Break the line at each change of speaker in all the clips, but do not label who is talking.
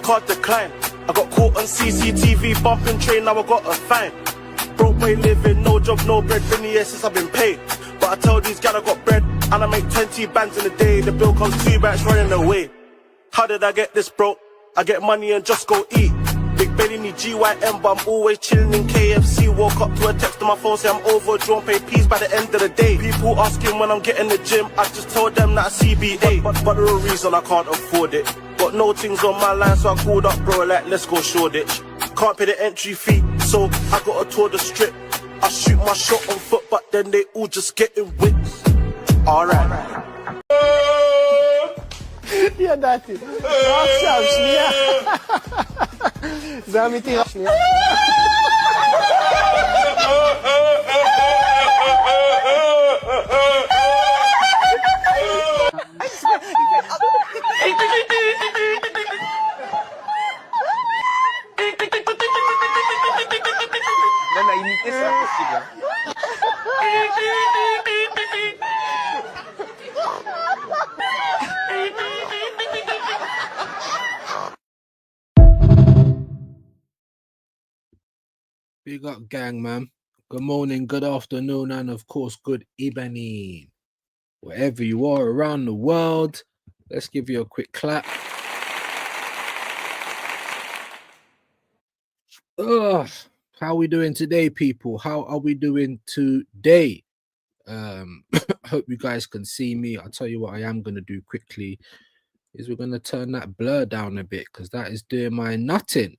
card decline. I got caught on CCTV bumping train, now I got a fine. Broke boy living, no job, no bread, been here since I've been paid. But I tell these guys I got bread, and I make 20 bands in a day. The bill comes 2 banks running away. How did I get this broke? I get money and just go eat. Big belly need GYM, but I'm always chilling in KFC. Woke up to a text on my phone, say I'm overdrawn, pay peas by the end of the day. People asking when I'm getting the gym, I just told them that CBA. But the real reason I can't afford it. Got no things on my line, so I called up bro, like let's go Shoreditch. Can't pay the entry fee, so I gotta tour the strip. I shoot my shot on foot, but then they all just getting whips. Alright.
ידעתי, עכשיו שנייה, זה אמיתי, שנייה.
Big up, gang, man. Good morning, good afternoon, and of course, good evening. Wherever you are around the world, let's give you a quick clap. Ugh, how are we doing today, people? How are we doing today? Hope you guys can see me. I'll tell you what I am going to do quickly is we're going to turn that blur down a bit because that is doing my nutting.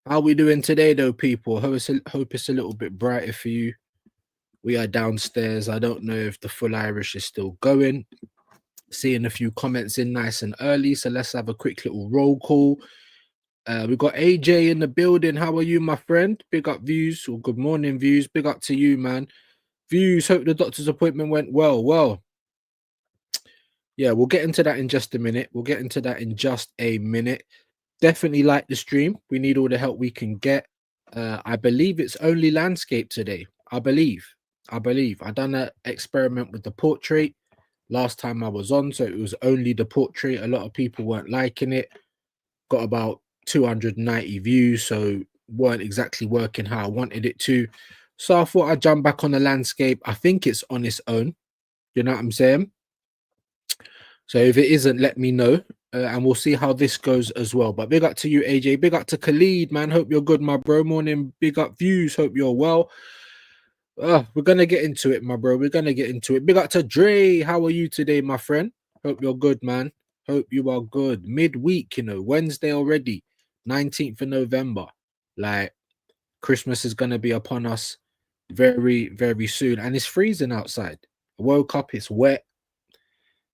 How are we doing today, though, people? Hope it's a little bit brighter for you. We are downstairs. I don't know if the full Irish is still going. Seeing a few comments in nice and early, so let's have a quick little roll call. We've got AJ in the building. How are you, my friend? Big up, Views, or good morning, Views. Big up to you, man. Views, hope the doctor's appointment went well. Yeah, we'll get into that in just a minute. Definitely like the stream. We need all the help we can get. I believe it's only landscape today. I believe. I done an experiment with the portrait last time I was on, so it was only the portrait. A lot of people weren't liking it. Got about 290 views, so weren't exactly working how I wanted it to. So I thought I'd jump back on the landscape. I think it's on its own. You know what I'm saying? So if it isn't, let me know. And we'll see how this goes as well. But big up to you, AJ. Big up to Khalid, man. Hope you're good, my bro. Morning. Big up, Views. Hope you're well. We're going to get into it, my bro. We're going to get into it. Big up to Dre. How are you today, my friend? Hope you're good, man. Hope you are good. Midweek, Wednesday already. 19th of November. Like, Christmas is going to be upon us very, very soon. And it's freezing outside. I woke up, it's wet.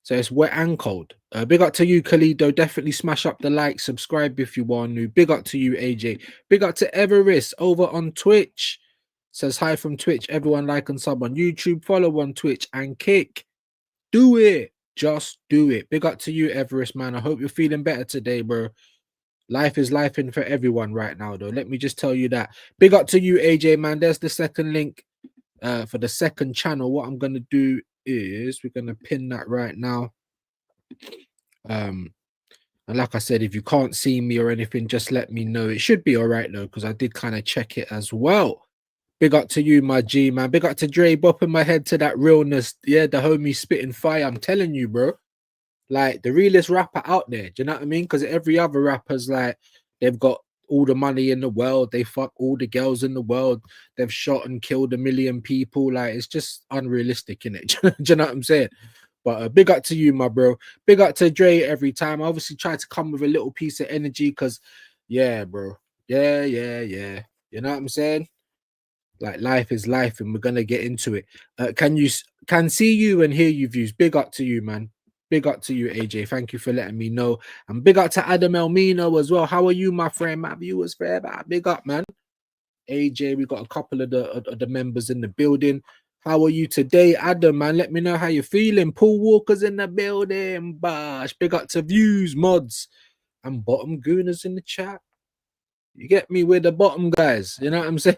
So it's wet and cold. Big up to you, Khalido. Definitely smash up the like, subscribe if you are new. Big up to you, AJ. Big up to Everest over on Twitch. Says hi from Twitch. Everyone like and sub on YouTube. Follow on Twitch and kick. Do it. Just do it. Big up to you, Everest, man. I hope you're feeling better today, bro. Life is life in for everyone right now, though. Let me just tell you that. Big up to you, AJ, man. There's the second link for the second channel. What I'm going to do is we're going to pin that right now. And like I said, if you can't see me or anything, just let me know. It should be all right, though, because I did kind of check it as well. Big up to you, my G, man. Big up to Dre, bopping my head to that realness. Yeah, the homie spitting fire. I'm telling you, bro. Like, the realest rapper out there. Do you know what I mean? Because every other rapper's like, they've got all the money in the world. They fuck all the girls in the world. They've shot and killed 1 million people. Like, it's just unrealistic, innit? Do you know what I'm saying? But big up to you, my bro. Big up to Dre every time. I obviously try to come with a little piece of energy because, yeah, bro. Yeah. You know what I'm saying? Like, life is life, and we're going to get into it. Can see you and hear you, Views. Big up to you, man. Big up to you, AJ. Thank you for letting me know. And big up to Adam Elmino as well. How are you, my friend? My viewers forever. Big up, man. AJ, we got a couple of the members in the building. How are you today, Adam, man? Let me know how you're feeling. Paul Walker's in the building. Bash. Big up to Views, Mods, and Bottom Gooners in the chat. You get me? With the bottom guys. You know what I'm saying?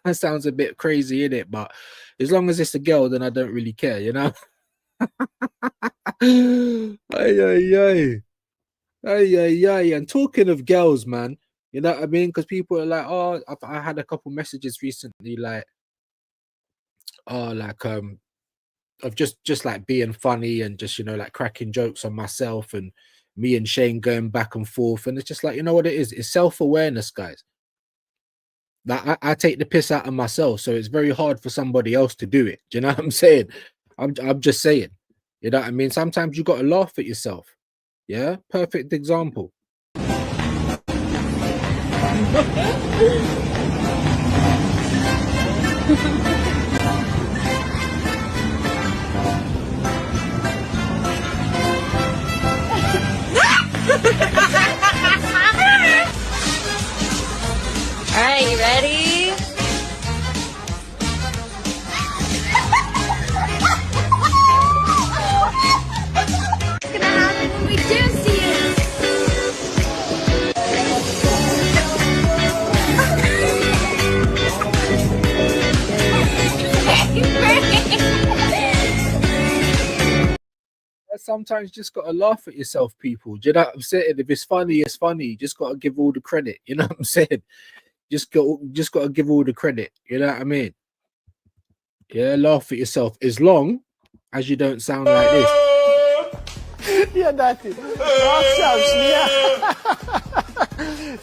That sounds a bit crazy, innit? But as long as it's a girl, then I don't really care, you know? Ay. Yeah. And talking of girls, man, you know what I mean? Because people are like, oh, I had a couple messages recently, like, oh, like of just like being funny and just like cracking jokes on myself and me and Shane going back and forth, and it's just like, you know what it is? It's self-awareness, guys. Like I take the piss out of myself, so it's very hard for somebody else to do it. Do you know what I'm saying? I'm just saying. You know what I mean? Sometimes you got to laugh at yourself. Yeah, perfect example.
All right, you ready? What's gonna happen when we do see it?
Sometimes you just gotta laugh at yourself, people. Do you know what I'm saying? If it's funny, it's funny. You just gotta give all the credit. You know what I'm saying? Just gotta give all the credit. You know what I mean? Yeah, laugh at yourself as long as you don't sound like this.
ידעתי. עכשיו, שנייה.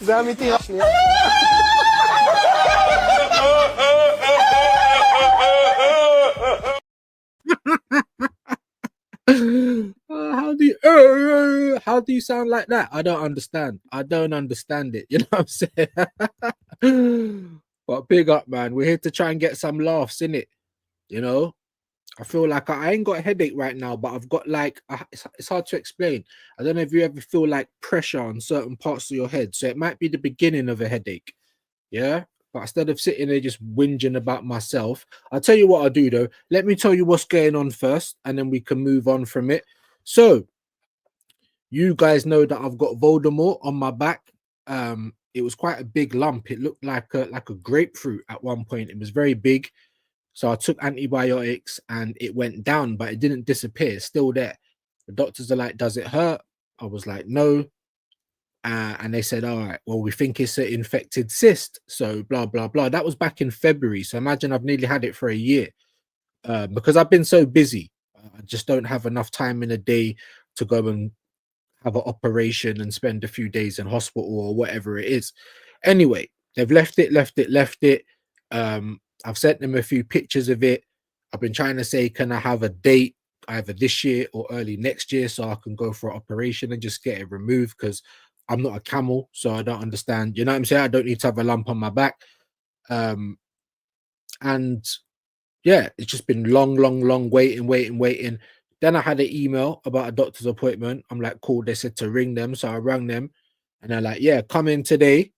זה אמיתי, רק שנייה.
How do you sound like that? I don't understand. I don't understand it. You know what I'm saying? But big up, man. We're here to try and get some laughs in it. You know, I feel like I ain't got a headache right now, but I've got like it's hard to explain. I don't know if you ever feel like pressure on certain parts of your head, so it might be the beginning of a headache. Yeah. But instead of sitting there just whinging about myself, I'll tell you what I'll do though. Let me tell you what's going on first, and then we can move on from it. So, you guys know that I've got Voldemort on my back. It was quite a big lump. It looked like a grapefruit at one point. It was very big. So I took antibiotics and it went down, but it didn't disappear. It's still there. The doctors are like, "Does it hurt?" I was like, "No." And they said, "All right, well, we think it's an infected cyst." So blah blah blah. That was back in February. So imagine I've nearly had it for a year because I've been so busy. I just don't have enough time in a day to go and have an operation and spend a few days in hospital or whatever it is. Anyway, they've left it. I've sent them a few pictures of it. I've been trying to say, can I have a date either this year or early next year so I can go for an operation and just get it removed, because I'm not a camel, so I don't understand. You know what I'm saying? I don't need to have a lump on my back. And yeah, it's just been long waiting. Then I had an email about a doctor's appointment. I'm like, cool. They said to ring them. So I rang them and they're like, yeah, come in today.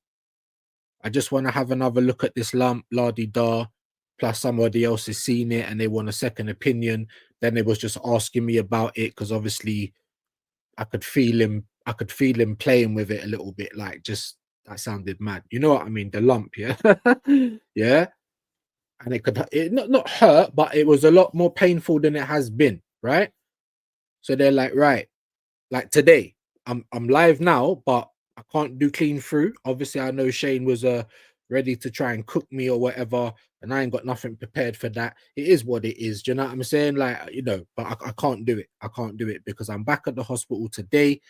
I just want to have another look at this lump, la di da. Plus somebody else has seen it and they want a second opinion. Then they was just asking me about it because obviously I could feel him playing with it a little bit. Like, just that sounded mad. You know what I mean? The lump, yeah. Yeah. And it could not hurt, but it was a lot more painful than it has been, right? So they're like, right, like today, I'm live now, but I can't do clean through. Obviously, I know Shane was ready to try and cook me or whatever, and I ain't got nothing prepared for that. It is what it is. Do you know what I'm saying? Like, but I can't do it. I can't do it because I'm back at the hospital today,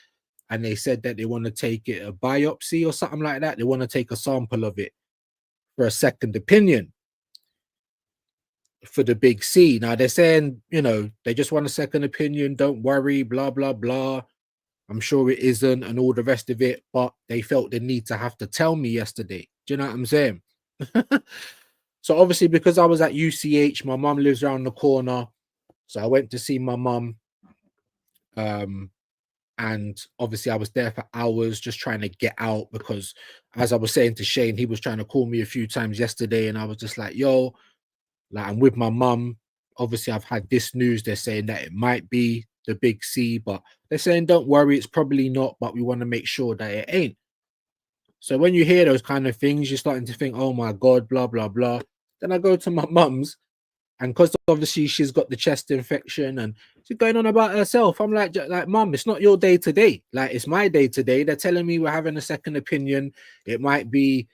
and they said that they want to take it a biopsy or something like that. They want to take a sample of it for a second opinion for the big C. Now they're saying, they just want a second opinion. Don't worry, blah, blah, blah. I'm sure it isn't, and all the rest of it, but they felt the need to have to tell me yesterday. Do you know what I'm saying? So obviously, because I was at UCH, my mum lives around the corner. So I went to see my mum. And obviously I was there for hours just trying to get out because, as I was saying to Shane, he was trying to call me a few times yesterday, and I was just like, yo, like, I'm with my mum. Obviously, I've had this news. They're saying that it might be the big C, but they're saying, don't worry, it's probably not, but we want to make sure that it ain't. So when you hear those kind of things, you're starting to think, oh my God, blah, blah, blah. Then I go to my mum's, and because obviously she's got the chest infection and She's going on about herself. I'm like, mom, it's not your day today. Like, it's my day today. They're telling me we're having a second opinion. It might be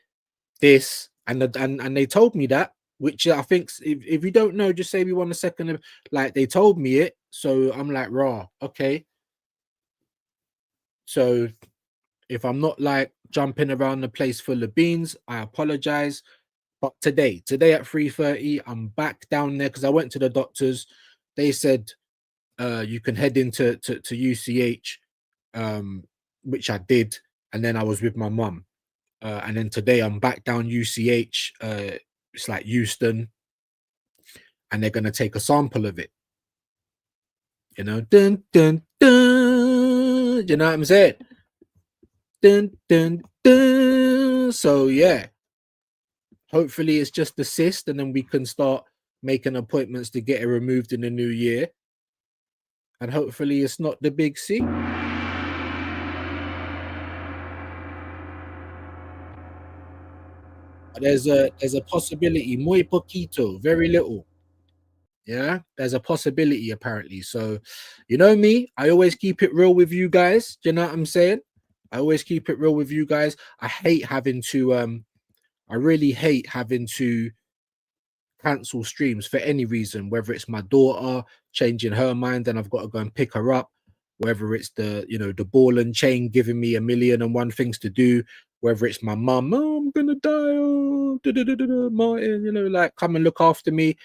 this, and they told me that, which I think if you don't know, just say we want a second. Like, they told me it, so I'm like, raw, okay. So if I'm not like jumping around the place full of beans, I apologize. But today at 3:30, I'm back down there because I went to the doctors. They said you can head into to UCH, which I did, and then I was with my mum. And then today I'm back down UCH. It's like Houston, and they're gonna take a sample of it. You know, dun dun dun. You know what I'm saying? Dun dun dun. So yeah, hopefully it's just the cyst, and then we can start making appointments to get it removed in the new year. And hopefully it's not the big C. There's a possibility, muy poquito, very little. Yeah, there's a possibility apparently. So, you know me, I always keep it real with you guys. Do you know what I'm saying? I always keep it real with you guys. I hate having to I really hate having to cancel streams for any reason, whether it's my daughter changing her mind and I've got to go and pick her up, whether it's the, you know, the ball and chain giving me 1,000,001 things to do, whether it's my mum, oh, I'm gonna die, oh, Martin, you know, like, come and look after me.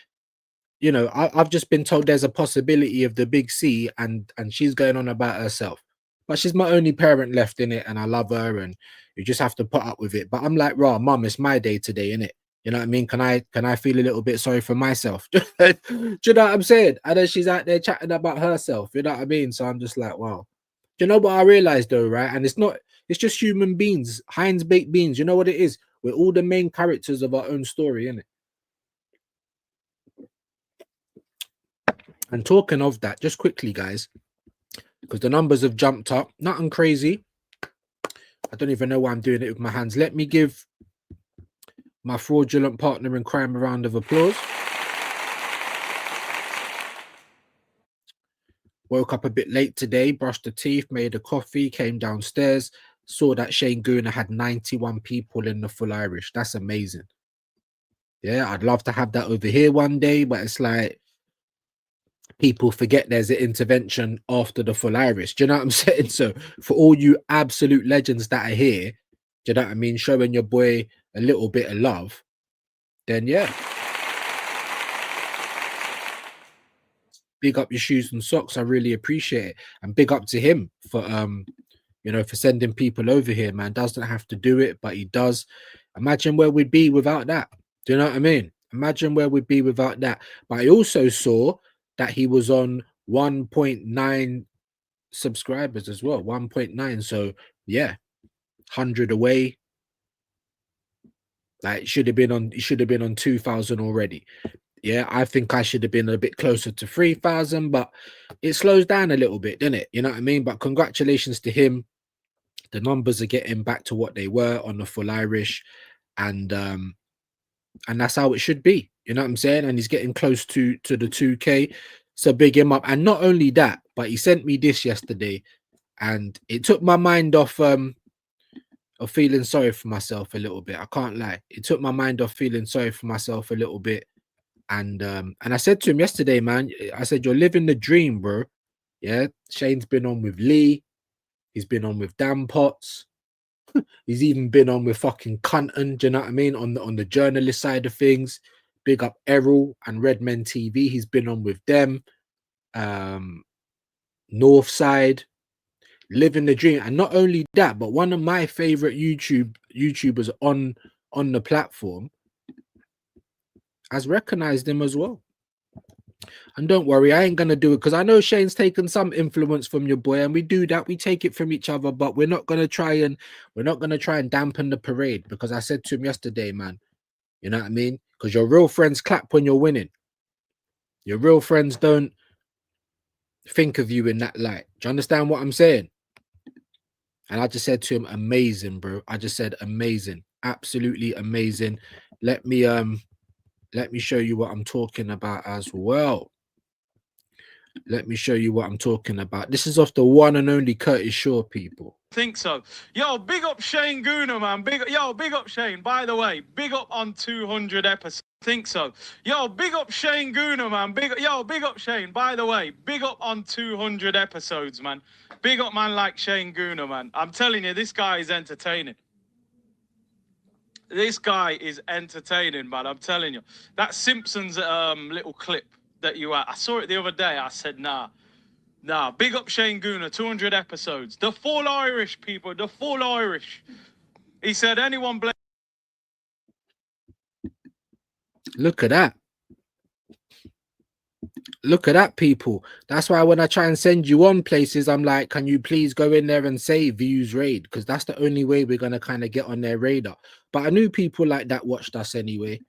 You know, I've just been told there's a possibility of the big C, and she's going on about herself. But she's my only parent left in it, and I love her, and you just have to put up with it. But I'm like, raw, mum, it's my day today, innit? You know what I mean? Can I feel a little bit sorry for myself? Do you know what I'm saying? And then she's out there chatting about herself. You know what I mean? So I'm just like, wow. Do you know what I realized though, right? And it's just human beings, Heinz baked beans. You know what it is? We're all the main characters of our own story, innit? And talking of that, just quickly, guys, because the numbers have jumped up, nothing crazy. I don't even know why I'm doing it with my hands. Let me give my fraudulent partner in crime a round of applause. Woke up a bit late today, brushed the teeth, made a coffee, came downstairs, saw that Shane Gooner had 91 people in the full Irish. That's amazing. Yeah, I'd love to have that over here one day, but it's like people forget there's an intervention after the full Irish. Do you know what I'm saying? So for all you absolute legends that are here, do you know what I mean? Showing your boy a little bit of love, then yeah. Big up your shoes and socks. I really appreciate it. And big up to him for you know, for sending people over here, man. Doesn't have to do it, but he does. Imagine where we'd be without that. Do you know what I mean? Imagine where we'd be without that. But I also saw that he was on 1.9 subscribers as well. 1.9. So yeah, 100 away. Like, should have been on 2,000 already. Yeah, I think I should have been a bit closer to 3,000, but it slows down a little bit, doesn't it? You know what I mean? But congratulations to him. The numbers are getting back to what they were on the full Irish, and that's how it should be. You know what I'm saying? And he's getting close to the 2K. So big him up. And not only that, but he sent me this yesterday, and it took my mind off of feeling sorry for myself a little bit. I can't lie. It took my mind off feeling sorry for myself a little bit. And I said to him yesterday, man, I said, you're living the dream, bro. Yeah. Shane's been on with Lee. He's been on with Dan Potts. He's even been on with fucking Cunton. Do you know what I mean? On the journalist side of things. Big up Errol and Redmen TV. He's been on with them. Northside. Living the dream. And not only that, but one of my favorite YouTubers on the platform has recognized him as well. And don't worry, I ain't gonna do it because I know Shane's taken some influence from your boy, and we do that. We take it from each other, but we're not gonna try and dampen the parade, because I said to him yesterday, man, you know what I mean? Because your real friends clap when you're winning. Your real friends don't think of you in that light. Do you understand what I'm saying? And I just said to him, amazing, bro. I just said amazing, absolutely amazing. Let me show you what I'm talking about as well. Let me show you what I'm talking about. This is off the one and only Curtis Shaw, people.
Think so. Yo, big up Shane Gooner, man. Big up Shane. By the way, big up on 200 episodes. Think so. Yo, big up Shane Gooner, man. Big up Shane. By the way, big up on 200 episodes, man. Big up man like Shane Gooner, man. I'm telling you, this guy is entertaining. This guy is entertaining, man. I'm telling you. That Simpsons little clip that you had, I saw it the other day. I said, nah. Big up Shane Gooner, 200 episodes. The full Irish, people, the full Irish. He said, anyone blame.
Look at that. Look at that, people. That's why when I try and send you on places, I'm like, can you please go in there and say views raid? Because that's the only way we're going to kind of get on their radar. But I knew people like that watched us anyway.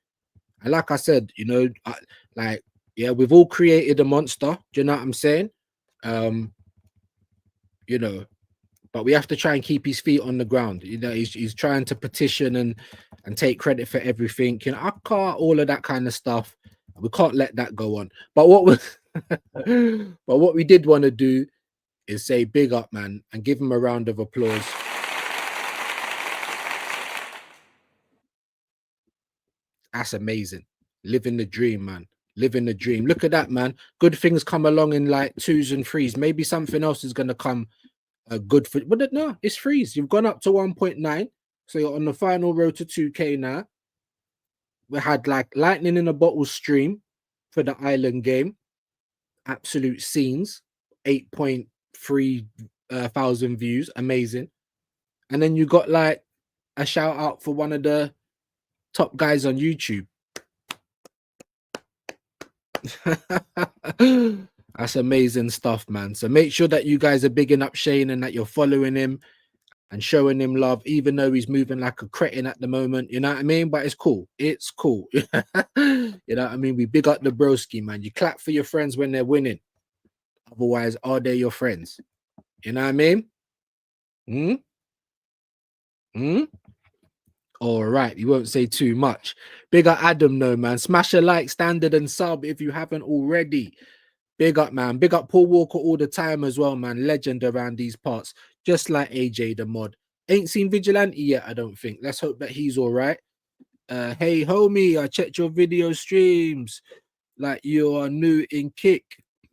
And like I said, you know, like, yeah, we've all created a monster. Do you know what I'm saying? You know, but we have to try and keep his feet on the ground. You know, he's trying to petition and take credit for everything. You know, I can't, all of that kind of stuff. We can't let that go on. But what we did want to do is say big up, man, and give him a round of applause. That's amazing. Living the dream, man. Living the dream. Look at that, man. Good things come along in like 2s and 3s. Maybe something else is gonna come good for, but no, it's 3s. You've gone up to 1.9, so you're on the final road to 2K now. We had like lightning in a bottle stream for the island game. Absolute scenes. 8.3 thousand views. Amazing. And then you got like a shout out for one of the top guys on YouTube. That's amazing stuff, man. So make sure that you guys are bigging up Shane and that you're following him and showing him love, even though he's moving like a cretin at the moment. You know what I mean? But it's cool. It's cool. You know what I mean? We big up the broski, man. You clap for your friends when they're winning. Otherwise, are they your friends? You know what I mean? All right, you won't say too much. Big up Adam, no, man. Smash a like, standard, and sub if you haven't already. Big up, man. Big up Paul Walker all the time as well, man. Legend around these parts. Just like AJ the mod. Ain't seen Vigilante yet, I don't think. Let's hope that he's all right. Hey, homie, I checked your video streams. Like you are new in Kick,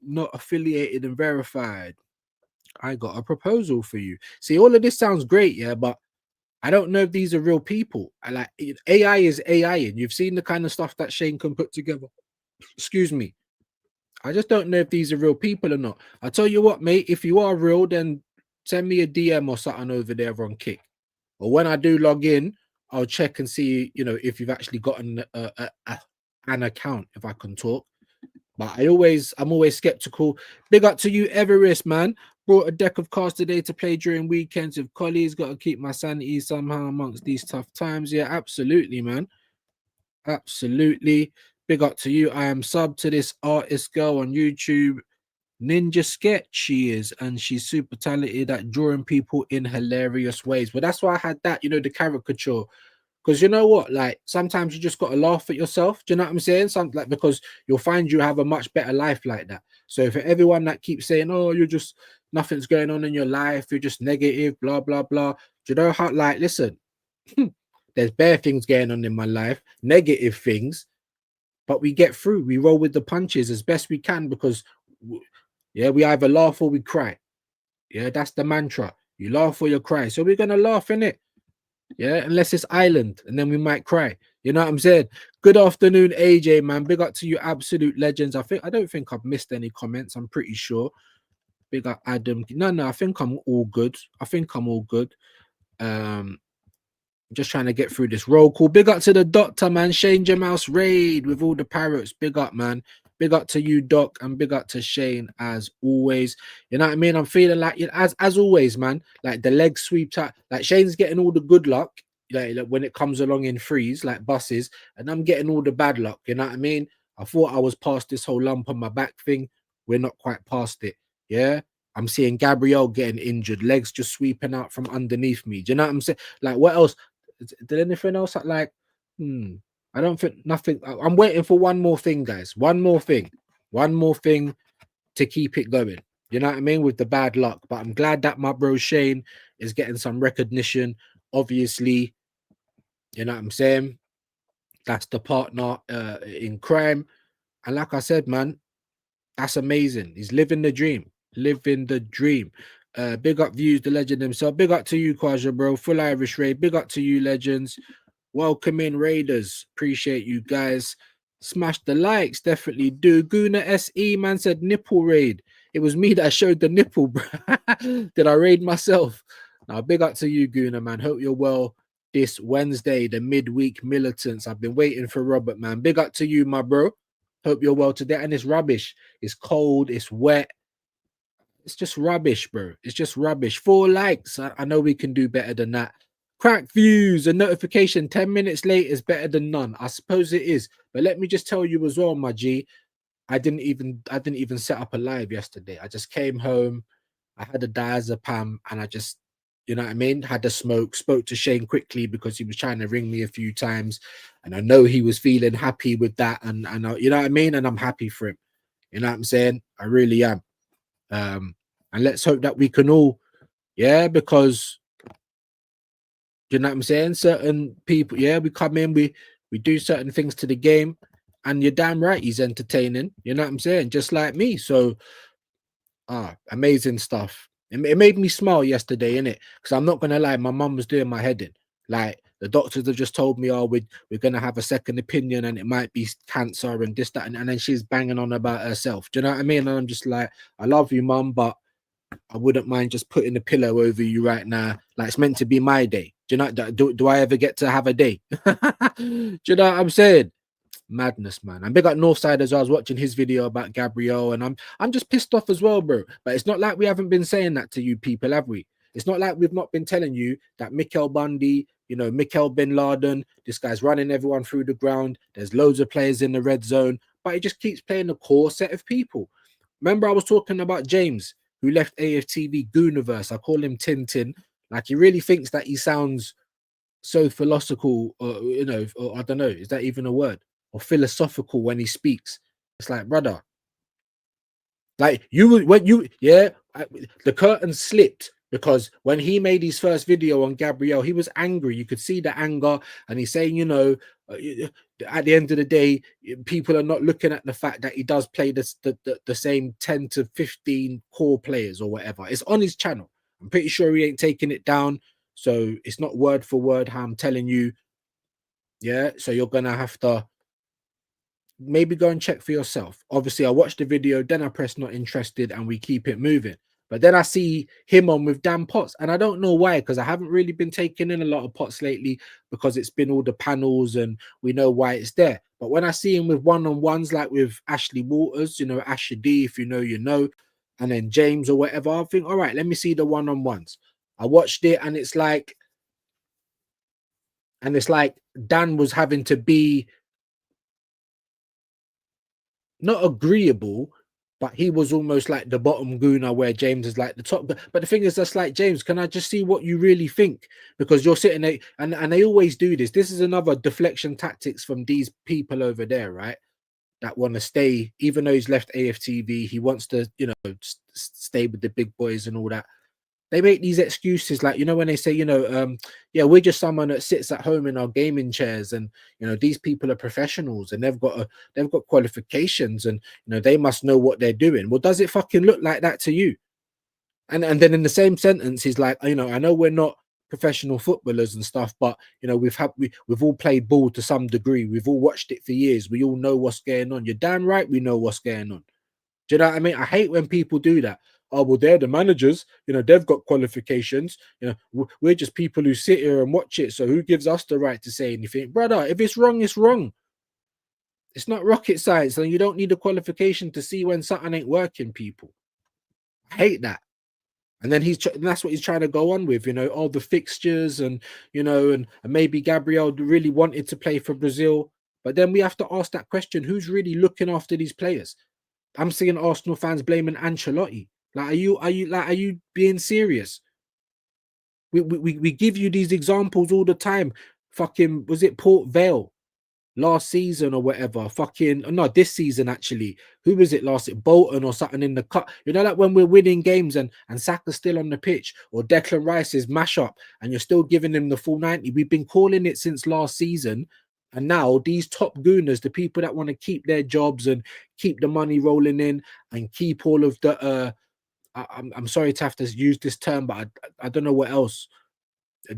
not affiliated and verified. I got a proposal for you. See, all of this sounds great, yeah, but I don't know if these are real people. I like AI is AI, and you've seen the kind of stuff that Shane can put together. Excuse me. I just don't know if these are real people or not. I'll tell you what, mate, if you are real, then send me a DM or something over there on Kick. Or when I do log in, I'll check and see, you know, if you've actually gotten an account, if I can talk. But I'm always skeptical. Big up to you, Everest, man. Brought a deck of cards today to play during weekends with colleagues. Got to keep my sanity somehow amongst these tough times. Yeah, absolutely, man. Absolutely. Big up to you. I am sub to this artist girl on YouTube. Ninja Sketch she is, and she's super talented at drawing people in hilarious ways. But that's why I had that, you know, the caricature. Because you know what, like sometimes you just got to laugh at yourself. Do you know what I'm saying? Something like, because you'll find you have a much better life like that. So for everyone that keeps saying, oh, you're just nothing's going on in your life, you're just negative, blah blah blah. Do you know how, like, listen, there's bare things going on in my life, negative things, but we get through. We roll with the punches as best we can because, yeah, we either laugh or we cry. Yeah, that's the mantra. You laugh or you cry. So we're gonna laugh, innit? Yeah, unless it's Island, and then we might cry. You know what I'm saying? Good afternoon, AJ, man. Big up to you, absolute legends. I don't think I've missed any comments. I'm pretty sure. Big up Adam. No, I think I'm all good. Just trying to get through this roll call. Big up to the doctor, man. Shane Jamouse raid with all the parrots. Big up, man. Big up to you, Doc, and big up to Shane as always. You know what I mean? I'm feeling like, as always, man. Like the leg sweep time. Like Shane's getting all the good luck, like when it comes along in threes, like buses, and I'm getting all the bad luck. You know what I mean? I thought I was past this whole lump on my back thing. We're not quite past it. Yeah. I'm seeing Gabrielle getting injured, legs just sweeping out from underneath me. Do you know what I'm saying? Like, what else? Did anything else like? I don't think nothing. I'm waiting for one more thing, guys. One more thing to keep it going. You know what I mean? With the bad luck. But I'm glad that my bro Shane is getting some recognition. Obviously, you know what I'm saying? That's the partner in crime. And like I said, man, that's amazing. He's living the dream. Living the dream. Big up Views, the legend himself. Big up to you, Kwaja, bro. Full Irish Raid. Big up to you, legends. Welcome in, Raiders. Appreciate you guys. Smash the likes. Definitely do. Guna SE, man, said nipple raid. It was me that showed the nipple, bro. Did I raid myself? Now, big up to you, Guna, man. Hope you're well this Wednesday, the midweek militants. I've been waiting for Robert, man. Big up to you, my bro. Hope you're well today. And it's rubbish. It's cold. It's wet. It's just rubbish, bro. It's just rubbish. 4 likes. I know we can do better than that. Crack views, a notification 10 minutes late is better than none. I suppose it is. But let me just tell you as well, my G. I didn't even set up a live yesterday. I just came home. I had a diazepam and I just, you know what I mean, had a smoke, spoke to Shane quickly because he was trying to ring me a few times. And I know he was feeling happy with that. And you know what I mean? And I'm happy for him. You know what I'm saying? I really am. And let's hope that we can all, yeah, because you know what I'm saying? Certain people, yeah, we come in, we do certain things to the game, and you're damn right he's entertaining. You know what I'm saying? Just like me. So, amazing stuff. It made me smile yesterday, innit? Because I'm not gonna lie, my mum was doing my head in. Like the doctors have just told me, oh, we're gonna have a second opinion, and it might be cancer and this, that, and then she's banging on about herself. Do you know what I mean? And I'm just like, I love you, mum, but I wouldn't mind just putting a pillow over you right now. Like it's meant to be my day. Do you know? Do I ever get to have a day? Do you know what I'm saying? Madness, man. I'm big at Northside as well. I was watching his video about Gabriel, and I'm just pissed off as well, bro. But it's not like we haven't been saying that to you people, have we? It's not like we've not been telling you that Mikel Bundy, you know, Mikel Bin Laden, this guy's running everyone through the ground. There's loads of players in the red zone, but he just keeps playing the core set of people. Remember, I was talking about James, who left AFTV Gooniverse. I call him Tintin. Like he really thinks that he sounds so philosophical, or you know, or I don't know, is that even a word? Or philosophical when he speaks. It's like, brother, like the curtain slipped because when he made his first video on Gabriel, he was angry. You could see the anger, and he's saying, you know, at the end of the day, people are not looking at the fact that he does play the same 10 to 15 core players or whatever. It's on his channel. I'm pretty sure he ain't taking it down. So it's not word for word how I'm telling you. Yeah. So you're going to have to maybe go and check for yourself. Obviously, I watched the video, then I press not interested, and we keep it moving. But then I see him on with Dan Potts, and I don't know why, because I haven't really been taking in a lot of Potts lately because it's been all the panels and we know why it's there. But when I see him with one-on-ones, like with Ashley Waters, you know, Ashley D, if you know, you know, and then James or whatever, I think, all right, let me see the one-on-ones. I watched it, and it's like Dan was having to be not agreeable, but he was almost like the bottom gooner where James is like the top. But the thing is, that's like, James, can I just see what you really think? Because you're sitting there, and they always do this. This is another deflection tactics from these people over there, right? That want to stay, even though he's left AFTV, he wants to, you know, stay with the big boys and all that. They make these excuses like, you know, when they say, you know, yeah, we're just someone that sits at home in our gaming chairs, and you know, these people are professionals and they've got qualifications, and you know, they must know what they're doing. Well, does it fucking look like that to you? And then in the same sentence, he's like, you know, I know we're not professional footballers and stuff, but you know, we've all played ball to some degree. We've all watched it for years. We all know what's going on. You're damn right, we know what's going on. Do you know what I mean? I hate when people do that. Oh, well, they're the managers, you know, they've got qualifications, you know, we're just people who sit here and watch it, so who gives us the right to say anything? Brother, if it's wrong, it's wrong. It's not rocket science, and you don't need a qualification to see when something ain't working, people. I hate that. And then that's what he's trying to go on with, you know, all the fixtures, and you know, and maybe Gabriel really wanted to play for Brazil, but then we have to ask that question: who's really looking after these players? I'm seeing Arsenal fans blaming Ancelotti. Like, are you being serious? We give you these examples all the time. Fucking, was it Port Vale? last season or whatever. Fucking no, this season actually. Who was it last? It Bolton or something in the cut. You know, like when we're winning games and Saka's still on the pitch, or Declan Rice's mash up, and you're still giving him the full 90. We've been calling it since last season. And now these top gooners, the people that want to keep their jobs and keep the money rolling in and keep all of the I'm sorry to have to use this term, but I don't know what else.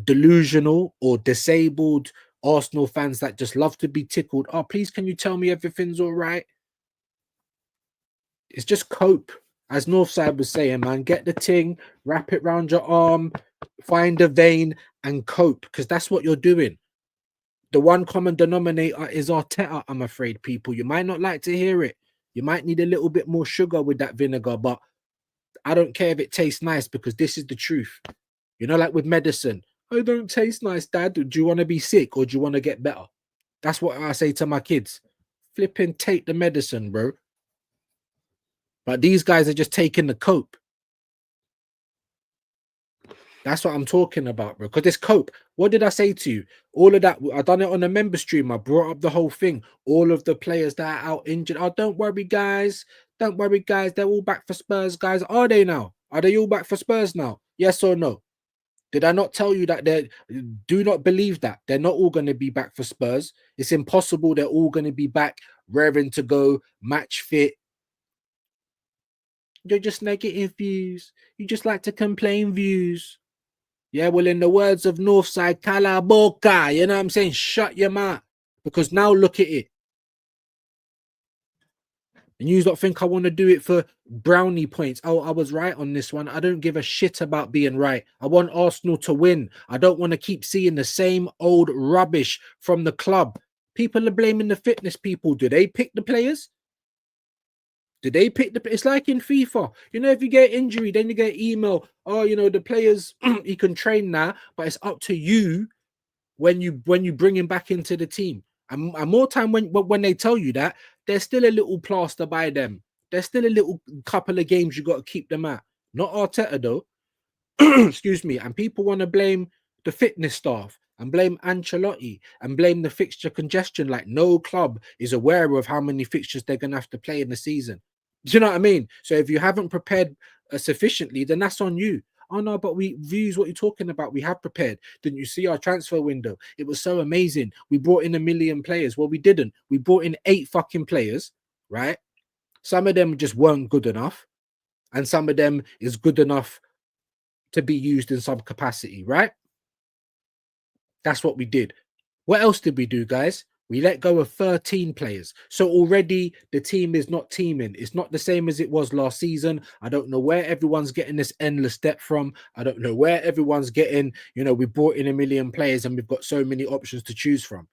Delusional or disabled Arsenal fans that just love to be tickled. Oh, please, can you tell me everything's all right? It's just cope. As Northside was saying, man, get the ting, wrap it round your arm, find a vein and cope, because that's what you're doing. The one common denominator is Arteta, I'm afraid, people. You might not like to hear it. You might need a little bit more sugar with that vinegar, but I don't care if it tastes nice, because this is the truth. You know, like with medicine. I don't taste nice, Dad. Do you want to be sick or do you want to get better? That's what I say to my kids. Flipping take the medicine, bro. But these guys are just taking the cope. That's what I'm talking about, bro. Because this cope. What did I say to you? All of that. I done it on a member stream. I brought up the whole thing. All of the players that are out injured. Oh, don't worry, guys. Don't worry, guys. They're all back for Spurs, guys. Are they now? Are they all back for Spurs now? Yes or no? Did I not tell you that do not believe that they're not all going to be back for Spurs? It's impossible. They're all going to be back, raring to go, match fit. You're just negative views. You just like to complain views. Yeah, well, in the words of Northside, cala boca, you know what I'm saying? Shut your mouth. Because now look at it. And you don't think I want to do it for brownie points. Oh, I was right on this one. I don't give a shit about being right. I want Arsenal to win. I don't want to keep seeing the same old rubbish from the club. People are blaming the fitness people. Do they pick the players? Do they pick the... It's like in FIFA. You know, if you get injury, then you get email. Oh, you know, the players, he can train now, but it's up to you when you bring him back into the team. And more time when they tell you that, there's still a little plaster by them. There's still a little couple of games you got to keep them at. Not Arteta, though. Excuse me. And people want to blame the fitness staff and blame Ancelotti and blame the fixture congestion. Like no club is aware of how many fixtures they're going to have to play in the season. Do you know what I mean? So if you haven't prepared sufficiently, then that's on you. Oh no, but we views what you're talking about. We have prepared. Didn't you see our transfer window? It was so amazing. We brought in 1 million players. Well, we didn't. We brought in 8 fucking players, right? Some of them just weren't good enough, and some of them is good enough to be used in some capacity, right? That's what we did. What else did we do, guys? We let go of 13 players. So already the team is not teaming. It's not the same as it was last season. I don't know where everyone's getting this endless depth from. I don't know where everyone's getting, you know, we brought in 1 million players and we've got so many options to choose from.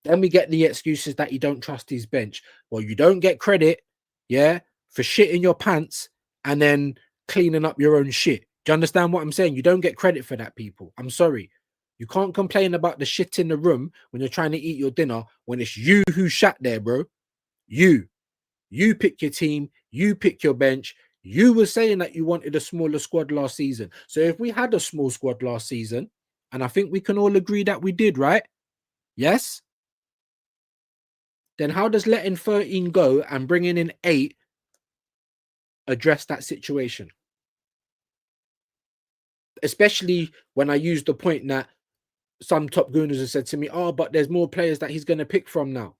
Then we get the excuses that you don't trust his bench. Well, you don't get credit, yeah, for shitting your pants and then cleaning up your own shit. Do you understand what I'm saying? You don't get credit for that, people. I'm sorry. You can't complain about the shit in the room when you're trying to eat your dinner when it's you who shat there, bro. You pick your team. You pick your bench. You were saying that you wanted a smaller squad last season. So if we had a small squad last season, and I think we can all agree that we did, right? Yes? Then how does letting 13 go and bringing in 8 address that situation? Especially when I used the point that some top gooners have said to me, oh, but there's more players that he's going to pick from now.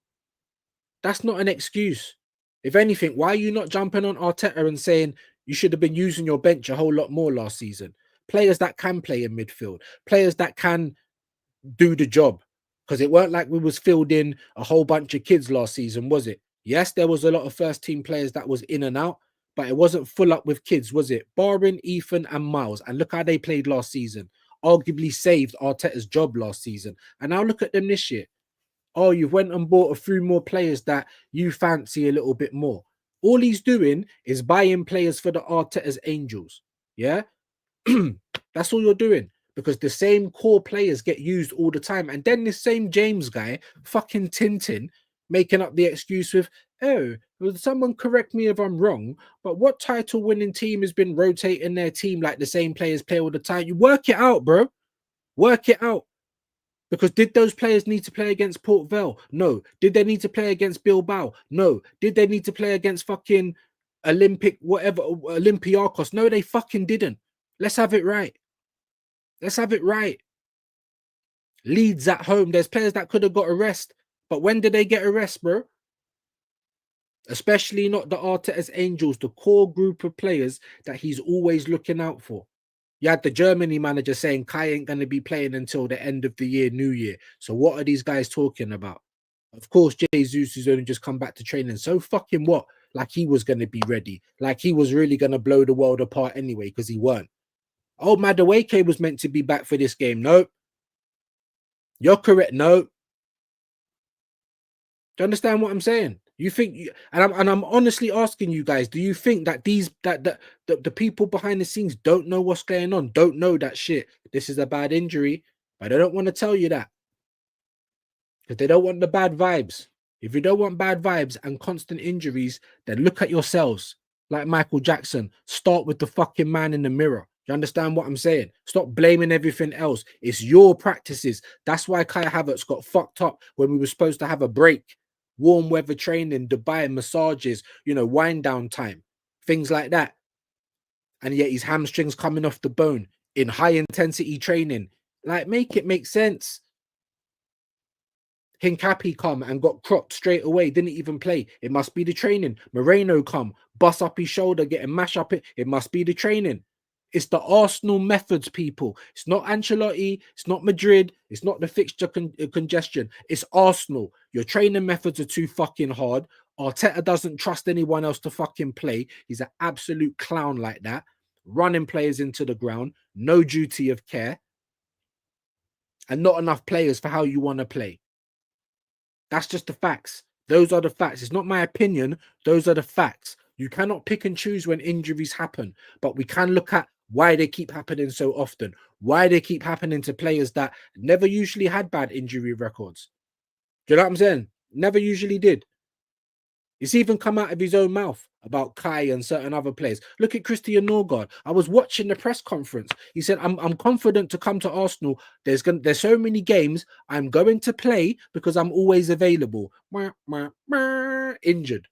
That's not an excuse. If anything, why are you not jumping on Arteta and saying you should have been using your bench a whole lot more last season? Players that can play in midfield, players that can do the job. Because it weren't like we was filled in a whole bunch of kids last season, was it? Yes, there was a lot of first team players that was in and out, but it wasn't full up with kids, was it? Barring Ethan and Miles. And look how they played last season. Arguably saved Arteta's job last season. And now look at them this year. Oh, you went and bought a few more players that you fancy a little bit more. All he's doing is buying players for the Arteta's Angels. Yeah? That's all you're doing. Because the same core players get used all the time. And then this same James guy, fucking Tintin, making up the excuse with, oh, will someone correct me if I'm wrong, but what title winning team has been rotating their team like the same players play all the time? You work it out, bro. Work it out. Because did those players need to play against Port Vale? No. Did they need to play against Bilbao? No. Did they need to play against fucking Olympiacos? No, they fucking didn't. Let's have it right. Let's have it right. Leeds at home. There's players that could have got a rest. But when did they get a rest, bro? Especially not the Arteta's Angels, the core group of players that he's always looking out for. You had the Germany manager saying Kai ain't going to be playing until the end of the year, New Year. So what are these guys talking about? Of course, Jesus has only just come back to training. So fucking what? Like he was going to be ready. Like he was really going to blow the world apart anyway, because he weren't. Oh, Madueke was meant to be back for this game. Nope. You're correct. No. Do you understand what I'm saying? You think, and I'm honestly asking you guys, do you think that the people behind the scenes don't know what's going on, don't know that shit? This is a bad injury, but they don't want to tell you that because they don't want the bad vibes. If you don't want bad vibes and constant injuries, then look at yourselves. Like Michael Jackson, start with the fucking man in the mirror. You understand what I'm saying? Stop blaming everything else. It's your practices. That's why Kai Havertz got fucked up when we were supposed to have a break. Warm weather training, Dubai massages, wind down time, things like that. And yet his hamstrings coming off the bone in high intensity training. Like, make it make sense. Hincapi come and got cropped straight away, didn't even play. It must be the training. Moreno come, bust up his shoulder, getting mash up it. It must be the training. It's the Arsenal methods, people. It's not Ancelotti. It's not Madrid. It's not the fixture congestion. It's Arsenal. Your training methods are too fucking hard. Arteta doesn't trust anyone else to fucking play. He's an absolute clown like that. Running players into the ground. No duty of care. And not enough players for how you want to play. That's just the facts. Those are the facts. It's not my opinion. Those are the facts. You cannot pick and choose when injuries happen, but we can look at why they keep happening so often, why they keep happening to players that never usually had bad injury records. Do you know what I'm saying? Never usually did. It's even come out of his own mouth about Kai and certain other players. Look at Christian Norgard. I was watching the press conference. He said, I'm confident to come to Arsenal. There's so many games I'm going to play because I'm always available. Injured.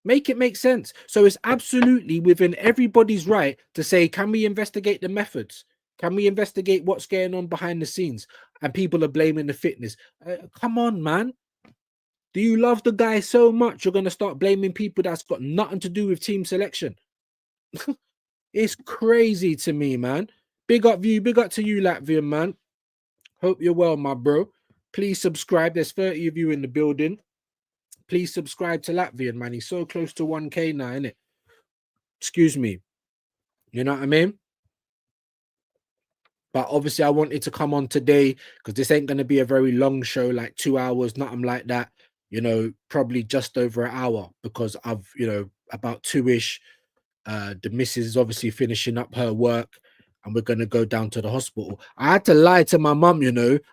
Make it make sense. So it's absolutely within everybody's right to say, can we investigate the methods? Can we investigate what's going on behind the scenes? And people are blaming the fitness. Come on, man. Do you love the guy so much you're going to start blaming people that's got nothing to do with team selection? It's crazy to me, man. Big up to you, Latvian, man. Hope you're well, my bro. Please subscribe. There's 30 of you in the building. Please subscribe to Latvian, man. He's so close to 1K now, innit? Excuse me. You know what I mean? But obviously, I wanted to come on today because this ain't going to be a very long show, like 2 hours, nothing like that. Probably just over an hour because I've, about 2-ish. The missus is obviously finishing up her work and we're going to go down to the hospital. I had to lie to my mum,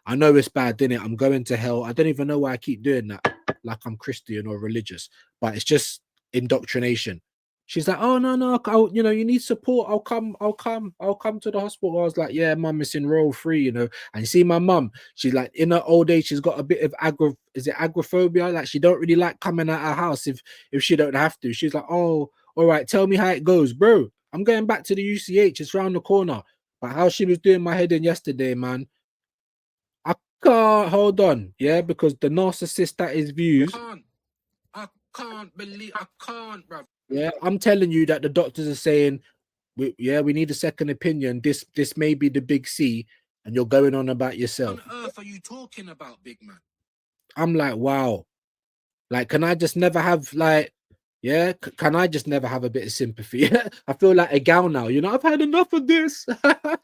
I know it's bad, innit? I'm going to hell. I don't even know why I keep doing that. Like I'm Christian or religious, but it's just indoctrination. She's like, oh no, you need support. I'll come to the hospital. I was like, yeah, mum, it's in row 3, And you see my mum, she's like in her old age, she's got a bit of agoraphobia? Like she don't really like coming out her house if she don't have to. She's like, oh, all right, tell me how it goes, bro. I'm going back to the UCH. It's round the corner. But how she was doing my head in yesterday, man. I can't hold on, yeah, because the narcissist that is views. I can't believe I can't, bro. Yeah, I'm telling you that the doctors are saying, we need a second opinion. This may be the big C, and you're going on about yourself. What on earth are you talking about, big man? I'm like, wow. Like, can I just never have can I just never have a bit of sympathy? I feel like a gal now, I've had enough of this.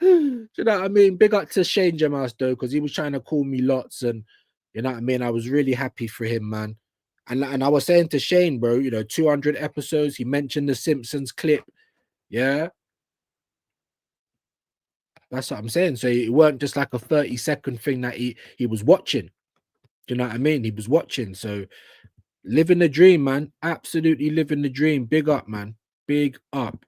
You know what I mean? Big up to Shane Jamas though, because he was trying to call me lots, and you know what I mean? I was really happy for him, man. And I was saying to Shane, bro, 200 episodes. He mentioned the Simpsons clip. Yeah. That's what I'm saying. So it weren't just like a 30-second thing that he was watching. Do you know what I mean? He was watching. So living the dream, man. Absolutely living the dream. Big up, man. Big up.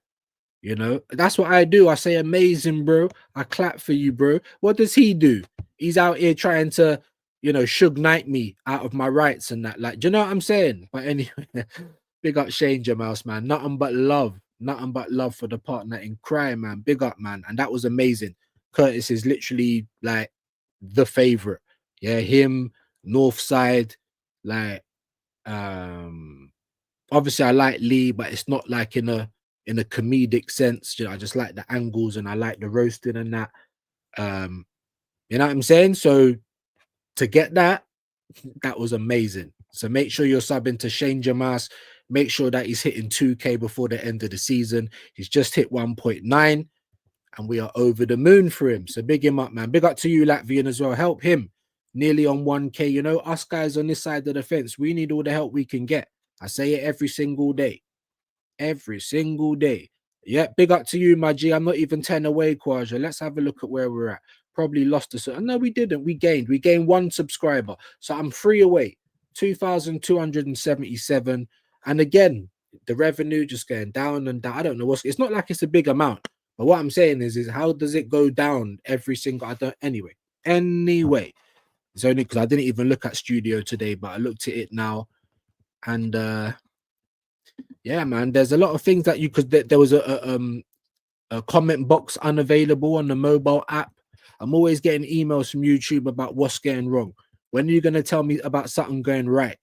You know, that's what I do. I say amazing, bro. I clap for you, bro. What does he do? He's out here trying to, Suge Knight me out of my rights and that. Like, do you know what I'm saying? But anyway, big up Shane Jamouse, man. Nothing but love. Nothing but love for the partner in crime, man. Big up, man. And that was amazing. Curtis is literally like the favorite. Yeah, him, Northside, like obviously I like Lee, but it's not like in a comedic sense. I just like the angles and I like the roasting and that. You know what I'm saying? So to get that was amazing. So make sure you're subbing to Shane Jamas. Make sure that he's hitting 2K before the end of the season. He's just hit 1.9 and we are over the moon for him. So big him up, man. Big up to you, Latvian, as well. Help him. Nearly on 1K. You know, us guys on this side of the fence, we need all the help we can get. I say it every single day. Every single day. Yeah, big up to you, my G. I'm not even 10 away, Kwaja. Let's have a look at where we're at. Probably lost us. No, we didn't. We gained. We gained 1 subscriber. So I'm 3 away. 2,277. And again, the revenue just going down and down. I don't know what's. It's not like it's a big amount. But what I'm saying is how does it go down every single? I don't. Anyway, it's only because I didn't even look at studio today, but I looked at it now, and yeah, man, there's a lot of things that you could. There was a comment box unavailable on the mobile app. I'm always getting emails from YouTube about what's going wrong. When are you going to tell me about something going right?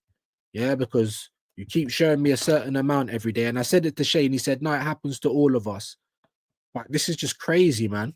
Yeah, because you keep showing me a certain amount every day. And I said it to Shane. He said, no, it happens to all of us. But this is just crazy, man.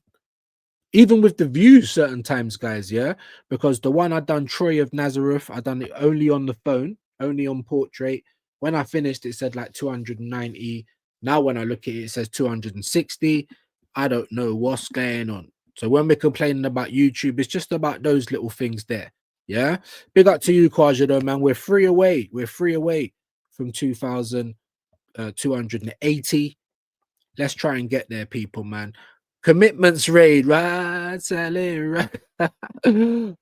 Even with the views certain times, guys, yeah? Because the one I done, Troy of Nazareth, I done it only on the phone, only on portrait. When I finished, it said like 290. Now when I look at it, it says 260. I don't know what's going on. So when we're complaining about YouTube, it's just about those little things there. Yeah. Big up to you, Kwaja, though, man. We're 3 away. We're 3 away from 2,280. Let's try and get there, people, man. Commitments raid, right? Right.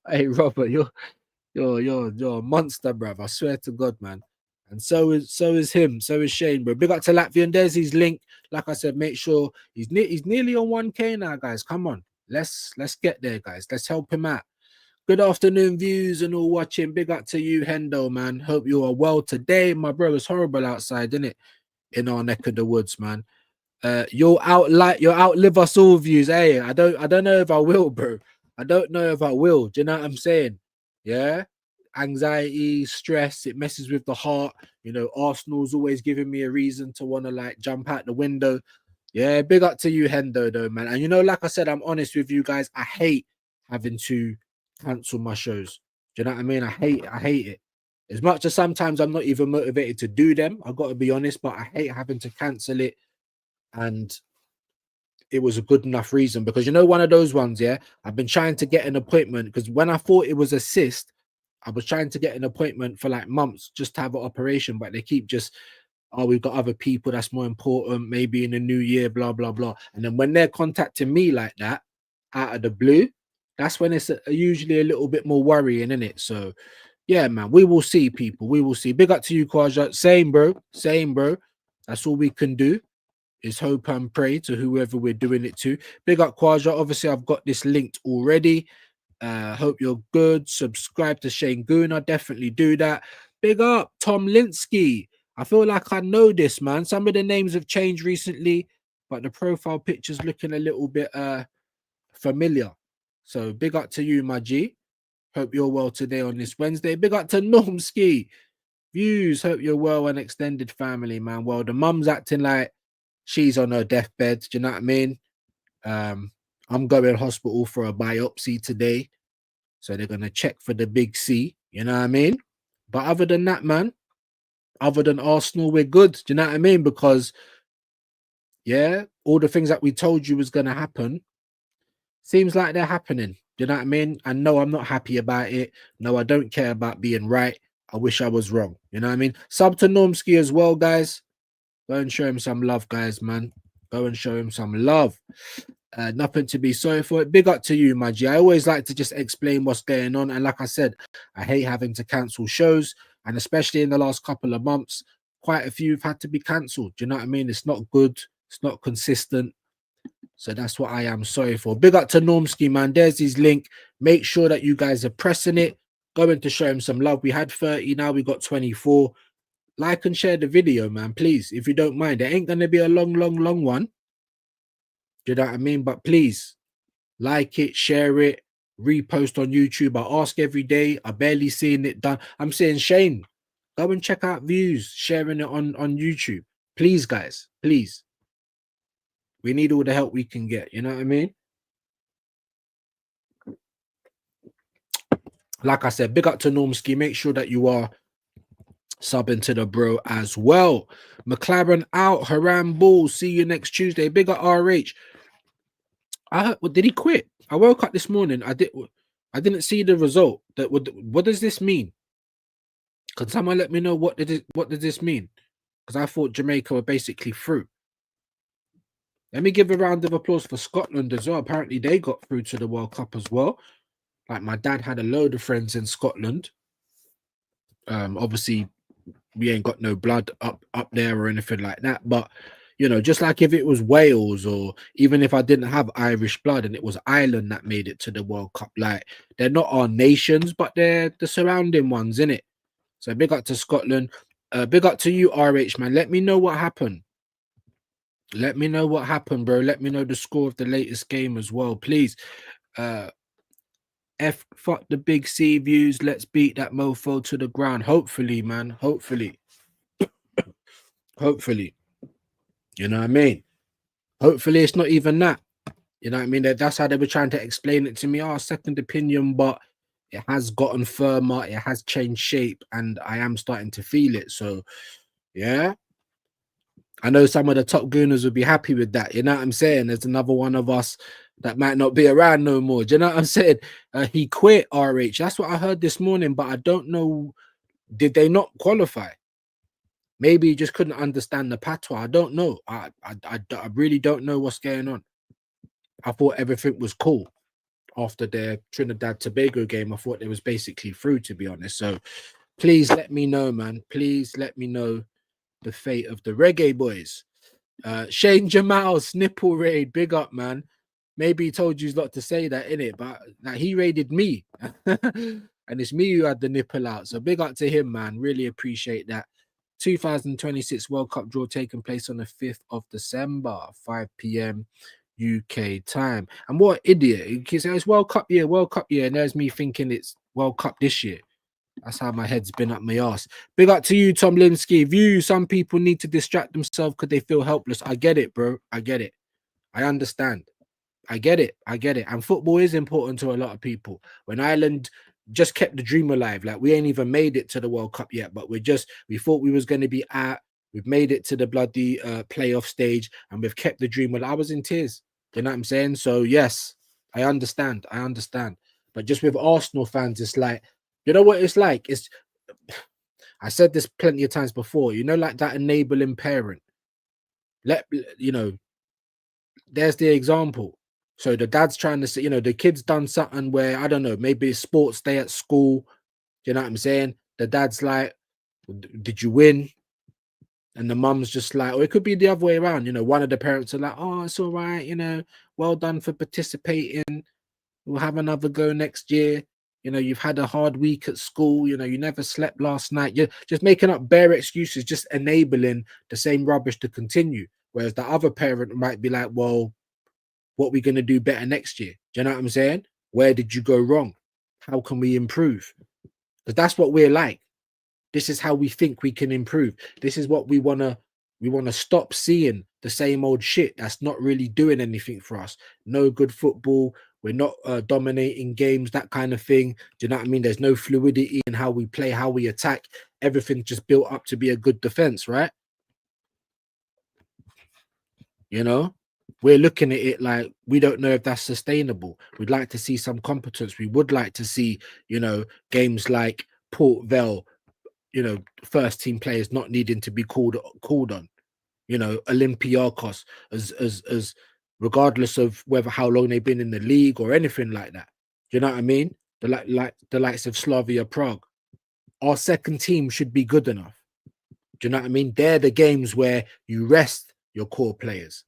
Hey, Robert, you're a monster, bruv. I swear to God, man. And so is him. So is Shane, bro. Big up to Latvian. There's his link. Like I said, make sure he's nearly on 1K now, guys. Come on, let's get there, guys. Let's help him out. Good afternoon, views and all watching. Big up to you, Hendo, man. Hope you are well today. My bro, it's horrible outside, isn't it? In our neck of the woods, man. You'll outlive us all, views. Hey, I don't know if I will, bro. I don't know if I will. Do you know what I'm saying? Yeah. Anxiety, stress, it messes with the heart. You know, Arsenal's always giving me a reason to want to like jump out the window. Yeah, big up to you, Hendo, though, man. And you know, like I said, I'm honest with you guys. I hate having to cancel my shows. Do you know what I mean? I hate it. As much as sometimes I'm not even motivated to do them, I've got to be honest, but I hate having to cancel it. And it was a good enough reason because, you know, one of those ones, yeah, I've been trying to get an appointment because when I thought it was a cyst, I was trying to get an appointment for like months just to have an operation, but they keep just, oh, we've got other people that's more important, maybe in the new year, blah, blah, blah. And then when they're contacting me like that out of the blue, that's when it's usually a little bit more worrying, isn't it? So, yeah, man, we will see, people. We will see. Big up to you, Kwaja. Same, bro. Same, bro. That's all we can do is hope and pray to whoever we're doing it to. Big up, Kwaja. Obviously, I've got this linked already. Hope you're good. Subscribe to Shane Guna. Definitely do that. Big up, Tom Linsky. I feel like I know this, man. Some of the names have changed recently, but the profile picture's looking a little bit familiar. So big up to you, my G. Hope you're well today on this Wednesday. Big up to Normski. Views. Hope you're well and extended family, man. Well, the mum's acting like she's on her deathbed. Do you know what I mean? I'm going to hospital for a biopsy today. So they're going to check for the big C. You know what I mean? But other than that, man, other than Arsenal, we're good. Do you know what I mean? Because, yeah, all the things that we told you was going to happen seems like they're happening. Do you know what I mean? And no, I'm not happy about it. No, I don't care about being right. I wish I was wrong. You know what I mean? Sub to Normski as well, guys. Go and show him some love, guys, man. Go and show him some love. Nothing to be sorry for. Big up to you, my G. I always like to just explain what's going on. And like I said, I hate having to cancel shows. And especially in the last couple of months, quite a few have had to be cancelled. Do you know what I mean? It's not good. It's not consistent. So that's what I am sorry for. Big up to Normski, man. There's his link. Make sure that you guys are pressing it. Going to show him some love. We had 30, now we got 24. Like and share the video, man. Please, if you don't mind. It ain't going to be a long one. Do you know what I mean? But please, like it, share it, repost on YouTube. I ask every day. I barely seeing it done. I'm saying, Shane, go and check out views, sharing it on YouTube. Please, guys, please. We need all the help we can get. You know what I mean? Like I said, big up to Normski. Make sure that you are subbing to the bro as well. McLaren out. Haram Ball. See you next Tuesday. Big up RH. I heard, did he quit? I woke up this morning. I didn't see the result. What does this mean? Can someone let me know what does this mean? Because I thought Jamaica were basically through. Let me give a round of applause for Scotland as well. Apparently they got through to the World Cup as well. Like my dad had a load of friends in Scotland. Obviously we ain't got no blood up there or anything like that. But you know, just like if it was Wales, or even if I didn't have Irish blood and it was Ireland that made it to the World Cup, like they're not our nations, but they're the surrounding ones, innit? So big up to Scotland. Big up to you, RH, man. Let me know what happened. Let me know what happened, bro. Let me know the score of the latest game as well, please. Fuck the big C views. Let's beat that mofo to the ground. Hopefully, man. Hopefully. Hopefully. You know what I mean? Hopefully it's not even that. You know what I mean? That's how they were trying to explain it to me. Oh, second opinion, but it has gotten firmer. It has changed shape, and I am starting to feel it. So, yeah. I know some of the top gooners would be happy with that. You know what I'm saying? There's another one of us that might not be around no more. Do you know what I'm saying? He quit RH. That's what I heard this morning, but I don't know. Did they not qualify? Maybe he just couldn't understand the patois. I don't know. I really don't know what's going on. I thought everything was cool after their Trinidad Tobago game. I thought it was basically through, to be honest. So please let me know, man. Please let me know the fate of the reggae boys. Shane Jamal's nipple raid, big up, man. Maybe he told you not to say that, innit? But like, he raided me. And it's me who had the nipple out. So big up to him, man. Really appreciate that. 2026 World Cup draw taking place on the 5th of December, 5 p.m. UK time. And what idiot. He says it's World Cup year, and there's me thinking it's World Cup this year. That's how my head's been up my ass. Big up to you, Tom Linsky. View, some people need to distract themselves because they feel helpless. I get it, bro. I get it. I understand. I get it. And football is important to a lot of people. When Ireland just kept the dream alive, like we ain't even made it to the World Cup yet, but we thought we was going to be at. We've made it to the bloody playoff stage, and we've kept the dream. Well, I was in tears. You know what I'm saying? So yes, I understand. But just with Arsenal fans, it's like, you know what it's like? I said this plenty of times before, you know, like that enabling parent. There's the example. So the dad's trying to say, the kid's done something where, I don't know, maybe it's sports day at school. You know what I'm saying? The dad's like, did you win? And the mum's just like, or it could be the other way around. One of the parents are like, oh, it's all right. Well done for participating. We'll have another go next year. You've had a hard week at school. You never slept last night. You're just making up bare excuses, just enabling the same rubbish to continue. Whereas the other parent might be like, well, what are we going to do better next year? Do you know what I'm saying? Where did you go wrong? How can we improve? Because that's what we're like. This is how we think we can improve. This is what we want to stop seeing the same old shit that's not really doing anything for us. No good football. We're not dominating games, that kind of thing. Do you know what I mean? There's no fluidity in how we play, how we attack. Everything's just built up to be a good defense, right? We're looking at it like we don't know if that's sustainable. We'd like to see some competence. We would like to see, games like Port Vale, first team players not needing to be called on. Olympiacos, as regardless of how long they've been in the league or anything like that. Do you know what I mean? The likes of Slavia Prague. Our second team should be good enough. Do you know what I mean? They're the games where you rest your core players.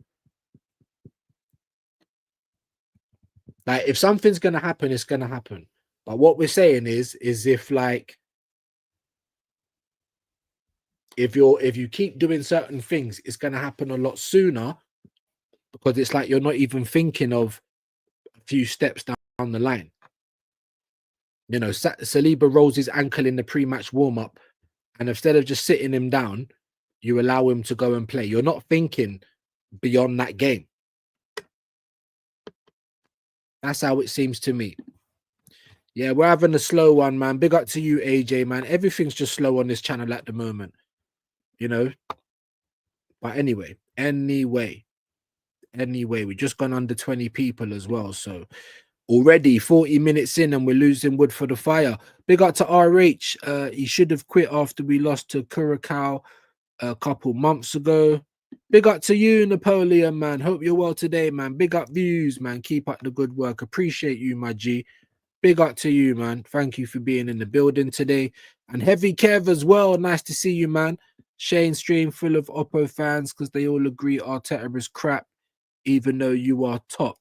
Like if something's gonna happen, it's gonna happen. But what we're saying is if like if you keep doing certain things, it's gonna happen a lot sooner because it's like you're not even thinking of a few steps down the line. You know, Saliba rolls his ankle in the pre-match warm-up, and instead of just sitting him down, you allow him to go and play. You're not thinking beyond that game. That's how it seems to me. Yeah, we're having a slow one, man. Big up to you, AJ, man. Everything's just slow on this channel at the moment, you know. But anyway, we just gone under 20 people as well. So already 40 minutes in and we're losing wood for the fire. Big up to RH. He should have quit after we lost to Curacao a couple months ago. Big up to you, Napoleon, man. Hope you're well today, man. Big up views, man. Keep up the good work. Appreciate you, my G. Big up to you, man. Thank you for being in the building today. And Heavy Kev as well. Nice to see you, man. Shane stream full of Oppo fans because they all agree Arteta is crap, even though you are top.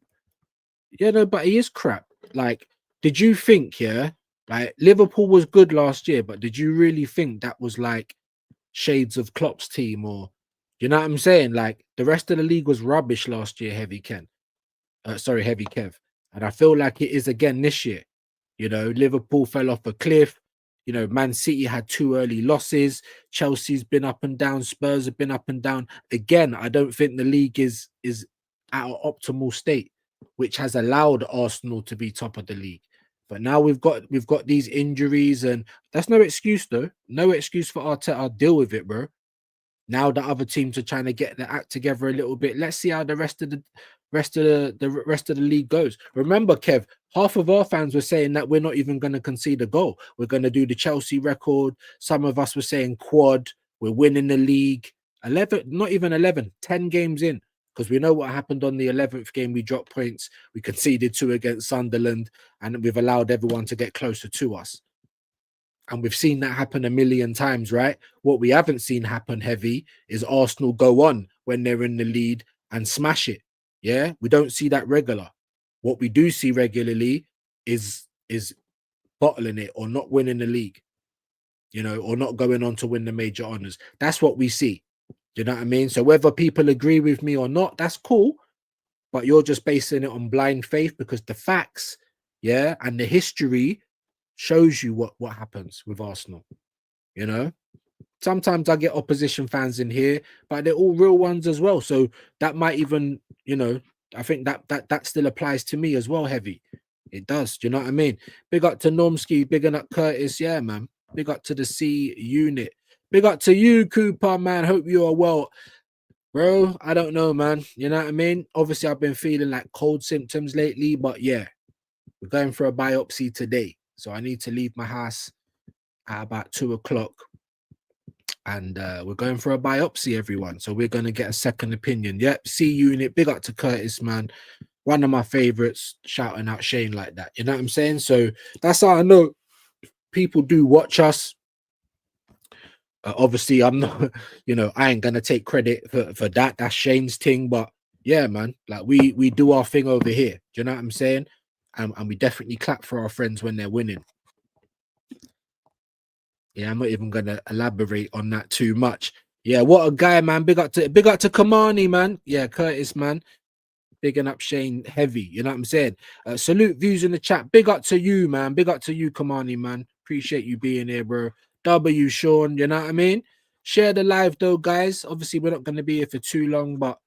Yeah, no, but he is crap. Like, did you think, yeah, like Liverpool was good last year, but did you really think that was like shades of Klopp's team? Or, you know what I'm saying? Like, the rest of the league was rubbish last year, Heavy Kev. And I feel like it is again this year. You know, Liverpool fell off a cliff. You know, Man City had 2 early losses. Chelsea's been up and down. Spurs have been up and down. Again, I don't think the league is at an optimal state, which has allowed Arsenal to be top of the league. But now we've got these injuries, and that's no excuse though. No excuse for Arteta. I'll deal with it, bro. Now the other teams are trying to get the act together a little bit. Let's see how the rest of the league goes. Remember, Kev, half of our fans were saying that we're not even going to concede a goal. We're going to do the Chelsea record. Some of us were saying quad. We're winning the league. 11, not even 11, 10 games in. Because we know what happened on the 11th game. We dropped points. We conceded 2 against Sunderland. And we've allowed everyone to get closer to us. And we've seen that happen a million times, right? What we haven't seen happen, Heavy, is Arsenal go on when they're in the lead and smash it. Yeah, we don't see that regular. What we do see regularly is bottling it or not winning the league, you know, or not going on to win the major honors. That's what we see. You know what I mean? So whether people agree with me or not, that's cool. But you're just basing it on blind faith because the facts, yeah, and the history shows you what happens with Arsenal. You know, sometimes I get opposition fans in here, but they're all real ones as well. So that might even, you know, I think that still applies to me as well, Heavy. It does. Do you know what I mean? Big up to Normski, big up Curtis. Yeah, man. Big up to the C unit. Big up to you, Cooper, man. Hope you are well. Bro, I don't know, man. You know what I mean? Obviously, I've been feeling like cold symptoms lately, but yeah, we're going for a biopsy today. So I need to leave my house at about 2 o'clock. And we're going for a biopsy, everyone. So we're going to get a second opinion. Yep, C unit. Big up to Curtis, man. One of my favorites, shouting out Shane like that. You know what I'm saying? So that's how I know people do watch us. Obviously, I'm not, you know, I ain't going to take credit for that. That's Shane's thing. But yeah, man, like we do our thing over here. Do you know what I'm saying? And we definitely clap for our friends when they're winning. Yeah, I'm not even going to elaborate on that too much. Yeah, what a guy, man. Big up to Kamani, man. Yeah, Curtis, man. Bigging up Shane heavy. You know what I'm saying? Salute views in the chat. Big up to you, man. Big up to you, Kamani, man. Appreciate you being here, bro. W, Sean. You know what I mean? Share the live, though, guys. Obviously, we're not going to be here for too long, but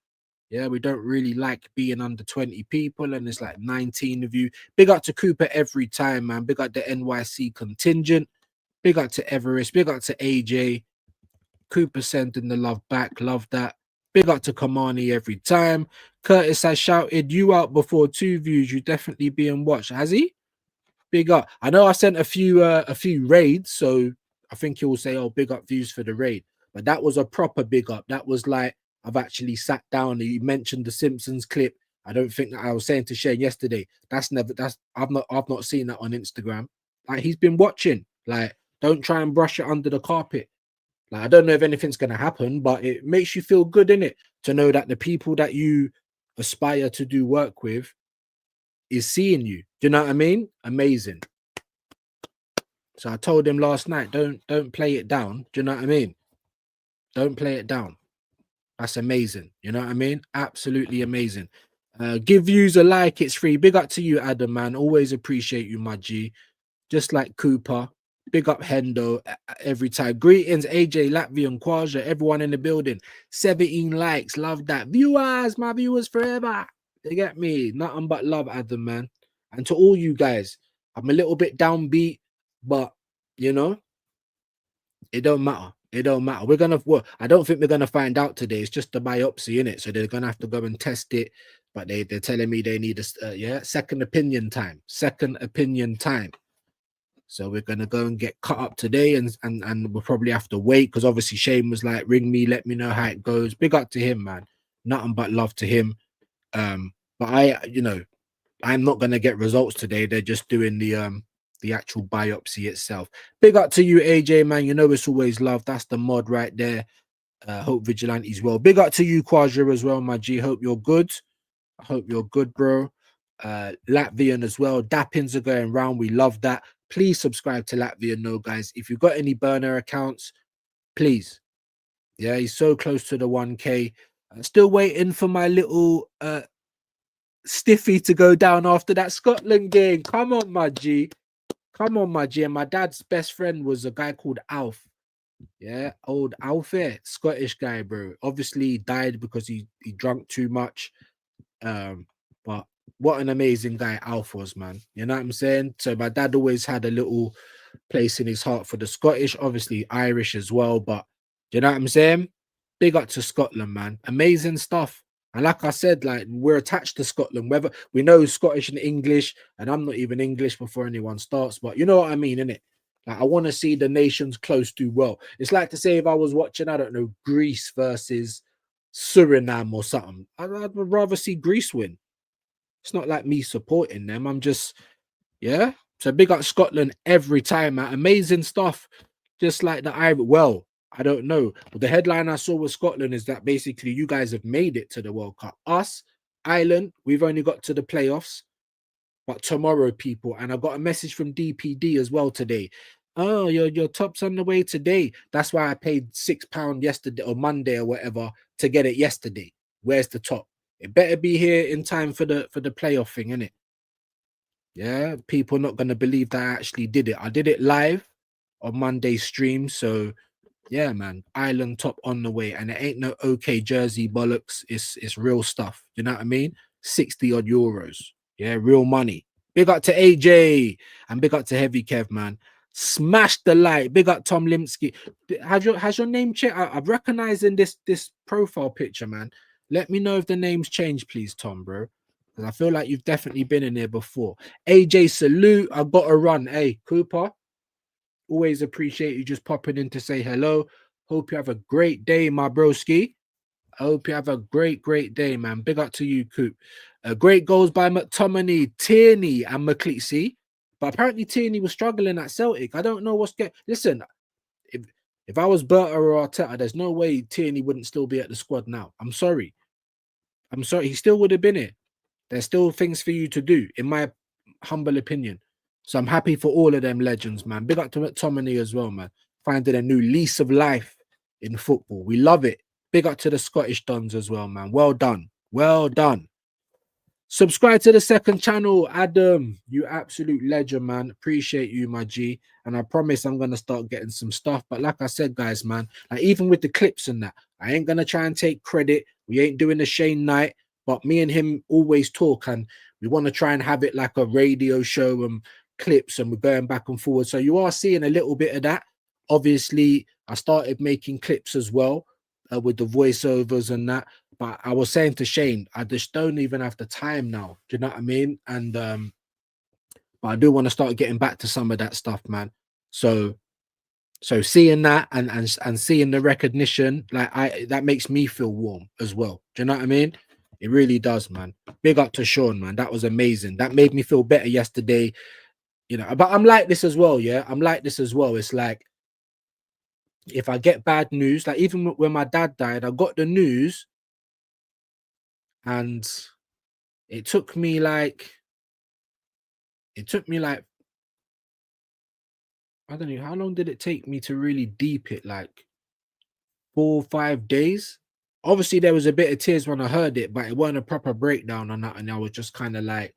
yeah, we don't really like being under 20 people, and it's like 19 of you. Big up to Cooper every time, man. Big up the NYC contingent. Big up to Everest. Big up to AJ. Cooper sending the love back. Love that. Big up to Kamani every time. Curtis has shouted you out before 2 views. You definitely being watched. Has he? Big up. I know I sent a few raids, so I think he will say, oh, big up views for the raid. But that was a proper big up. That was like, I've actually sat down and you mentioned the Simpsons clip. I don't think that I was saying to Shane yesterday. I've not seen that on Instagram. Like, he's been watching. Like, don't try and brush it under the carpet. Like, I don't know if anything's going to happen, but it makes you feel good, innit? to know that the people that you aspire to do work with is seeing you. Do you know what I mean? Amazing. So I told him last night, don't play it down. Do you know what I mean? Don't play it down. That's amazing. You know what I mean? Absolutely amazing. Give views a like. It's free. Big up to you, Adam, man. Always appreciate you, my G. Just like Cooper. Big up Hendo every time. Greetings, AJ, Latvian, Kwaja, everyone in the building. 17 likes. Love that. Viewers, my viewers forever. You get me? Nothing but love, Adam, man. And to all you guys, I'm a little bit downbeat, but, you know, it don't matter. It don't matter. We're gonna. Well, I don't think we're gonna find out today. It's just a biopsy in it, so they're gonna have to go and test it. But they're telling me they need a second opinion time. Second opinion time. So we're gonna go and get cut up today, and we'll probably have to wait because obviously Shane was like, ring me, let me know how it goes. Big up to him, man. Nothing but love to him. But I'm not gonna get results today. They're just doing the actual biopsy itself. Big up to you, AJ, man. You know it's always love. That's the mod right there. Hope Vigilante's well. Big up to you, Quadra, as well, my G. Hope you're good. I hope you're good, bro. Latvian as well. Dappins are going round. We love that. Please subscribe to Latvian, no, guys. If you've got any burner accounts, please. Yeah, he's so close to the 1K. I'm still waiting for my little stiffy to go down after that Scotland game. Come on, my G. Come on, my G. And my dad's best friend was a guy called Alf. Yeah, old Alf, Scottish guy, bro. Obviously, he died because he drank too much. But what an amazing guy Alf was, man. You know what I'm saying? So my dad always had a little place in his heart for the Scottish, obviously Irish as well. But you know what I'm saying? Big up to Scotland, man. Amazing stuff. And like I said, like we're attached to Scotland, whether we know Scottish and English, and I'm not even English before anyone starts, but you know what I mean, innit? Like I want to see the nations close do well. It's like to say if I was watching, I don't know, Greece versus Suriname or something, I'd rather see Greece win. It's not like me supporting them. I'm just, yeah. So big up Scotland every time, man. Amazing stuff. Just like the Irish. Well, I don't know. But the headline I saw with Scotland is that basically you guys have made it to the World Cup. Us, Ireland, we've only got to the playoffs. But tomorrow, people, and I got a message from DPD as well today. Oh, your top's on the way today. That's why I paid £6 yesterday or Monday or whatever to get it yesterday. Where's the top? It better be here in time for the playoff thing, innit? Yeah, people not gonna believe that I actually did it. I did it live on Monday's stream, so yeah, man. Ireland top on the way, and it ain't no okay jersey bollocks. It's real stuff. You know what I mean? 60 odd euros. Yeah, real money. Big up to AJ and big up to Heavy Kev, man. Smash the like. Big up Tom Limsky. Has your name changed? I'm recognizing this profile picture, man. Let me know if the name's changed, please, Tom, bro. Because I feel like you've definitely been in there before. AJ, salute. I've got to run. Hey, Cooper. Always appreciate you just popping in to say hello. Hope you have a great day, my broski. I hope you have a great day, man. Big up to you, Coop. Great goals by McTominay, Tierney, and McLeese. But apparently Tierney was struggling at Celtic. I don't know what's getting. Listen, if I was Berta or Arteta, there's no way Tierney wouldn't still be at the squad now. I'm sorry. He still would have been here. There's still things for you to do, in my humble opinion. So I'm happy for all of them legends, man. Big up to McTominay as well, man. Finding a new lease of life in football. We love it. Big up to the Scottish Dons as well, man. Well done. Well done. Subscribe to the second channel, Adam. You absolute legend, man. Appreciate you, my G. And I promise I'm going to start getting some stuff. But like I said, guys, man, like even with the clips and that, I ain't going to try and take credit. We ain't doing the Shane night. But me and him always talk. And we want to try and have it like a radio show and clips. And we're going back and forward. So you are seeing a little bit of that. Obviously, I started making clips as well with the voiceovers and that. But I was saying to Shane, I just don't even have the time now. Do you know what I mean? And but I do want to start getting back to some of that stuff, man. So seeing that and seeing the recognition, like that makes me feel warm as well. Do you know what I mean? It really does, man. Big up to Sean, man. That was amazing. That made me feel better yesterday. You know, but I'm like this as well, yeah. I'm like this as well. It's like if I get bad news, like even when my dad died, I got the news. and it took me like I don't know how long did it take me to really deep it, like 4 or 5 days. Obviously, there was a bit of tears when I heard it, but it wasn't a proper breakdown on that, and I was just kind of like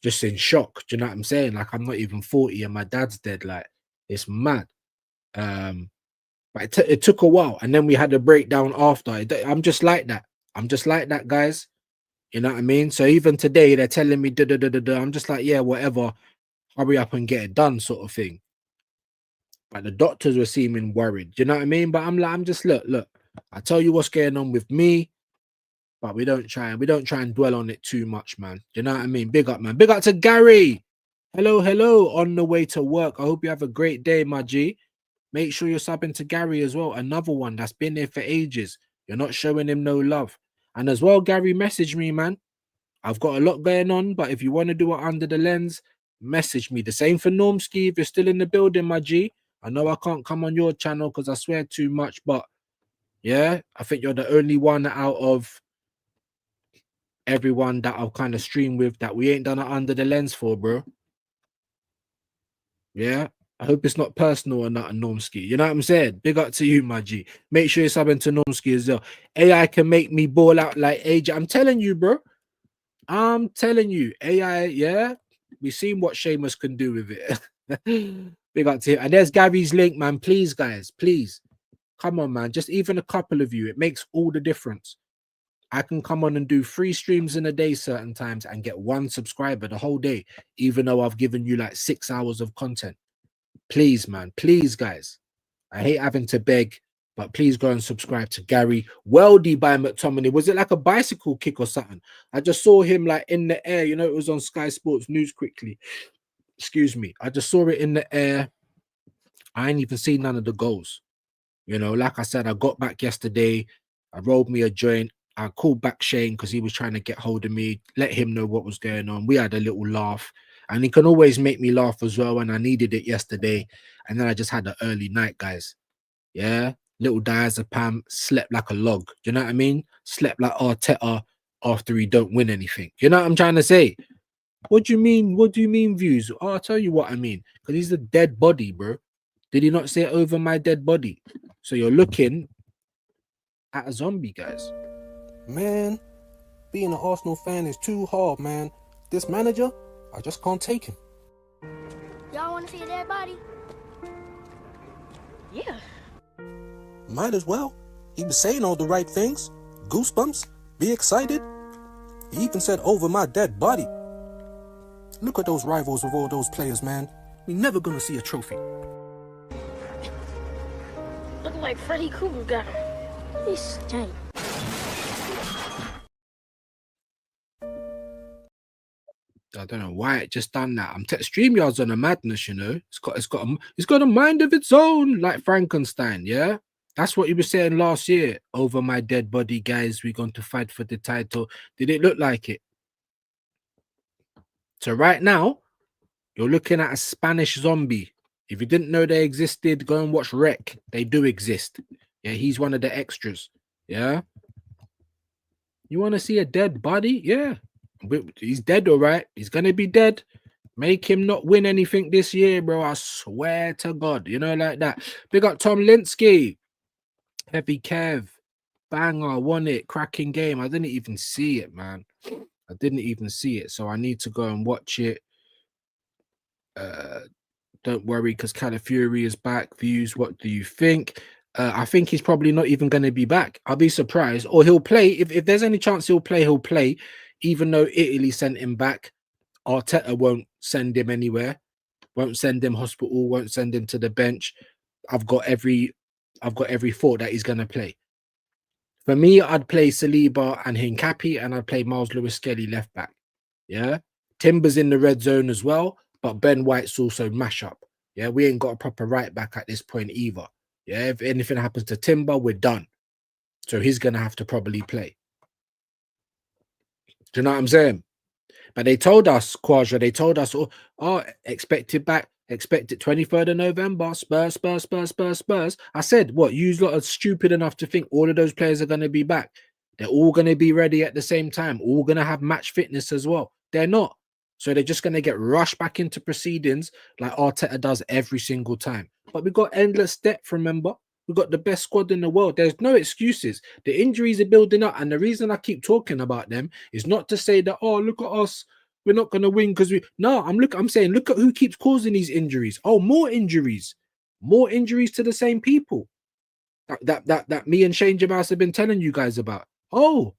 just in shock. Do you know what I'm saying? Like I'm not even 40 and my dad's dead. Like it's mad. But it took a while, and then we had a breakdown after. I'm just like that. I'm just like that, guys. You know what I mean? So even today, they're telling me da da da da da. I'm just like, yeah, whatever. Hurry up and get it done, sort of thing. But the doctors were seeming worried. Do you know what I mean? But I'm just look. I tell you what's going on with me, but we don't try and dwell on it too much, man. Do you know what I mean? Big up, man. Big up to Gary. Hello. On the way to work. I hope you have a great day, my G. Make sure you're subbing to Gary as well. Another one that's been there for ages. You're not showing him no love. And as well, Gary, message me, man. I've got a lot going on, but if you want to do it under the lens, message me. The same for Normski. If you're still in the building, my G. I know I can't come on your channel because I swear too much, but yeah, I think you're the only one out of everyone that I've kind of streamed with that we ain't done it under the lens for, bro. Yeah. I hope it's not personal or not a Normski. You know what I'm saying? Big up to you, my G. Make sure you're subbing to Normski as well. AI can make me ball out like AJ. I'm telling you, bro. I'm telling you. AI, yeah. We've seen what Seamus can do with it. Big up to him. And there's Gabby's link, man. Please, guys, please. Come on, man. Just even a couple of you. It makes all the difference. I can come on and do 3 streams in a day certain times and get 1 subscriber the whole day, even though I've given you like 6 hours of content. Please, man. Please, guys. I hate having to beg, but please go and subscribe to Gary. Weldy by McTominay. Was it like a bicycle kick or something? I just saw him like in the air. You know, it was on Sky Sports News quickly. Excuse me. I just saw it in the air. I ain't even seen none of the goals. You know, like I said, I got back yesterday. I rolled me a joint. I called back Shane because he was trying to get hold of me, let him know what was going on. We had a little laugh. And he can always make me laugh as well. And I needed it yesterday. And then I just had an early night, guys. Yeah. Little diazepam, slept like a log. You know what I mean? Slept like Arteta after he don't win anything. You know what I'm trying to say? What do you mean? What do you mean views? Oh, I'll tell you what I mean. Because he's a dead body, bro. Did he not say over my dead body? So you're looking at a zombie, guys.
Man, being an Arsenal fan is too hard, man. This manager, I just can't take him.
Y'all want to see a dead body?
Yeah.
Might as well. He was saying all the right things. Goosebumps. Be excited. He even said over my dead body. Look at those rivals with all those players, man. We never gonna see a trophy.
Look like Freddy Krueger got him. He stank.
I don't know why it just done that. StreamYard's on a madness, you know. It's got a mind of its own, like Frankenstein, yeah. That's what he was saying last year. Over my dead body, guys, we're going to fight for the title. Did it look like it? So right now, you're looking at a Spanish zombie. If you didn't know they existed, go and watch Rec. They do exist. Yeah, he's one of the extras. Yeah. You want to see a dead body? Yeah. He's dead, all right. He's going to be dead. Make him not win anything this year, bro. I swear to God. You know, like that. Big up Tom Linsky. Heavy Kev. Banger. Won it. Cracking game. I didn't even see it, man. I didn't even see it. So I need to go and watch it. Don't worry, because Calafury is back. Views, what do you think? I think he's probably not even going to be back. I'll be surprised. Or he'll play. If there's any chance he'll play. Even though Italy sent him back, Arteta won't send him anywhere. Won't send him hospital. Won't send him to the bench. I've got every thought that he's going to play. For me, I'd play Saliba and Hincapi, and I'd play Miles Lewis-Skelly left back. Yeah. Timber's in the red zone as well, but Ben White's also mash up. Yeah, we ain't got a proper right back at this point either. Yeah, if anything happens to Timber, we're done. So he's going to have to probably play. Do you know what I'm saying? But they told us, Quadra, expect it back. Expect it 23rd of November. Spurs. I said, what? You lot are stupid enough to think all of those players are going to be back. They're all going to be ready at the same time, all going to have match fitness as well. They're not. So they're just going to get rushed back into proceedings like Arteta does every single time. But we've got endless depth, remember? We've got the best squad in the world. There's no excuses. The injuries are building up. And the reason I keep talking about them is not to say that, oh, look at us, we're not going to win because we... No, I'm saying, look at who keeps causing these injuries. Oh, more injuries. More injuries to the same people. That me and Shane Jabaz have been telling you guys about. Oh,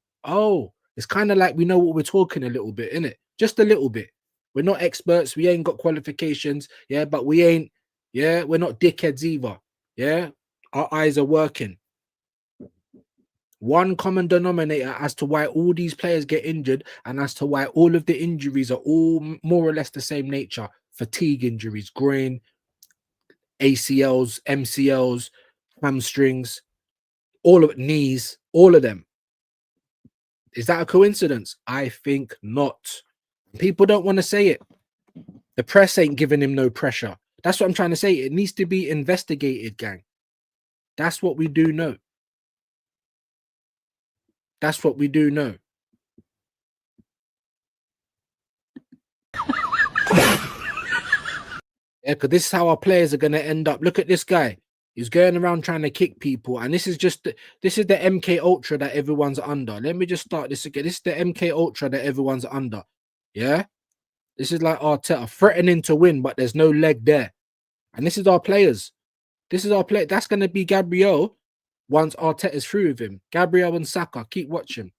it's kind of like we know what we're talking a little bit, innit? Just a little bit. We're not experts. We ain't got qualifications. Yeah, but we ain't, yeah, we're not dickheads either. Yeah, our eyes are working. One common denominator as to why all these players get injured and as to why all of the injuries are all more or less the same nature. Fatigue injuries, groin, ACLs, MCLs, hamstrings, all of knees, all of them. Is that a coincidence? I think not. People don't want to say it. The press ain't giving him no pressure. That's what I'm trying to say. It needs to be investigated, gang. That's what we do know. That's what we do know. Yeah, because this is how our players are going to end up. Look at this guy. He's going around trying to kick people. And this is the MK Ultra that everyone's under. Let me just start this again. This is the MK Ultra that everyone's under. Yeah? This is like Arteta threatening to win, but there's no leg there. And this is our players. This is our play. That's going to be Gabriel once Arteta's through with him. Gabriel and Saka. Keep watching.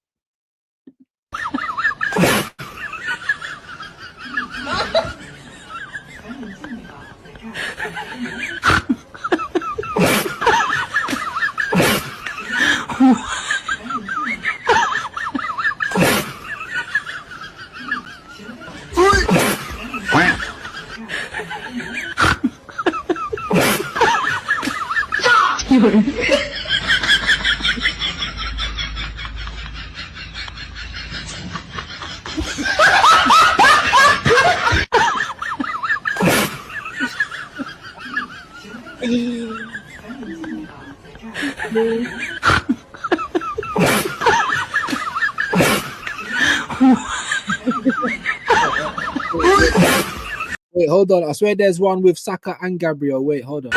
Wait, hold on. I swear there's one with Saka and Gabriel. Wait, hold on.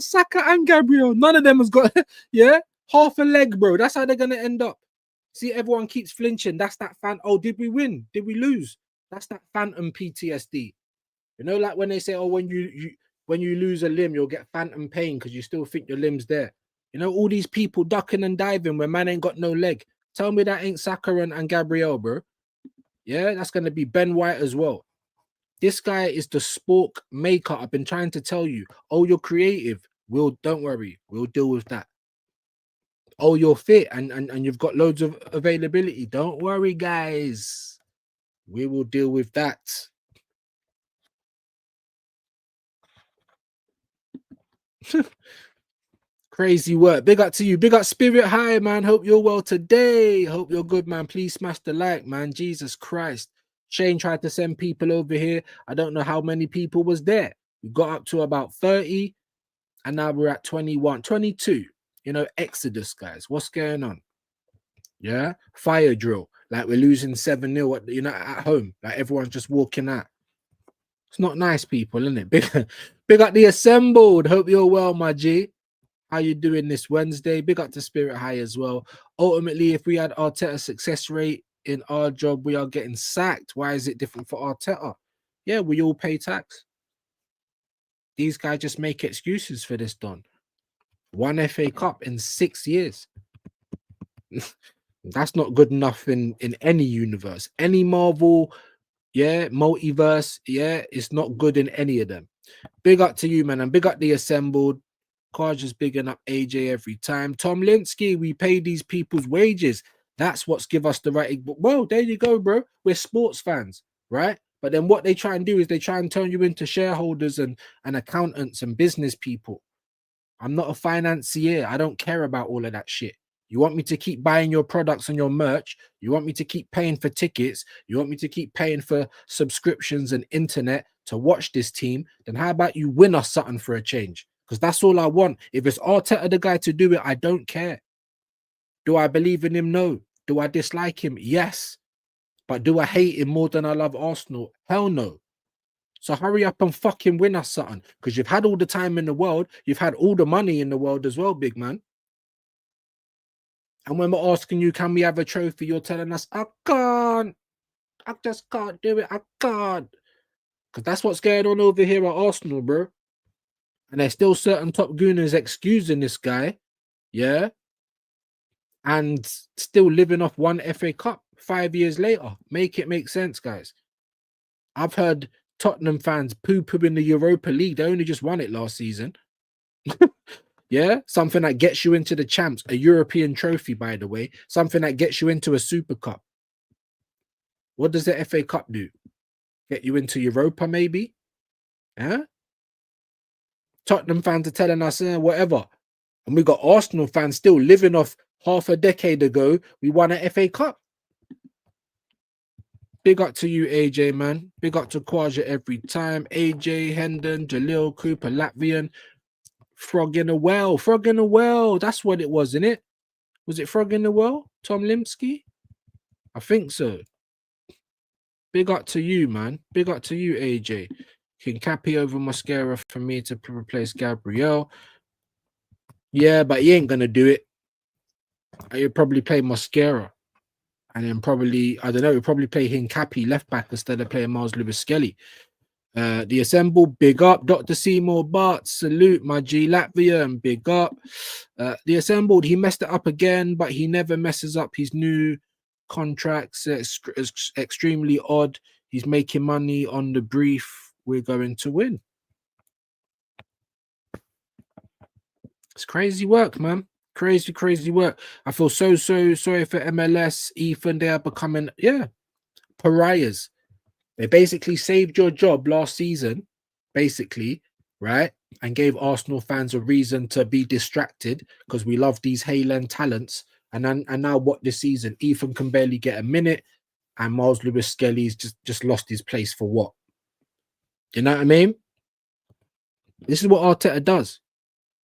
Saka and Gabriel. None of them has got, yeah, half a leg, bro. That's how they're going to end up. See, everyone keeps flinching. That's that fan. Oh, did we win? Did we lose? That's that phantom PTSD. You know, like when they say, oh, when you lose a limb, you'll get phantom pain because you still think your limb's there. You know, all these people ducking and diving when man ain't got no leg. Tell me that ain't Saka and Gabriel, bro. Yeah, that's going to be Ben White as well. This guy is the spork maker. I've been trying to tell you. Oh, you're creative. Don't worry. We'll deal with that. Oh, you're fit and you've got loads of availability. Don't worry, guys. We will deal with that. Crazy work. Big up to you. Big up Spirit High, man. Hope you're well today. Hope you're good, man. Please smash the like, man. Jesus Christ. Shane tried to send people over here. I don't know how many people was there. We got up to about 30 and now we're at 21, 22. You know, Exodus, guys. What's going on? Yeah. Fire drill. Like we're losing 7-0 at home. Like everyone's just walking out. It's not nice, people, isn't it? Big up the assembled. Hope you're well, my G. How you doing this Wednesday? Big up to Spirit High as well. Ultimately, if we had Arteta's success rate in our job, we are getting sacked. Why is it different for Arteta? Yeah, we all pay tax. These guys just make excuses for this, Don. 1 FA Cup in 6 years. That's not good enough in any universe. Any Marvel, yeah, multiverse, yeah, it's not good in any of them. Big up to you, man, and big up the assembled. Car's just bigging up AJ every time. Tom Linsky, we pay these people's wages. That's what's give us the right. Well, there you go, bro. We're sports fans, right? But then what they try and do is they try and turn you into shareholders and accountants and business people. I'm not a financier. I don't care about all of that shit. You want me to keep buying your products and your merch. You want me to keep paying for tickets. You want me to keep paying for subscriptions and internet to watch this team, then how about you win us something for a change? Because that's all I want. If it's Arteta the guy to do it, I don't care. Do I believe in him? No. Do I dislike him? Yes. But do I hate him more than I love Arsenal? Hell no. So hurry up and fucking win us something. Because you've had all the time in the world. You've had all the money in the world as well, big man. And when we're asking you, can we have a trophy? You're telling us, I can't. I just can't do it. I can't. Because that's what's going on over here at Arsenal, bro. And there's still certain top gooners excusing this guy. Yeah. And still living off one FA Cup 5 years later. Make it make sense, guys. I've heard Tottenham fans poo-poo in the Europa League. They only just won it last season. Yeah, something that gets you into the champs, a European trophy, by the way, something that gets you into a Super Cup. What does the FA Cup do? Get you into Europa, maybe? Huh? Tottenham fans are telling us whatever. And we got Arsenal fans still living off half a decade ago. We won an FA Cup. Big up to you, AJ, man. Big up to Kwaja every time. AJ, Hendon, Jalil, Cooper, Latvian. Frog in a well. Frog in a well. That's what it was, innit? Was it Frog in the well? Tom Limsky? I think so. Big up to you, man. Big up to you, AJ. Kincapi over Mascara for me to replace Gabriel. Yeah, but he ain't going to do it. He'll probably play Mascara. And then probably, I don't know, he'll probably play Hincapi left back instead of playing Miles Lewis Skelly. The Assemble, big up. Dr. Seymour Bart, salute. My G Latvian, big up. The Assembled, he messed it up again, but he never messes up his new contracts. Extremely odd. He's making money on the brief. We're going to win. It's crazy work, man. Crazy, crazy work. I feel so sorry for MLS, Ethan. They are becoming, pariahs. They basically saved your job last season, basically, right? And gave Arsenal fans a reason to be distracted because we love these Haaland talents. And now what this season? Ethan can barely get a minute, and Miles Lewis Skelly's just lost his place for what? You know what I mean? This is what Arteta does.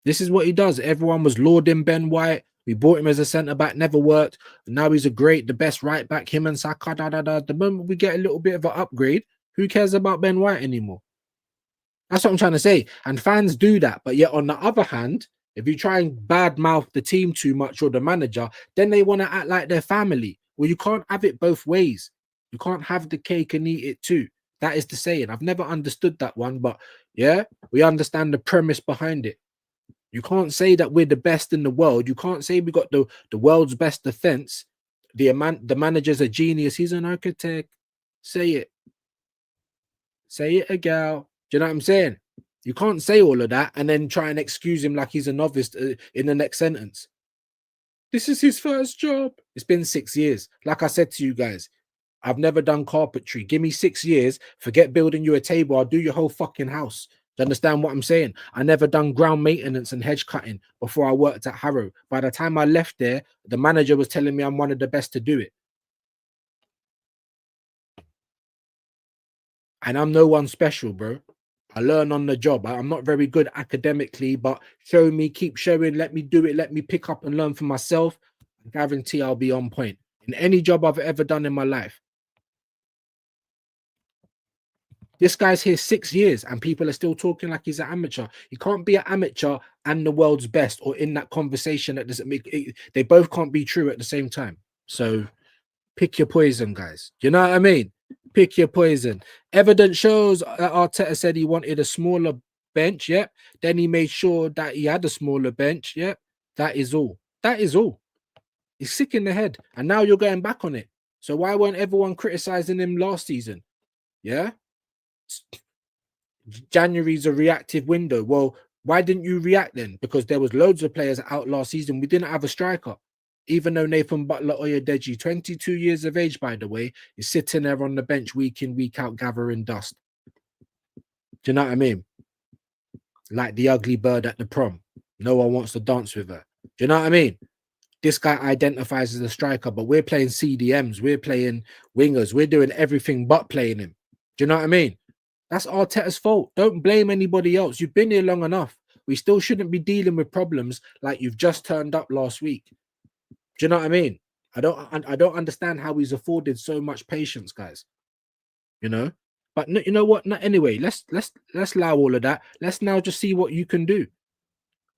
This is what he does. Everyone was lauding Ben White. We bought him as a centre-back, never worked. Now he's the best right-back, him and Saka, The moment we get a little bit of an upgrade, who cares about Ben White anymore? That's what I'm trying to say. And fans do that. But yet, on the other hand, if you try and badmouth the team too much or the manager, then they want to act like they're family. Well, you can't have it both ways. You can't have the cake and eat it too. That is the saying. I've never understood that one, but yeah, we understand the premise behind it. You can't say that we're the best in the world. You can't say we got the world's best defense. The manager's a genius. He's an architect. Say it. Say it, a gal. Do you know what I'm saying? You can't say all of that and then try and excuse him like he's a novice in the next sentence. This is his first job. It's been 6 years. Like I said to you guys, I've never done carpentry. Give me 6 years. Forget building you a table. I'll do your whole fucking house. Do you understand what I'm saying? I never done ground maintenance and hedge cutting before I worked at Harrow. By the time I left there, the manager was telling me I'm one of the best to do it. And I'm no one special, bro. I learn on the job. I'm not very good academically, but show me, keep showing, let me do it, let me pick up and learn for myself. I guarantee I'll be on point in any job I've ever done in my life. This guy's here 6 years and people are still talking like he's an amateur. You can't be an amateur and the world's best, or in that conversation that doesn't make it, they both can't be true at the same time. So pick your poison, guys. You know what I mean? Pick your poison. Evidence shows that Arteta said he wanted a smaller bench. Yep. Then he made sure that he had a smaller bench. Yep. That is all. That is all. He's sick in the head. And now you're going back on it. So why weren't everyone criticizing him last season? Yeah. January's a reactive window. Well, why didn't you react then? Because there was loads of players out last season. We didn't have a striker. Even though Nathan Butler-Oyedeji, 22 years of age, by the way, is sitting there on the bench week in, week out, gathering dust. Do you know what I mean? Like the ugly bird at the prom. No one wants to dance with her. Do you know what I mean? This guy identifies as a striker, but we're playing CDMs. We're playing wingers. We're doing everything but playing him. Do you know what I mean? That's Arteta's fault. Don't blame anybody else. You've been here long enough. We still shouldn't be dealing with problems like you've just turned up last week. Do you know what I mean? I don't understand how he's afforded so much patience, guys. You know, but you know what? No, anyway, let's allow all of that. Let's now just see what you can do.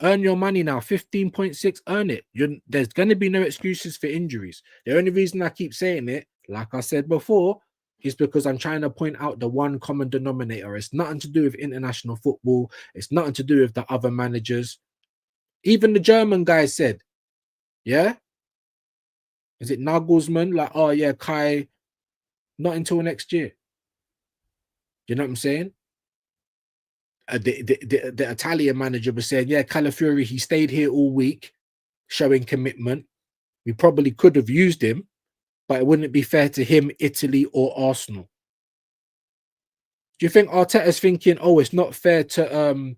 Earn your money now. 15.6. Earn it. There's going to be no excuses for injuries. The only reason I keep saying it, like I said before, is because I'm trying to point out the one common denominator. It's nothing to do with international football. It's nothing to do with the other managers. Even the German guy said, yeah, is it Nagelsmann? Like, oh yeah, Kai, not until next year. You know what I'm saying? The Italian manager was saying, yeah, Calafiori, he stayed here all week, showing commitment. We probably could have used him, but it wouldn't be fair to him, Italy, or Arsenal. Do you think Arteta's thinking, oh, it's not fair to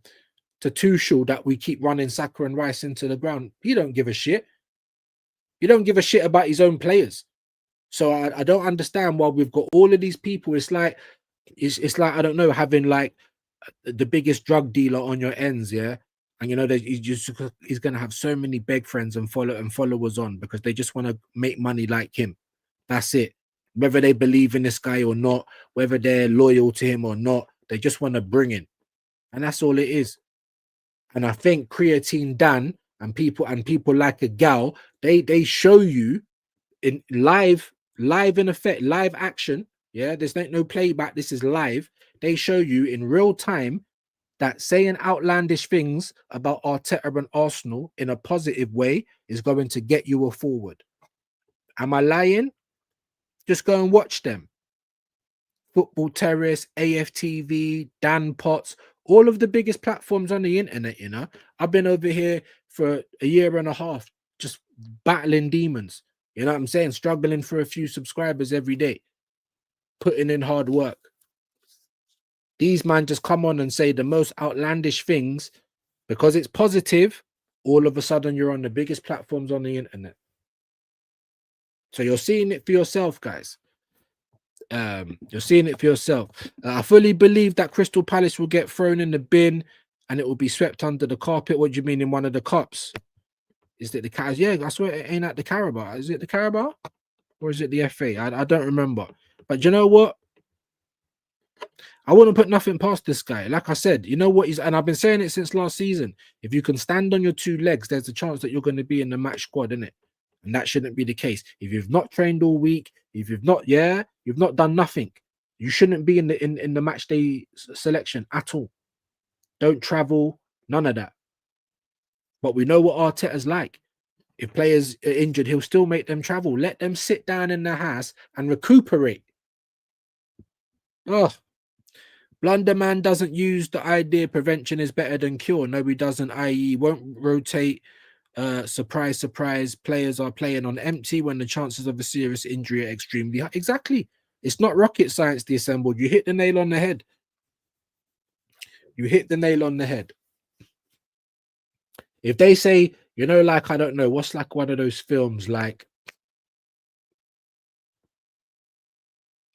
Tuchel that we keep running Saka and Rice into the ground? He don't give a shit. He don't give a shit about his own players. So I don't understand why we've got all of these people. It's like I don't know, having like the biggest drug dealer on your ends, yeah. And you know that he's gonna have so many beg friends and followers on because they just want to make money like him. That's it. Whether they believe in this guy or not, whether they're loyal to him or not, they just want to bring in, and that's all it is. And I think Creatine Dan and people like a gal, they show you in live in effect, live action. Yeah, there's no playback. This is live. They show you in real time that saying outlandish things about Arteta and Arsenal in a positive way is going to get you a forward. Am I lying? Just go and watch them. Football Terrace, AFTV, Dan Potts, all of the biggest platforms on the internet, you know. I've been over here for a year and a half, just battling demons. You know what I'm saying? Struggling for a few subscribers every day, putting in hard work. These man just come on and say the most outlandish things because it's positive. All of a sudden, you're on the biggest platforms on the internet. So you're seeing it for yourself, guys. You're seeing it for yourself. I fully believe that Crystal Palace will get thrown in the bin and it will be swept under the carpet. What do you mean in one of the cups? Is it the Carabao? Yeah, I swear it ain't at the Carabao. Is it the Carabao or is it the FA? I don't remember. But you know what? I wouldn't put nothing past this guy. Like I said, you know what? And I've been saying it since last season. If you can stand on your two legs, there's a chance that you're going to be in the match squad, isn't it? And that shouldn't be the case. If you've not trained all week, if you've not, you've not done nothing. You shouldn't be in the match day selection at all. Don't travel, none of that. But we know what Arteta's like. If players are injured, he'll still make them travel. Let them sit down in their house and recuperate. Oh, Blunderman doesn't use the idea prevention is better than cure. No, he doesn't, i.e. won't rotate. Surprise, surprise, players are playing on empty when the chances of a serious injury are extremely high. Exactly. It's not rocket science, the assembled. You hit the nail on the head. You hit the nail on the head. If they say, you know, like, I don't know, what's like one of those films, like,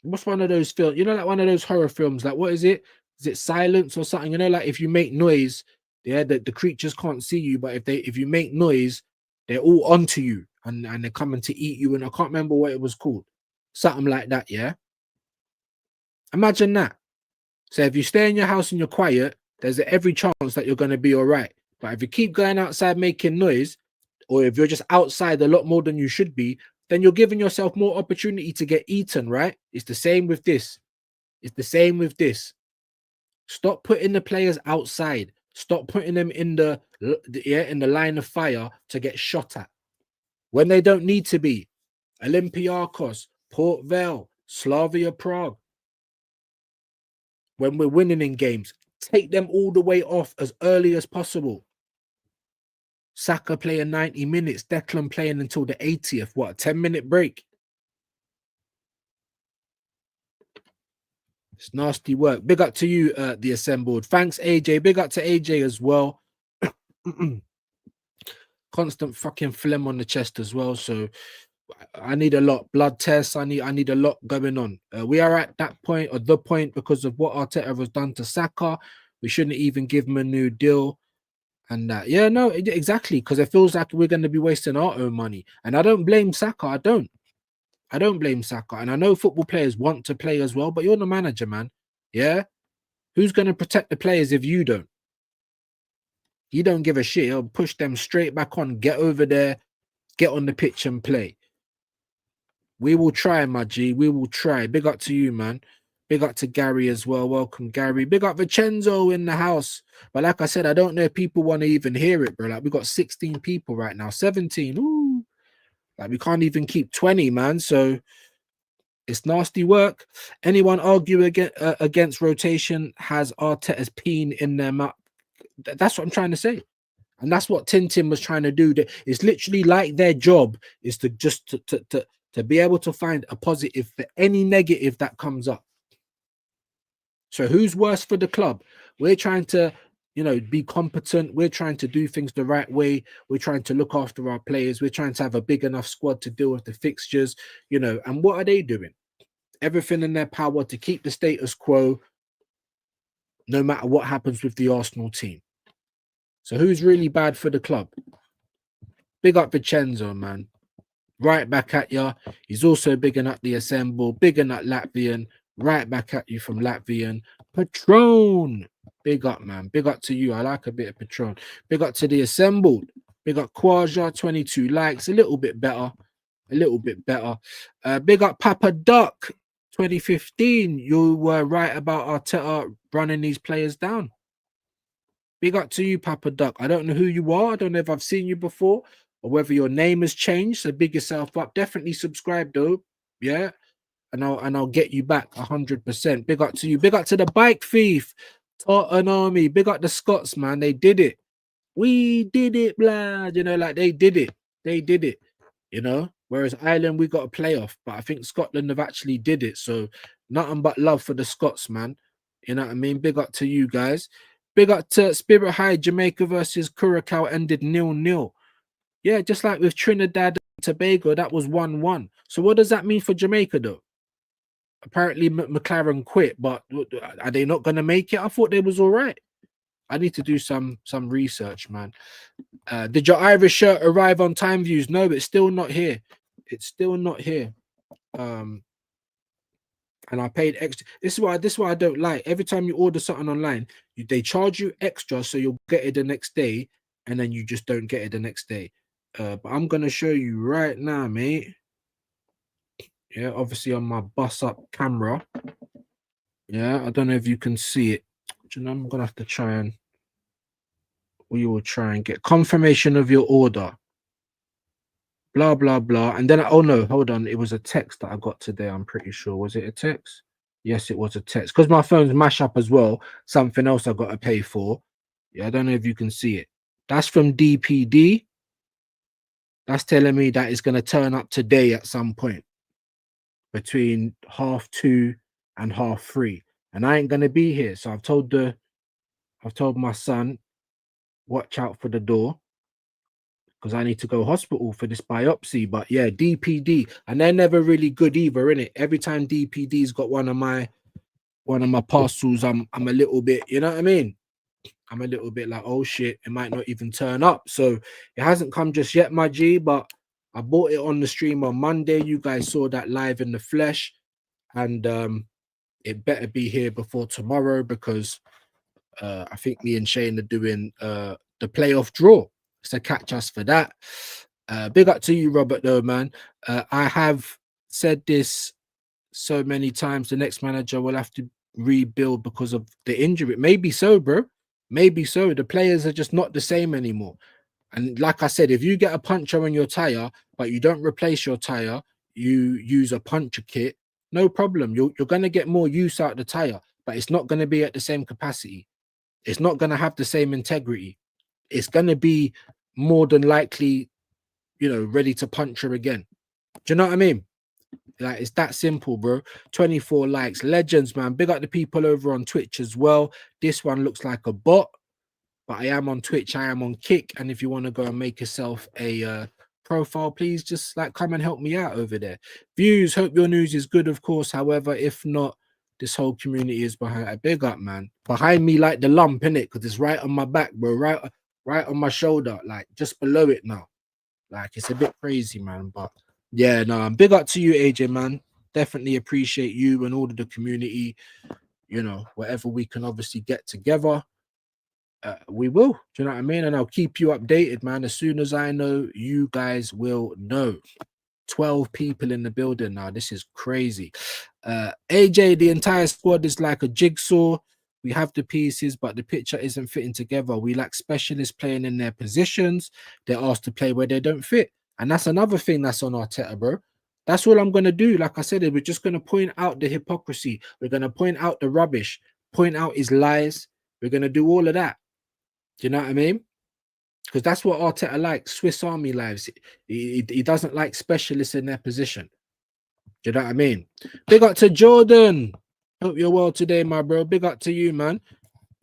what's one of those films, you know, like one of those horror films, like, what is it? Is it Silence or something? You know, like if you make noise, yeah, the creatures can't see you, but if you make noise, they're all onto you and they're coming to eat you. And I can't remember what it was called. Something like that, yeah. Imagine that. So if you stay in your house and you're quiet, there's every chance that you're going to be all right. But if you keep going outside making noise, or if you're just outside a lot more than you should be, then you're giving yourself more opportunity to get eaten, right? It's the same with this. It's the same with this. Stop putting the players outside. Stop putting them in the line of fire to get shot at when they don't need to be. Olympiacos, Port Vale, Slavia Prague. When we're winning in games, take them all the way off as early as possible. Saka playing 90 minutes, Declan playing until the 80th. What, a 10-minute break? It's nasty work. Big up to you, the assembled. Thanks, AJ. Big up to AJ as well. Constant fucking phlegm on the chest as well. So I need a lot. Blood tests. I need a lot going on. We are at that point, or the point, because of what Arteta has done to Saka. We shouldn't even give him a new deal. And that, yeah, no, exactly, because it feels like we're going to be wasting our own money. And I don't blame Saka. I don't blame Saka. And I know football players want to play as well, but you're the manager, man. Yeah. Who's going to protect the players if you don't? You don't give a shit. You'll push them straight back on. Get over there. Get on the pitch and play. We will try, my G. We will try. Big up to you, man. Big up to Gary as well. Welcome, Gary. Big up Vincenzo in the house. But like I said, I don't know if people want to even hear it, bro. Like, we got 16 people right now. 17. Ooh. Like, we can't even keep 20, man. So it's nasty work. Anyone argue against rotation has Arteta's peen in their mouth. That's what I'm trying to say. And that's what Tintin was trying to do. It's literally like their job is to just to be able to find a positive for any negative that comes up. So who's worse for the club? We're trying to, be competent. We're trying to do things the right way. We're trying to look after our players. We're trying to have a big enough squad to deal with the fixtures, and what are they doing? Everything in their power to keep the status quo, no matter what happens with the Arsenal team. So who's really bad for the club? Big up Vincenzo, man. Right back at ya. He's also bigging up the Assemble, bigging up Latvian. Right back at you from Latvian. Patron. Big up, man. Big up to you. I like a bit of Patron. Big up to the Assembled. Big up Quaja, 22 likes. A little bit better. Big up Papa Duck, 2015. You were right about Arteta running these players down. Big up to you, Papa Duck. I don't know who you are. I don't know if I've seen you before or whether your name has changed. So big yourself up. Definitely subscribe, though. Yeah. And I'll get you back 100%. Big up to you. Big up to the bike thief, Tartan Army. Big up the Scots, man. They did it. We did it, blood. Like they did it. They did it. Whereas Ireland, we got a playoff, but I think Scotland have actually did it. So nothing but love for the Scots, man. You know what I mean? Big up to you guys. Big up to Spirit High. Jamaica versus Curacao ended 0-0. Yeah, just like with Trinidad and Tobago, that was 1-1. So what does that mean for Jamaica, though? Apparently McLaren quit, but are they not going to make it? I thought they was all right. I need to do some research, man. Did your Irish shirt arrive on time, views? No, it's still not here. It's still not here. And I paid extra. This is why I don't like. Every time you order something online, they charge you extra, so you'll get it the next day, and then you just don't get it the next day. But I'm gonna show you right now, mate. Yeah, obviously on my bus up camera. Yeah, I don't know if you can see it. I'm gonna have to try and we will try and get confirmation of your order. Blah blah blah. And then oh no, hold on. It was a text that I got today. I'm pretty sure. Was it a text? Yes, it was a text. Because my phone's mash up as well. Something else I got to pay for. Yeah, I don't know if you can see it. That's from DPD. That's telling me that it's gonna turn up today at some point. Between 2:30 and 3:30, and I ain't gonna be here. So I've told my son, watch out for the door because I need to go hospital for this biopsy. But yeah, DPD, and they're never really good either, innit? Every time DPD's got one of my parcels, I'm a little bit, you know what I mean? I'm a little bit like, oh shit, it might not even turn up. So it hasn't come just yet, my G, but I bought it on the stream on Monday. You guys saw that live in the flesh, and it better be here before tomorrow because I think me and Shane are doing the playoff draw. So catch us for that. Big up to you, Robert, though, man. I have said this so many times. The next manager will have to rebuild because of the injury. Maybe so, bro. Maybe so. The players are just not the same anymore. And like I said, if you get a puncture on your tire, but you don't replace your tire, you use a puncture kit, no problem. You're going to get more use out of the tire, but it's not going to be at the same capacity. It's not going to have the same integrity. It's going to be more than likely, ready to puncture again. Do you know what I mean? Like, it's that simple, bro. 24 likes. Legends, man. Big up the people over on Twitch as well. This one looks like a bot. But I am on Twitch, I am on Kick, and if you want to go and make yourself a profile, please just like come and help me out over there. Views, hope your news is good, of course. However, if not, this whole community is behind a big up, man. Behind me, like the lump, innit? Because it's right on my back, bro. Right on my shoulder, like just below it now. Like it's a bit crazy, man. But yeah, no, I'm big up to you, AJ, man. Definitely appreciate you and all of the community. You know, whatever we can obviously get together, we will. Do you know what I mean? And I'll keep you updated, man. As soon as I know, you guys will know. 12 people in the building now. This is crazy. AJ, the entire squad is like a jigsaw. We have the pieces, but the picture isn't fitting together. We lack specialists playing in their positions. They're asked to play where they don't fit. And that's another thing that's on Arteta, bro. That's all I'm going to do. Like I said, we're just going to point out the hypocrisy. We're going to point out the rubbish, point out his lies. We're going to do all of that. Do you know what I mean? Because that's what Arteta likes, Swiss Army lives. He doesn't like specialists in their position. Do you know what I mean? Big up to Jordan. Hope you're well today, my bro. Big up to you, man.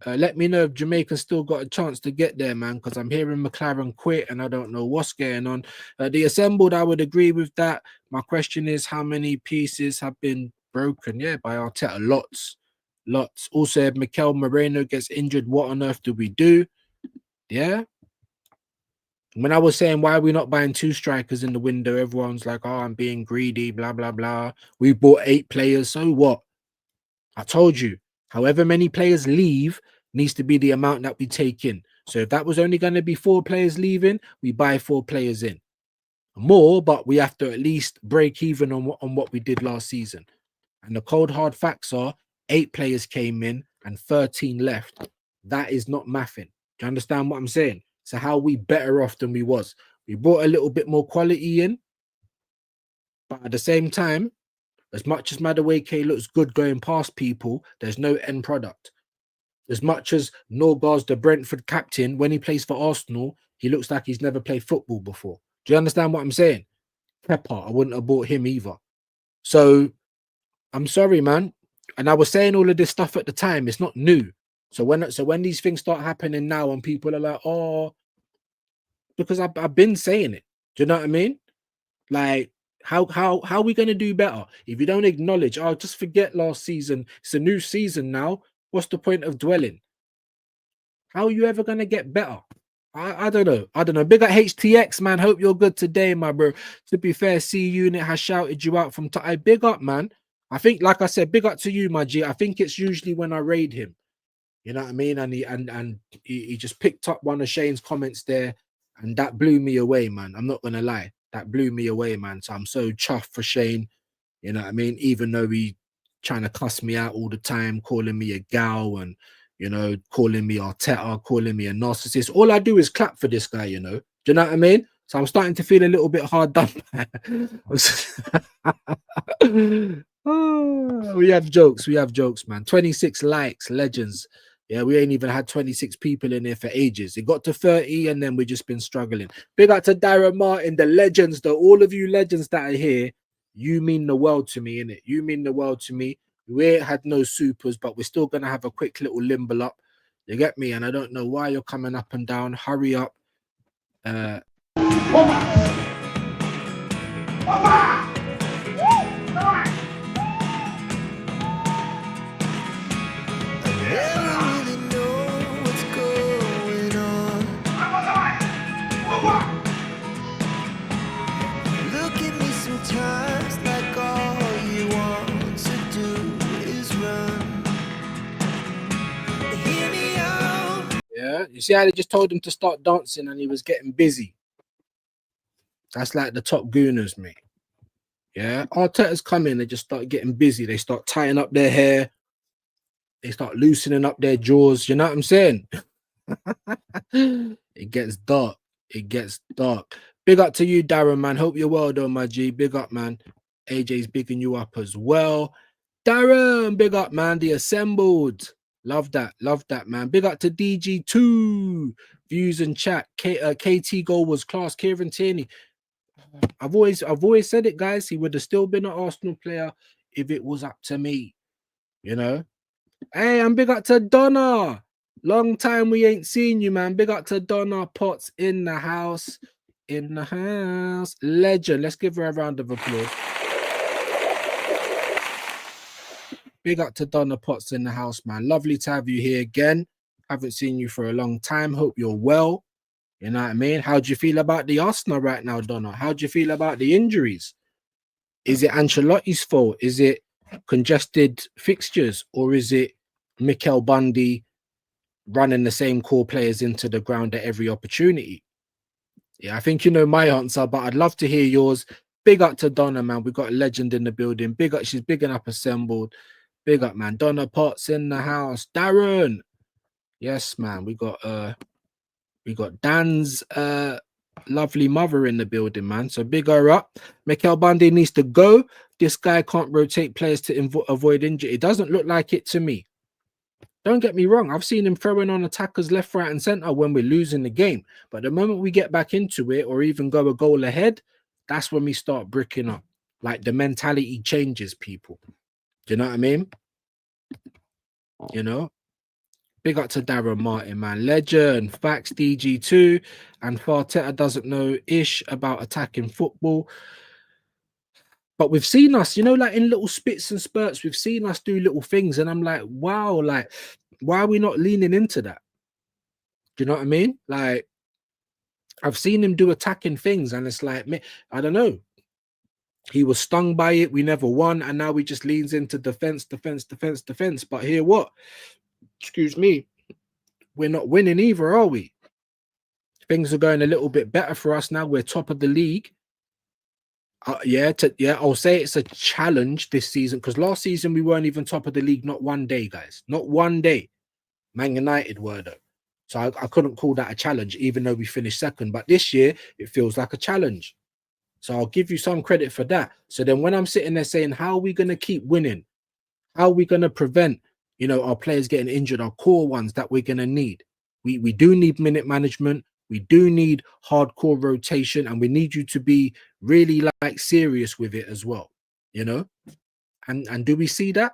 Let me know if Jamaica still got a chance to get there, man, because I'm hearing McLaren quit and I don't know what's going on. The assembled, I would agree with that. My question is, how many pieces have been broken? Yeah, by Arteta, lots. Also, if Mikel Moreno gets injured, what on earth do we do? Yeah. When I was saying, why are we not buying 2 strikers in the window? Everyone's like, oh, I'm being greedy, blah, blah, blah. We bought 8 players. So what? I told you, however many players leave needs to be the amount that we take in. So if that was only going to be 4 players leaving, we buy 4 players in. More, but we have to at least break even on what we did last season. And the cold hard facts are 8 players came in and 13 left. That is not mathing. Do you understand what I'm saying? So how we better off than we was. We brought a little bit more quality in, but at the same time, as much as Madueke looks good going past people, there's no end product. As much as Norgard's the Brentford captain, when he plays for Arsenal, he looks like he's never played football before. Do you understand what I'm saying? Pepper, I wouldn't have bought him either. So I'm sorry, man. And I was saying all of this stuff at the time. It's not new. So when these things start happening now and people are like, oh, because I've been saying it. Do you know what I mean? Like, how are we going to do better? If you don't acknowledge, oh, just forget last season. It's a new season now. What's the point of dwelling? How are you ever going to get better? I don't know. I don't know. Big up HTX, man. Hope you're good today, my bro. To be fair, C Unit has shouted you out from big up, man. I think, like I said, big up to you, my G. I think it's usually when I raid him. You know what I mean? And he just picked up one of Shane's comments there, and that blew me away, man. I'm not gonna lie. That blew me away, man. So I'm so chuffed for Shane. You know what I mean? Even though he trying to cuss me out all the time, calling me a gal and, you know, calling me Arteta, calling me a narcissist. All I do is clap for this guy, you know. Do you know what I mean? So I'm starting to feel a little bit hard done. Oh, we have jokes, man. 26 likes, legends. Yeah, we ain't even had 26 people in here for ages. It got to 30 and then we just been struggling. Big up to Darren Martin, the legends, though. All of you legends that are here, you mean the world to me, innit? You mean the world to me. We ain't had no supers, but we're still going to have a quick little limble up. You get me? And I don't know why you're coming up and down. Hurry up. Yeah, you see how they just told him to start dancing and he was getting busy. That's like the top gooners, mate. Yeah, Arteta's come in, they just start getting busy. They start tying up their hair. They start loosening up their jaws. You know what I'm saying? It gets dark. It gets dark. Big up to you, Darren, man. Hope you're well, though, my G. Big up, man. AJ's bigging you up as well. Darren, big up, man. The assembled. Love that, man. Big up to DG2. Views and chat. KT goal was class. Kieran Tierney. I've always said it, guys. He would have still been an Arsenal player if it was up to me. You know. Hey, I'm big up to Donna. Long time we ain't seen you, man. Big up to Donna Potts in the house. in the house. Legend. Let's give her a round of applause. Big up to Donna Potts in the house, man. Lovely to have you here again. Haven't seen you for a long time. Hope you're well. You know what I mean? How do you feel about the Arsenal right now, Donna? How do you feel about the injuries? Is it Ancelotti's fault? Is it congested fixtures? Or is it Mikel Bundy running the same core players into the ground at every opportunity? Yeah, I think you know my answer, but I'd love to hear yours. Big up to Donna, man. We got a legend in the building. Big up, she's big enough assembled. Big up, man. Donna Potts in the house. Darren. Yes, man. We got Dan's lovely mother in the building, man. So big her up. Mikel Bundy needs to go. This guy can't rotate players to avoid injury. It doesn't look like it to me. Don't get me wrong. I've seen him throwing on attackers left, right, and center when we're losing the game. But the moment we get back into it or even go a goal ahead, that's when we start bricking up. Like the mentality changes, people. Do you know what I mean? You know? Big up to Darren Martin, man. Legend. Facts DG2. And Farteta doesn't know ish about attacking football. But we've seen us, you know, like in little spits and spurts, we've seen us do little things. And I'm like, wow, like, why are we not leaning into that? Do you know what I mean? Like, I've seen him do attacking things. And it's like, I don't know. He was stung by it. We never won. And now he just leans into defense. But here, what? Excuse me. We're not winning either, are we? Things are going a little bit better for us now. We're top of the league. I'll say it's a challenge this season because last season we weren't even top of the league. Not one day, guys. Not one day. Man United were though. So I couldn't call that a challenge, even though we finished second. But this year, it feels like a challenge. So I'll give you some credit for that. So then when I'm sitting there saying, how are we going to keep winning? How are we going to prevent, you know, our players getting injured, our core ones that we're going to need? We do need minute management. We do need hardcore rotation, and we need you to be really like serious with it as well, you know? And do we see that?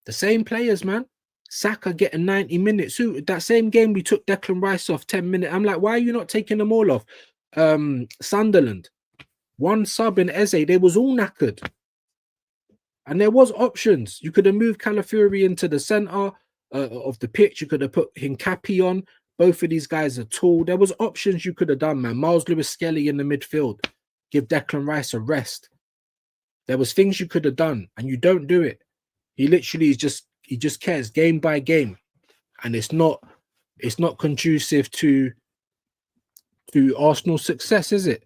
The same players, man. Saka getting 90 minutes. That same game we took Declan Rice off 10 minutes. I'm like, why are you not taking them all off? Sunderland, one sub in Eze, they was all knackered. And there was options. You could have moved Calafiori into the center of the pitch. You could have put Hincapi on. Both of these guys are tall. There was options you could have done, man. Miles Lewis-Skelly in the midfield. Give Declan Rice a rest. There was things you could have done, and you don't do it. He literally he just cares game by game. And it's not conducive to Arsenal's success, is it?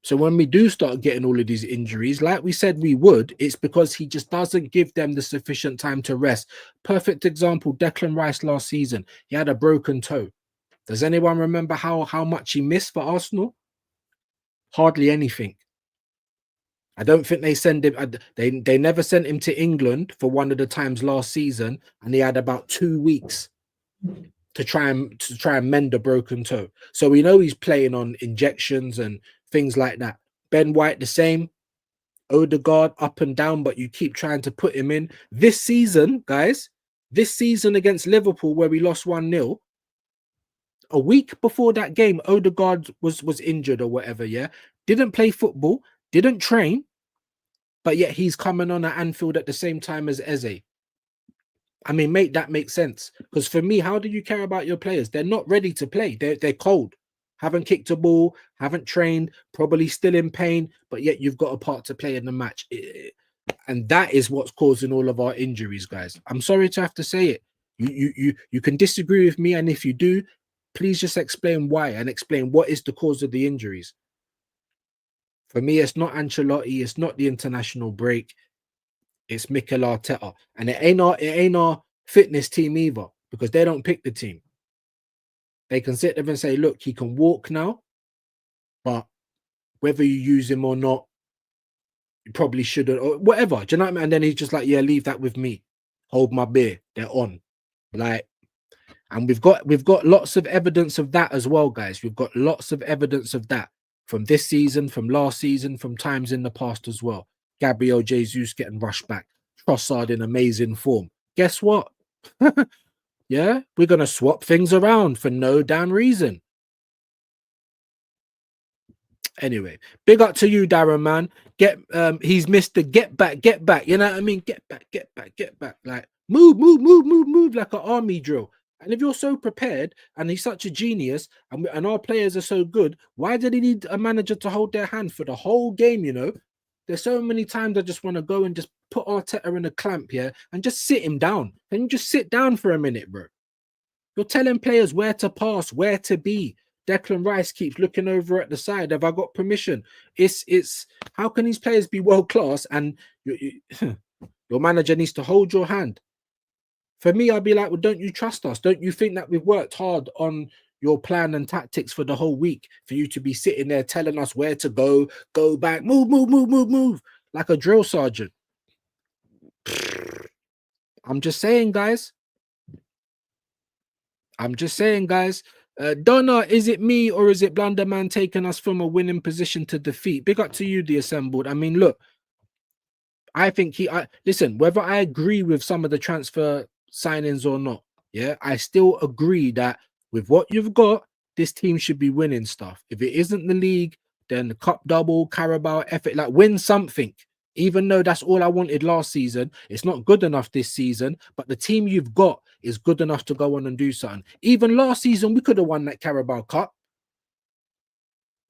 So when we do start getting all of these injuries, like we said we would, it's because he just doesn't give them the sufficient time to rest. Perfect example, Declan Rice last season. He had a broken toe. Does anyone remember how much he missed for Arsenal? Hardly anything. I don't think they send him. They never sent him to England for one of the times last season, and he had about 2 weeks to try and mend a broken toe. So we know he's playing on injections and things like that. Ben White the same. Odegaard up and down, but you keep trying to put him in. This season, guys, this season against Liverpool where we lost 1-0, a week before that game, Odegaard was injured or whatever, yeah? Didn't play football, didn't train, but yet he's coming on at Anfield at the same time as Eze. I mean, mate, that makes sense. Because for me, how do you care about your players? They're not ready to play. They're cold. Haven't kicked a ball, haven't trained, probably still in pain, but yet you've got a part to play in the match. And that is what's causing all of our injuries, guys. I'm sorry to have to say it. You can disagree with me, and if you do, please just explain why and explain what is the cause of the injuries. For me, it's not Ancelotti, it's not the international break, it's Mikel Arteta. And it ain't our fitness team either, because they don't pick the team. They can sit there and say, look, he can walk now, but whether you use him or not, you probably shouldn't, or whatever. Do you know what I mean? And then he's just like, yeah, leave that with me. Hold my beer. They're on. Like, and we've got lots of evidence of that as well, guys. We've got lots of evidence of that from this season, from last season, from times in the past as well. Gabriel Jesus getting rushed back. Trossard in amazing form. Guess what? Yeah, we're going to swap things around for no damn reason. Anyway, big up to you, Darren, man. He's missed the get back. You know what I mean? Get back. Like move, like an army drill. And if you're so prepared and he's such a genius and our players are so good, why did he need a manager to hold their hand for the whole game? You know, there's so many times I just want to go and just put Arteta in a clamp here and just sit him down. Can you just sit down for a minute, bro? You're telling players where to pass, where to be. Declan Rice keeps looking over at the side. Have I got permission? It's how can these players be world class and your manager needs to hold your hand? For me, I'd be like, well, don't you trust us? Don't you think that we've worked hard on your plan and tactics for the whole week for you to be sitting there telling us where to go back, move, like a drill sergeant? I'm just saying, guys. Donna, is it me or is it Blunderman taking us from a winning position to defeat? Big up to you, the assembled. I mean, look, I think listen, whether I agree with some of the transfer signings or not, yeah, I still agree that with what you've got, this team should be winning stuff. If it isn't the league, then the cup double, Carabao, effort, like win something. Even though that's all I wanted last season, it's not good enough this season, but the team you've got is good enough to go on and do something. Even last season, we could have won that Carabao Cup.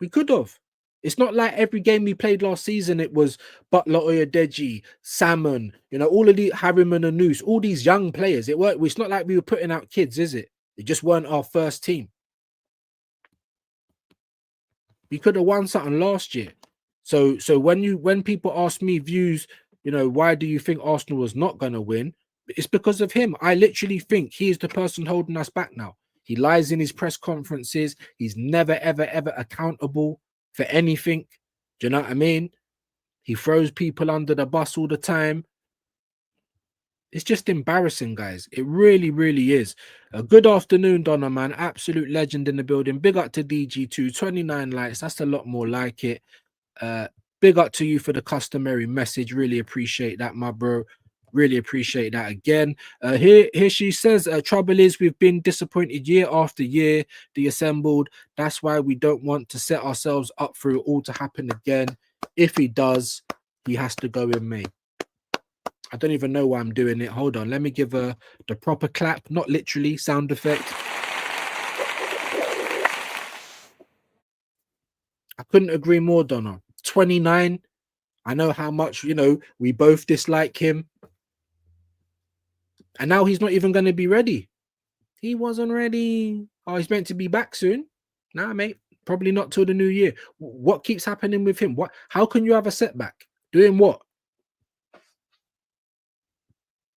We could have. It's not like every game we played last season, it was Butler, Oyadeji, Salmon, you know, all of the Harriman and Noose, all these young players. It's not like we were putting out kids, is it? It just weren't our first team. We could have won something last year. So when people ask me views, you know, why do you think Arsenal was not going to win? It's because of him. I literally think he is the person holding us back now. He lies in his press conferences. He's never, ever, ever accountable for anything. Do you know what I mean? He throws people under the bus all the time. It's just embarrassing, guys. It really, really is. A good afternoon, Donna, man. Absolute legend in the building. Big up to DG2. 29 likes. That's a lot more like it. Big up to you for the customary message. Really appreciate that, my bro. Really appreciate that again. Here she says, trouble is we've been disappointed year after year, the assembled. That's why we don't want to set ourselves up for it all to happen again. If he does, he has to go in May. I don't even know why I'm doing it. Hold on. Let me give her the proper clap, not literally sound effect. I couldn't agree more, Donna. 29. I know how much, you know, we both dislike him. And now he's not even going to be ready. He wasn't ready. Oh, he's meant to be back soon. Nah, mate. Probably not till the new year. What keeps happening with him? How can you have a setback? Doing what?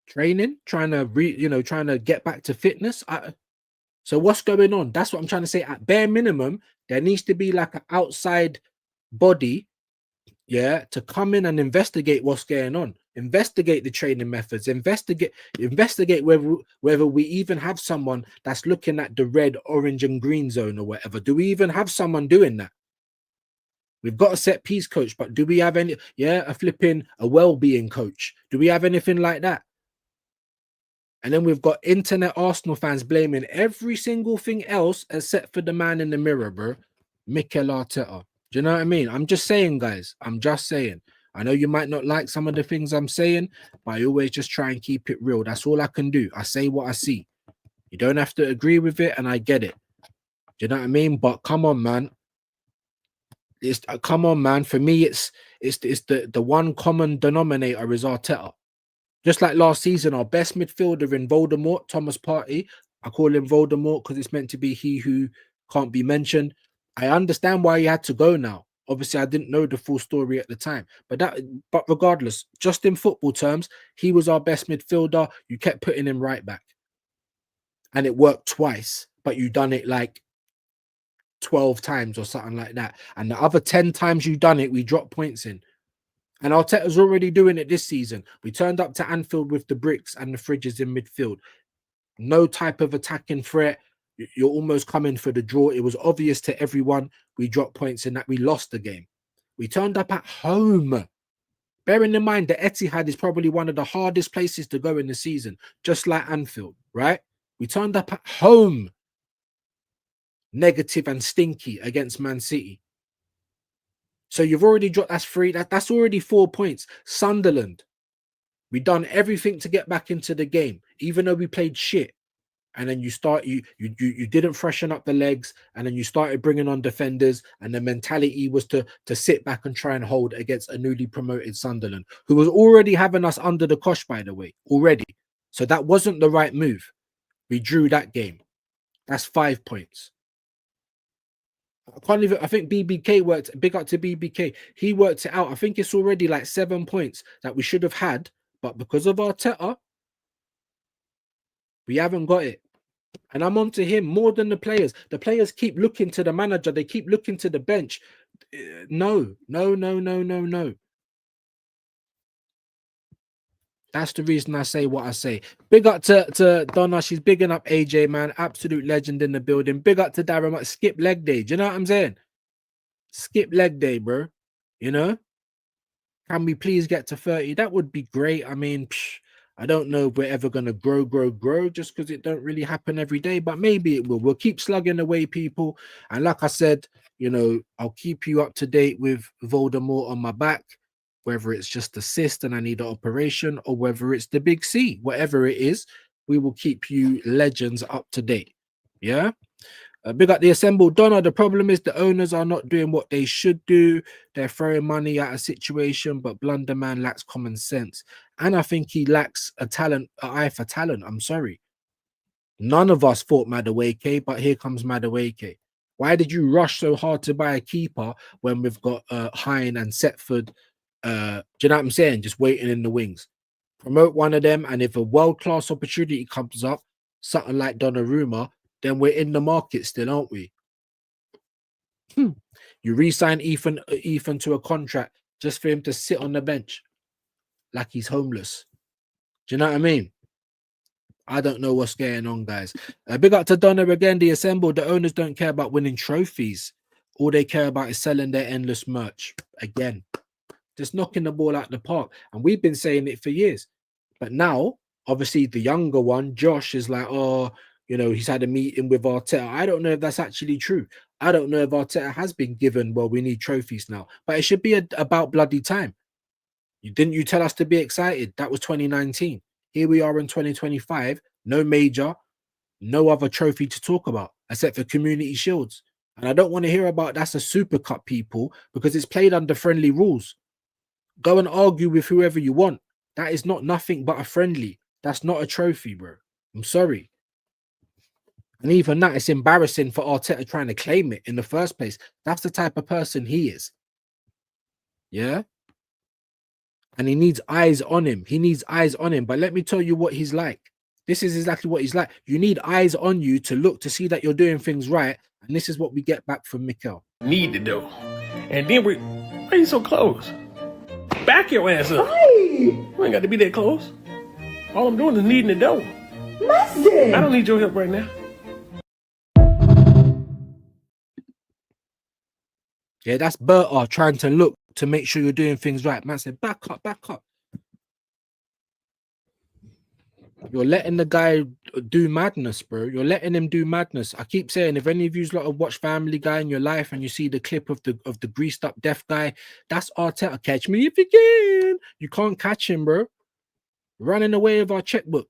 Training? Trying to get back to fitness? So what's going on? That's what I'm trying to say. At bare minimum, there needs to be like an outside body, yeah, to come in and investigate what's going on. Investigate the training methods. Investigate whether we even have someone that's looking at the red, orange, and green zone or whatever. Do we even have someone doing that? We've got a set piece coach, but do we have any? Yeah, a well-being coach. Do we have anything like that? And then we've got internet Arsenal fans blaming every single thing else except for the man in the mirror, bro, Mikel Arteta. Do you know what I mean? I'm just saying, guys. I'm just saying. I know you might not like some of the things I'm saying, but I always just try and keep it real. That's all I can do. I say what I see. You don't have to agree with it, and I get it. Do you know what I mean? But come on, man. Come on, man. For me, it's the one common denominator is Arteta. Just like last season, our best midfielder in Voldemort, Thomas Partey. I call him Voldemort because it's meant to be he who can't be mentioned. I understand why he had to go now. Obviously, I didn't know the full story at the time. But regardless, just in football terms, he was our best midfielder. You kept putting him right back. And it worked twice, but you done it like 12 times or something like that. And the other 10 times you done it, we dropped points in. And Arteta's already doing it this season. We turned up to Anfield with the bricks and the fridges in midfield. No type of attacking threat. You're almost coming for the draw. It was obvious to everyone we dropped points and that we lost the game. We turned up at home. Bearing in mind that Etihad is probably one of the hardest places to go in the season, just like Anfield, right? We turned up at home. Negative and stinky against Man City. So you've already dropped. That's 3. That's already 4 points. Sunderland, we done everything to get back into the game, even though we played shit. And then you didn't freshen up the legs, and then you started bringing on defenders, and the mentality was to sit back and try and hold against a newly promoted Sunderland, who was already having us under the cosh, by the way, already. So that wasn't the right move. We drew that game. That's 5 points. I think BBK worked. Big up to BBK. He worked it out. I think it's already like 7 points that we should have had, but because of Arteta, we haven't got it. And I'm on to him more than the players. The players keep looking to the manager. They keep looking to the bench. No. That's the reason I say what I say. Big up to Donna. She's bigging up AJ, man. Absolute legend in the building. Big up to Darren. Skip leg day. Do you know what I'm saying? Skip leg day, bro. You know? Can we please get to 30? That would be great. I mean, I don't know if we're ever going to grow just because it don't really happen every day, but maybe it will. We'll keep slugging away, people. And like I said, you know, I'll keep you up to date with Voldemort on my back, whether it's just a cyst and I need an operation, or whether it's the big C. Whatever it is, we will keep you legends up to date. Yeah? Big up the assembled Donna. The problem is the owners are not doing what they should do. They're throwing money at a situation, but Blunderman lacks common sense. And I think he lacks an eye for talent. I'm sorry. None of us thought Madueke, but here comes Madueke. Why did you rush so hard to buy a keeper when we've got Hine and Setford? Do you know what I'm saying? Just waiting in the wings. Promote one of them, and if a world-class opportunity comes up, something like Donnarumma, then we're in the market still, aren't we? You re-sign Ethan to a contract just for him to sit on the bench like he's homeless. Do you know what I mean? I don't know what's going on, guys. Big up to Donna again, the assembled. The owners don't care about winning trophies. All they care about is selling their endless merch. Again, just knocking the ball out the park. And we've been saying it for years. But now, obviously, the younger one, Josh, is like, oh, you know, he's had a meeting with Arteta. I don't know if that's actually true. I don't know if Arteta has been given, well, we need trophies now. But it should be about bloody time. Didn't you tell us to be excited? That was 2019. Here we are in 2025. No major, no other trophy to talk about, except for Community Shields. And I don't want to hear about that's a Super Cup, people, because it's played under friendly rules. Go and argue with whoever you want. That is not nothing but a friendly. That's not a trophy, bro. I'm sorry. And even that, it's embarrassing for Arteta trying to claim it in the first place. That's the type of person he is. Yeah? And he needs eyes on him. He needs eyes on him. But let me tell you what he's like. This is exactly what he's like. You need eyes on you to look to see that you're doing things right. And this is what we get back from Mikel.
Need to do. And then why are you so close? Back your ass up.
Hey!
You ain't got to be that close. All I'm doing is needing the dough.
Listen!
I don't need your help right now.
Yeah, that's Berta trying to look to make sure you're doing things right. Man said, back up, back up. You're letting the guy do madness, bro. You're letting him do madness. I keep saying, if any of you lot have watched Family Guy in your life and you see the clip of the greased up deaf guy, that's Arteta. Catch me if you can. You can't catch him, bro. Running away with our checkbook.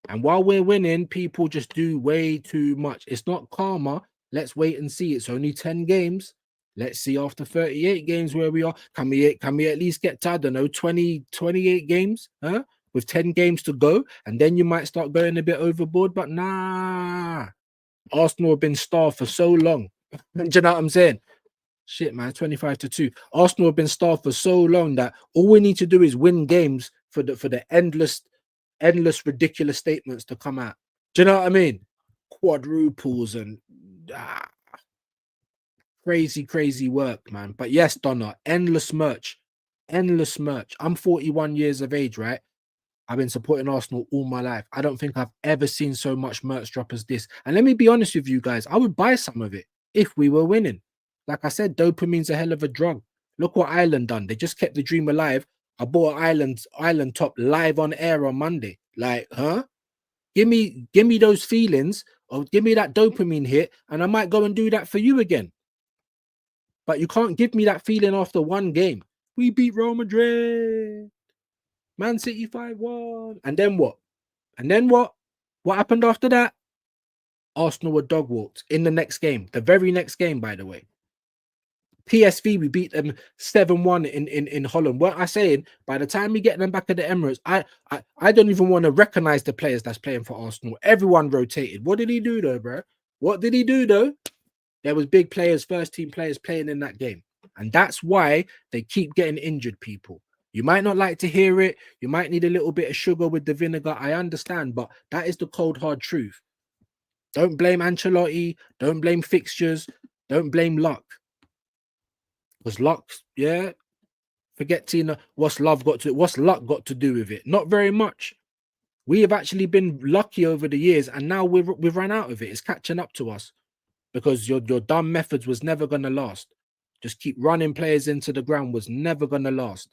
And while we're winning, people just do way too much. It's not karma. Let's wait and see. It's only 10 games. Let's see after 38 games where we are. Can we at least get to, I don't know, 28 games? Huh? With 10 games to go. And then you might start going a bit overboard. But nah. Arsenal have been starved for so long. Do you know what I'm saying? Shit, man, 25-2. Arsenal have been starved for so long that all we need to do is win games for the endless, ridiculous statements to come out. Do you know what I mean? Quadruples and crazy work, man. But yes, Donna, endless merch. I'm 41 years of age, right? I've been supporting Arsenal all my life. I don't think I've ever seen so much merch drop as this. And let me be honest with you guys, I would buy some of it if we were winning. Like I said, dopamine's a hell of a drug. Look what Ireland done. They just kept the dream alive. I bought an Island top live on air on Monday. Like, huh? Give me those feelings, or give me that dopamine hit, and I might go and do that for you again. But you can't give me that feeling after one game. We beat Real Madrid, Man City 5-1. And then what? And then what? What happened after that? Arsenal were dog walked in the next game, the very next game, by the way. PSV, we beat them 7-1 in Holland. What I saying, by the time we get them back at the Emirates, I don't even want to recognize the players that's playing for Arsenal. Everyone rotated. What did he do though, bro? What did he do though? There was big players, first team players playing in that game. And that's why they keep getting injured, people. You might not like to hear it. You might need a little bit of sugar with the vinegar. I understand, but that is the cold, hard truth. Don't blame Ancelotti. Don't blame fixtures. Don't blame luck. Because luck, yeah. Forget Tina. What's luck got to do with it? Not very much. We have actually been lucky over the years, and now we've run out of it. It's catching up to us because your dumb methods was never gonna last. Just keep running players into the ground was never gonna last.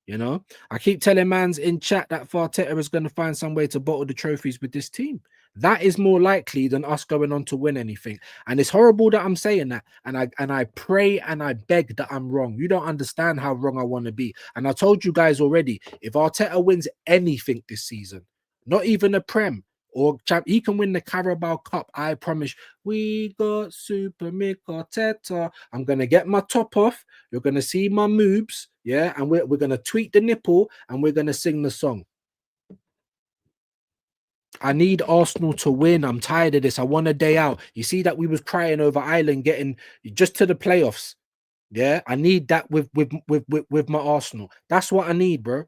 You know, I keep telling mans in chat that Arteta is going to find some way to bottle the trophies with this team. That is more likely than us going on to win anything. And it's horrible that I'm saying that. And I pray and I beg that I'm wrong. You don't understand how wrong I want to be. And I told you guys already, if Arteta wins anything this season, not even a Prem or he can win the Carabao Cup, I promise. We got Super Mick Arteta. I'm going to get my top off. You're going to see my moves. Yeah, and we're going to tweet the nipple and we're going to sing the song. I need Arsenal to win. I'm tired of this. I want a day out. You see that we was crying over Ireland getting just to the playoffs. Yeah, I need that with my Arsenal. That's what I need, bro.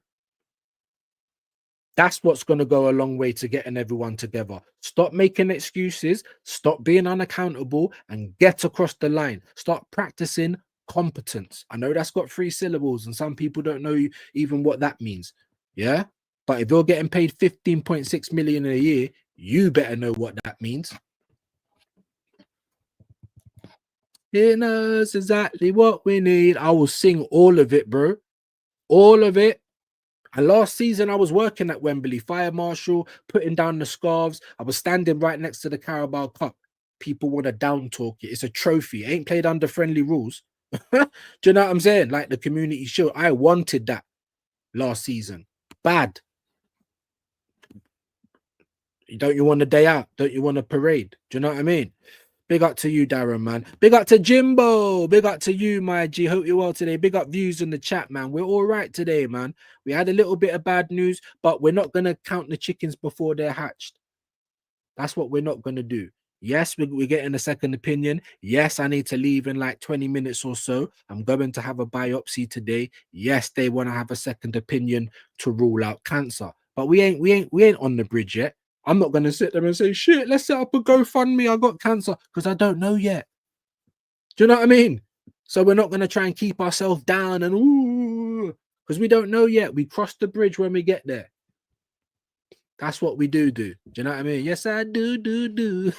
That's what's going to go a long way to getting everyone together. Stop making excuses. Stop being unaccountable and get across the line. Start practicing competence. I know that's got 3 syllables and some people don't know even what that means. Yeah. But if you're getting paid 15.6 million a year, you better know what that means. He knows exactly what we need. I will sing all of it, bro. All of it. And last season, I was working at Wembley, fire marshal, putting down the scarves. I was standing right next to the Carabao Cup. People want to down talk it. It's a trophy. It ain't played under friendly rules. Do you know what I'm saying? Like the Community Shield. I wanted that last season. Bad. Don't you want a day out? Don't you want a parade? Do you know what I mean? Big up to you, Darren, man. Big up to Jimbo. Big up to you, my G. Hope you're well today. Big up views in the chat, man. We're all right today, man. We had a little bit of bad news, but we're not going to count the chickens before they're hatched. That's what we're not going to do. Yes, we're getting a second opinion. Yes, I need to leave in like 20 minutes or so. I'm going to have a biopsy today. Yes, they want to have a second opinion to rule out cancer. But we ain't on the bridge yet. I'm not going to sit there and say, shit, let's set up a GoFundMe. I got cancer, because I don't know yet. Do you know what I mean? So we're not going to try and keep ourselves down and ooh, because we don't know yet. We cross the bridge when we get there. That's what we do. Do you know what I mean? Yes, I do.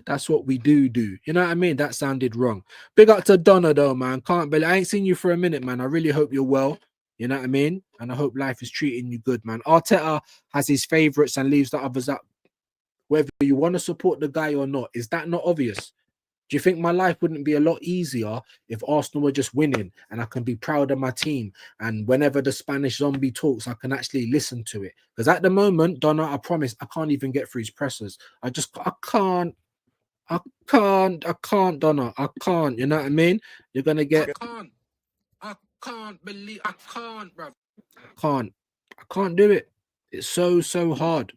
That's what we do. You know what I mean? That sounded wrong. Big up to Donna, though, man. Can't believe I ain't seen you for a minute, man. I really hope you're well. You know what I mean? And I hope life is treating you good, man. Arteta has his favourites and leaves the others up. Whether you want to support the guy or not, is that not obvious? Do you think my life wouldn't be a lot easier if Arsenal were just winning and I can be proud of my team? And whenever the Spanish zombie talks, I can actually listen to it. Because at the moment, Donna, I promise, I can't even get through his pressers. I can't, Donna. I can't. You know what I mean? You're going to get... I can't believe... I can't, bro. I can't do it. It's so hard.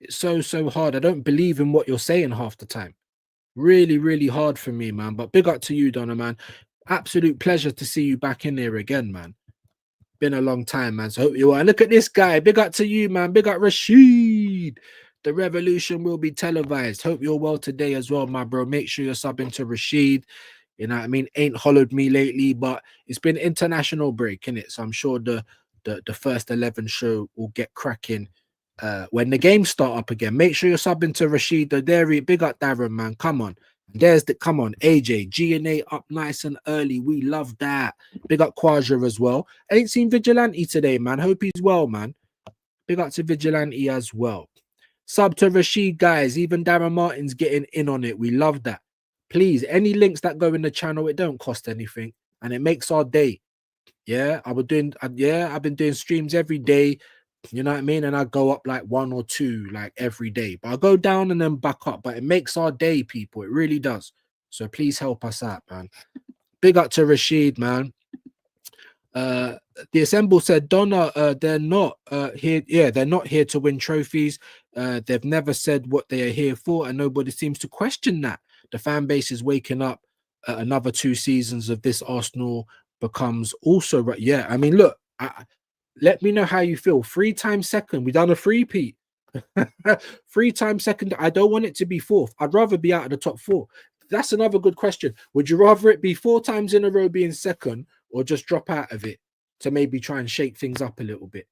It's so hard. I don't believe in what you're saying half the time. Really hard for me, man. But big up to you, Donna, man. Absolute pleasure to see you back in there again, man. Been a long time, man. So hope you are. Look at this guy. Big up to you, man. Big up Rashid. The revolution will be televised. Hope you're well today as well, my bro. Make sure you're subbing to Rashid. You know what I mean? Ain't hollowed me lately, but it's been international break, innit? So I'm sure the first 11 show will get cracking when the games start up again. Make sure you're subbing to Rashid the Dairy. Big up Darren, man. Come on. Come on, AJ. G&A up nice and early. We love that. Big up Quaja as well. Ain't seen Vigilante today, man. Hope he's well, man. Big up to Vigilante as well. Sub to Rashid, guys. Even Darren Martin's getting in on it. We love that. Please, any links that go in the channel, it don't cost anything, and it makes our day. Yeah, I've been doing streams every day. You know what I mean? And I go up like 1 or 2 like every day, but I go down and then back up. But it makes our day, people. It really does. So please help us out, man. Big up to Rashid, man. The Assemble said Donna, they're not here. Yeah, they're not here to win trophies. They've never said what they are here for, and nobody seems to question that. The fan base is waking up. Another 2 seasons of this Arsenal becomes also right. Yeah, I mean, look, let me know how you feel. 3-time second. We done a 3-peat. 3-time second. I don't want it to be 4th. I'd rather be out of the top 4. That's another good question. Would you rather it be 4 times in a row being second, or just drop out of it to maybe try and shake things up a little bit?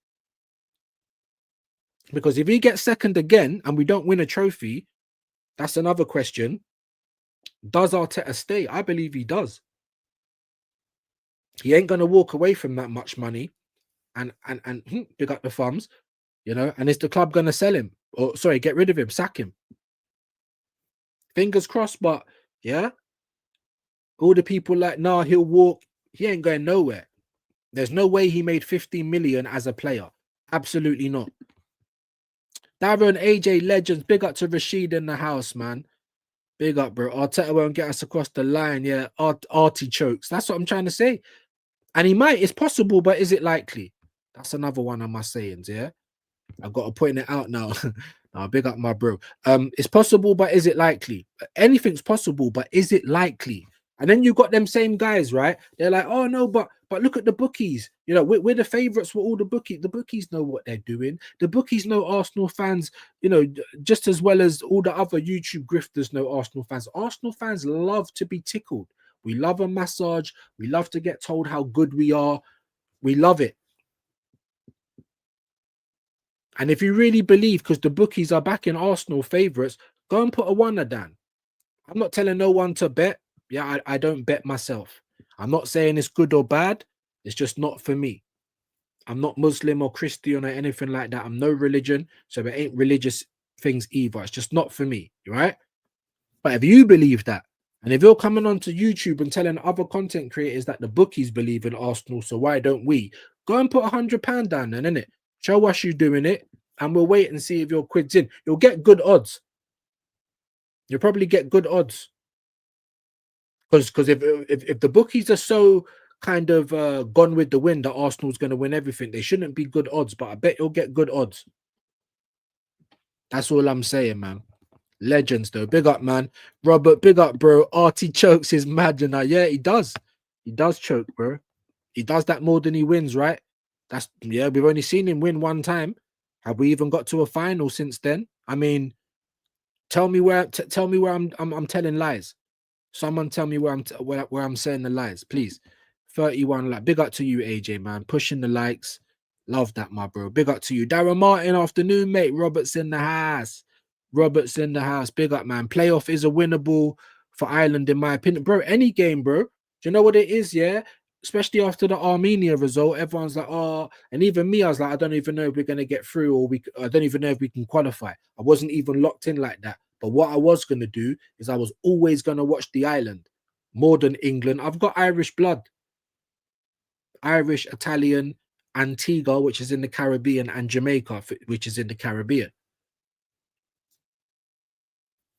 Because if he gets second again and we don't win a trophy, that's another question. Does Arteta stay? I believe he does. He ain't gonna walk away from that much money, and pick up the thumbs, you know. And is the club gonna sell him, or sorry, get rid of him, sack him? Fingers crossed. But yeah, all the people like, nah, he'll walk. He ain't going nowhere. There's no way he made 15 million as a player. Absolutely not. Darren, AJ, legends. Big up to Rashid in the house, man. Big up, bro. Arteta won't get us across the line. Yeah, artichokes. That's what I'm trying to say. And he might. It's possible, but is it likely? That's another one of my sayings, yeah? I've got to point it out now. Now, big up my bro. It's possible, but is it likely? Anything's possible, but is it likely? And then you got them same guys, right? They're like, oh no, but look at the bookies. You know, we're the favorites for all the bookies. The bookies know what they're doing. The bookies know Arsenal fans, you know, just as well as all the other YouTube grifters know Arsenal fans. Arsenal fans love to be tickled. We love a massage. We love to get told how good we are. We love it. And if you really believe, because the bookies are backing Arsenal favourites, go and put a $1 down. I'm not telling no one to bet. Yeah, I don't bet myself. I'm not saying it's good or bad. It's just not for me. I'm not Muslim or Christian or anything like that. I'm no religion, so it ain't religious things either. It's just not for me, right? But if you believe that, and if you're coming onto YouTube and telling other content creators that the bookies believe in Arsenal, so why don't we? Go and put £100 down then, innit? Show us you doing it, and we'll wait and see if your quid's in. You'll get good odds. You'll probably get good odds. Because if the bookies are so kind of gone with the wind that Arsenal's going to win everything, they shouldn't be good odds, but I bet you'll get good odds. That's all I'm saying, man. Legends, though. Big up, man. Robert, big up, bro. Artichokes is mad, you know. Yeah, he does. He does choke, bro. He does that more than he wins, right? That's, yeah, we've only seen him win 1 time. Have we even got to a final since then? I mean, tell me where I'm telling lies. Someone tell me where I'm saying the lies, please. 31 like. Big up to you, AJ, man. Pushing the likes. Love that, my bro. Big up to you. Darren Martin, afternoon, mate. Robert's in the house. Robert's in the house. Big up, man. Playoff is a winnable for Ireland, in my opinion. Bro, any game, bro. Do you know what it is, yeah? Especially after the Armenia result, everyone's like, oh, and even me, I was like, I don't even know if we're going to get through, or I don't even know if we can qualify. I wasn't even locked in like that. But what I was going to do is I was always going to watch the island more than England. I've got Irish blood. Irish, Italian, Antigua, which is in the Caribbean, and Jamaica, which is in the Caribbean.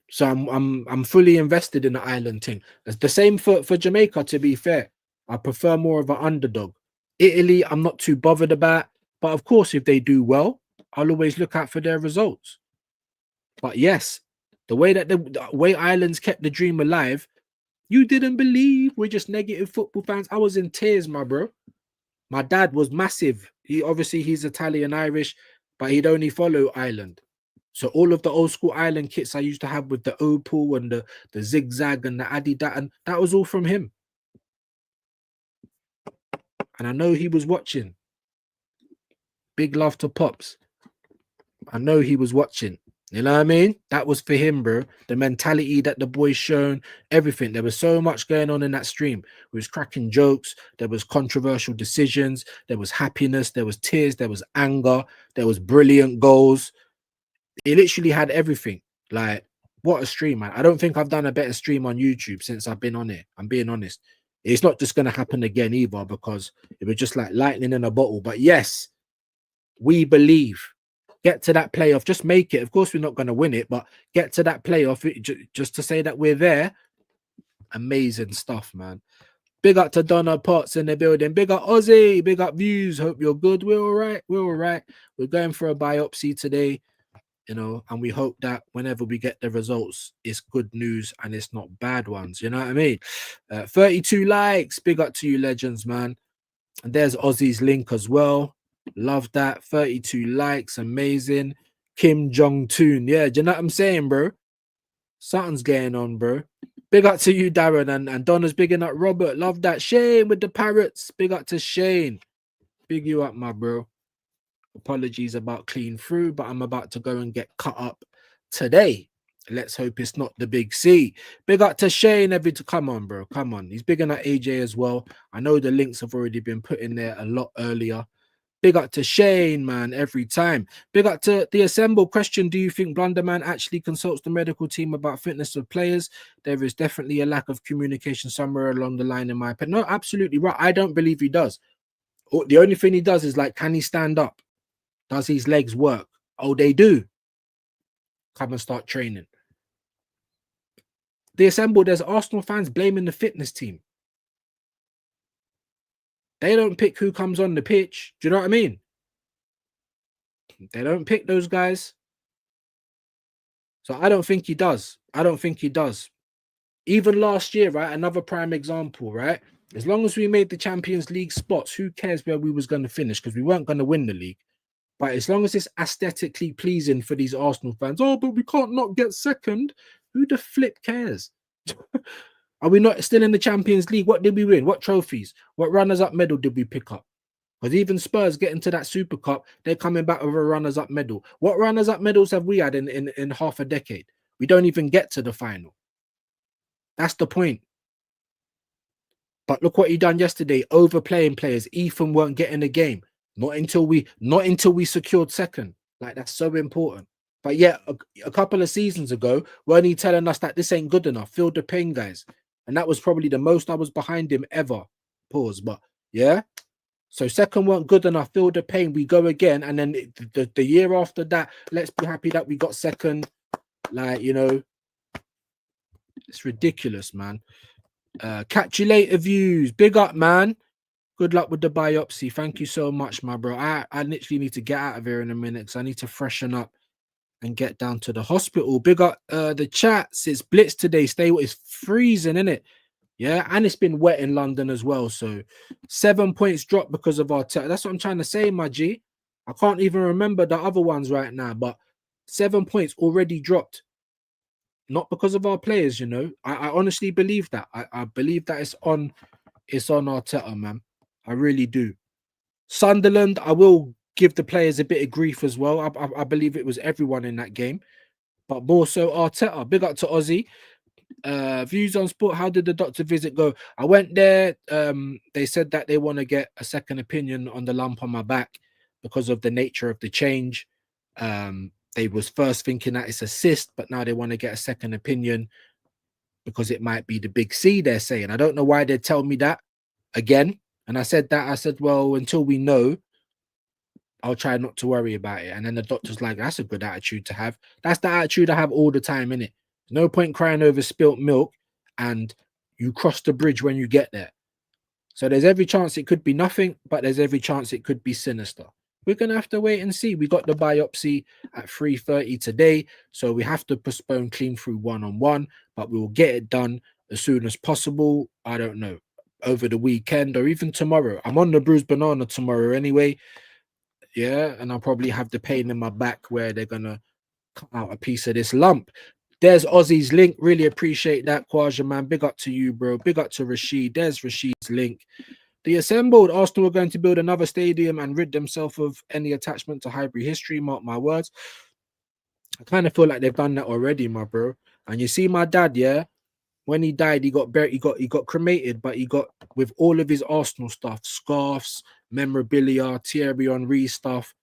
So I'm fully invested in the island thing. It's the same for Jamaica, to be fair. I prefer more of an underdog. Italy, I'm not too bothered about. But of course, if they do well, I'll always look out for their results. But yes, the way Ireland's kept the dream alive, you didn't believe. We're just negative football fans. I was in tears, my bro. My dad was massive. He's Italian Irish, but he'd only follow Ireland. So all of the old school Ireland kits I used to have with the opal and the zigzag and the Adidas, and that was all from him. And I know he was watching. Big love to Pops. I know he was watching. You know what I mean? That was for him, bro. The mentality that the boys shown, everything. There was so much going on in that stream. It was cracking jokes. There was controversial decisions. There was happiness. There was tears. There was anger. There was brilliant goals. It literally had everything. Like, What a stream, man. I don't think I've done a better stream on YouTube since I've been on it. I'm being honest. It's not just going to happen again either, because it was just like lightning in a bottle. But yes, we believe. Get to that playoff. Just make it. Of course, we're not going to win it, but get to that playoff just to say that we're there. Amazing stuff, man. Big up to Donna Potts in the building. Big up Ozzy. Big up Views. Hope you're good. We're all right. We're all right. We're going for a biopsy today, you know, and we hope that whenever we get the results, it's good news and it's not bad ones. You know what I mean? 32 likes. Big up to you, legends, man. And there's Ozzy's link as well. Love that. 32 likes. Amazing. Kim Jong-un. Yeah, do you know what I'm saying, bro? Something's going on, bro. Big up to you, Darren. And Donna's bigging up Robert. Love that. Shane with the parrots. Big up to Shane. Big you up, my bro. Apologies about clean through, but I'm about to go and get cut up today. Let's hope it's not the big C. Big up to Shane. Come on, bro. Come on. He's bigging up AJ as well. I know the links have already been put in there a lot earlier. Big up to Shane, man, every time. Big up to the Assemble. Question: do you think Blunderman actually consults the medical team about fitness of players? There is definitely a lack of communication somewhere along the line, in my opinion. No, absolutely right. I don't believe he does. The only thing he does is like, can he stand up? Does his legs work? Oh, they do. Come and start training. The Assemble, there's Arsenal fans blaming the fitness team. They don't pick who comes on the pitch. Do you know what I mean? They don't pick those guys. So I don't think he does. I don't think he does. Even last year, right? Another prime example, right? As long as we made the Champions League spots, who cares where we was going to finish? Because we weren't going to win the league. But as long as it's aesthetically pleasing for these Arsenal fans, oh, but we can't not get second. Who the flip cares? Are we not still in the Champions League? What did we win? What trophies? What runners-up medal did we pick up? Because even Spurs getting to that Super Cup, they're coming back with a runners-up medal. What runners-up medals have we had in half a decade? We don't even get to the final. That's the point. But look what he done yesterday, overplaying players. Ethan weren't getting a game. Not until we secured second. Like, that's so important. But yeah, a couple of seasons ago, weren't he telling us that this ain't good enough? Feel the pain, guys. And that was probably the most I was behind him ever. Pause. But yeah. So second weren't good enough. Feel the pain. We go again. And then the year after that, let's be happy that we got second. Like, you know, it's ridiculous, man. Catch you later, Views. Big up, man. Good luck with the biopsy. Thank you so much, my bro. I literally need to get out of here in a minute because I need to freshen up and get down to the hospital. Big up the chats. It's blitz today. It's freezing, isn't it? Yeah, and it's been wet in London as well. So 7 points dropped because of our that's what I'm trying to say, my G. I can't even remember the other ones right now, but 7 points already dropped. Not because of our players, you know. I honestly believe that. I believe that it's on Arteta, man. I really do. Sunderland, I will give the players a bit of grief as well. I believe it was everyone in that game, but more so Arteta. Big up to Ozzy. Views on sport. How did the doctor visit go? I went there. They said that they want to get a second opinion on the lump on my back because of the nature of the change. They was first thinking that it's a cyst, but now they want to get a second opinion because it might be the big C, they're saying. I don't know why they tell me that again. And I said, well, until we know, I'll try not to worry about it. And then the doctor's like, that's a good attitude to have. That's the attitude I have all the time, innit? No point crying over spilt milk and you cross the bridge when you get there. So there's every chance it could be nothing, but there's every chance it could be sinister. We're going to have to wait and see. We got the biopsy at 3:30 today, so we have to postpone clean through one-on-one, but we will get it done as soon as possible. I don't know, over the weekend or even tomorrow. I'm on the bruised banana tomorrow anyway. Yeah, and I'll probably have the pain in my back where they're going to cut out a piece of this lump. There's Ozzy's link. Really appreciate that, Kwaja, man. Big up to you, bro. Big up to Rashid. There's Rashid's link. The Assembled. Arsenal are going to build another stadium and rid themselves of any attachment to Highbury history. Mark my words. I kind of feel like they've done that already, my bro. And you see my dad, yeah? When he died, he got buried, he got cremated, but he got with all of his Arsenal stuff, scarves, memorabilia, Thierry Henry stuff.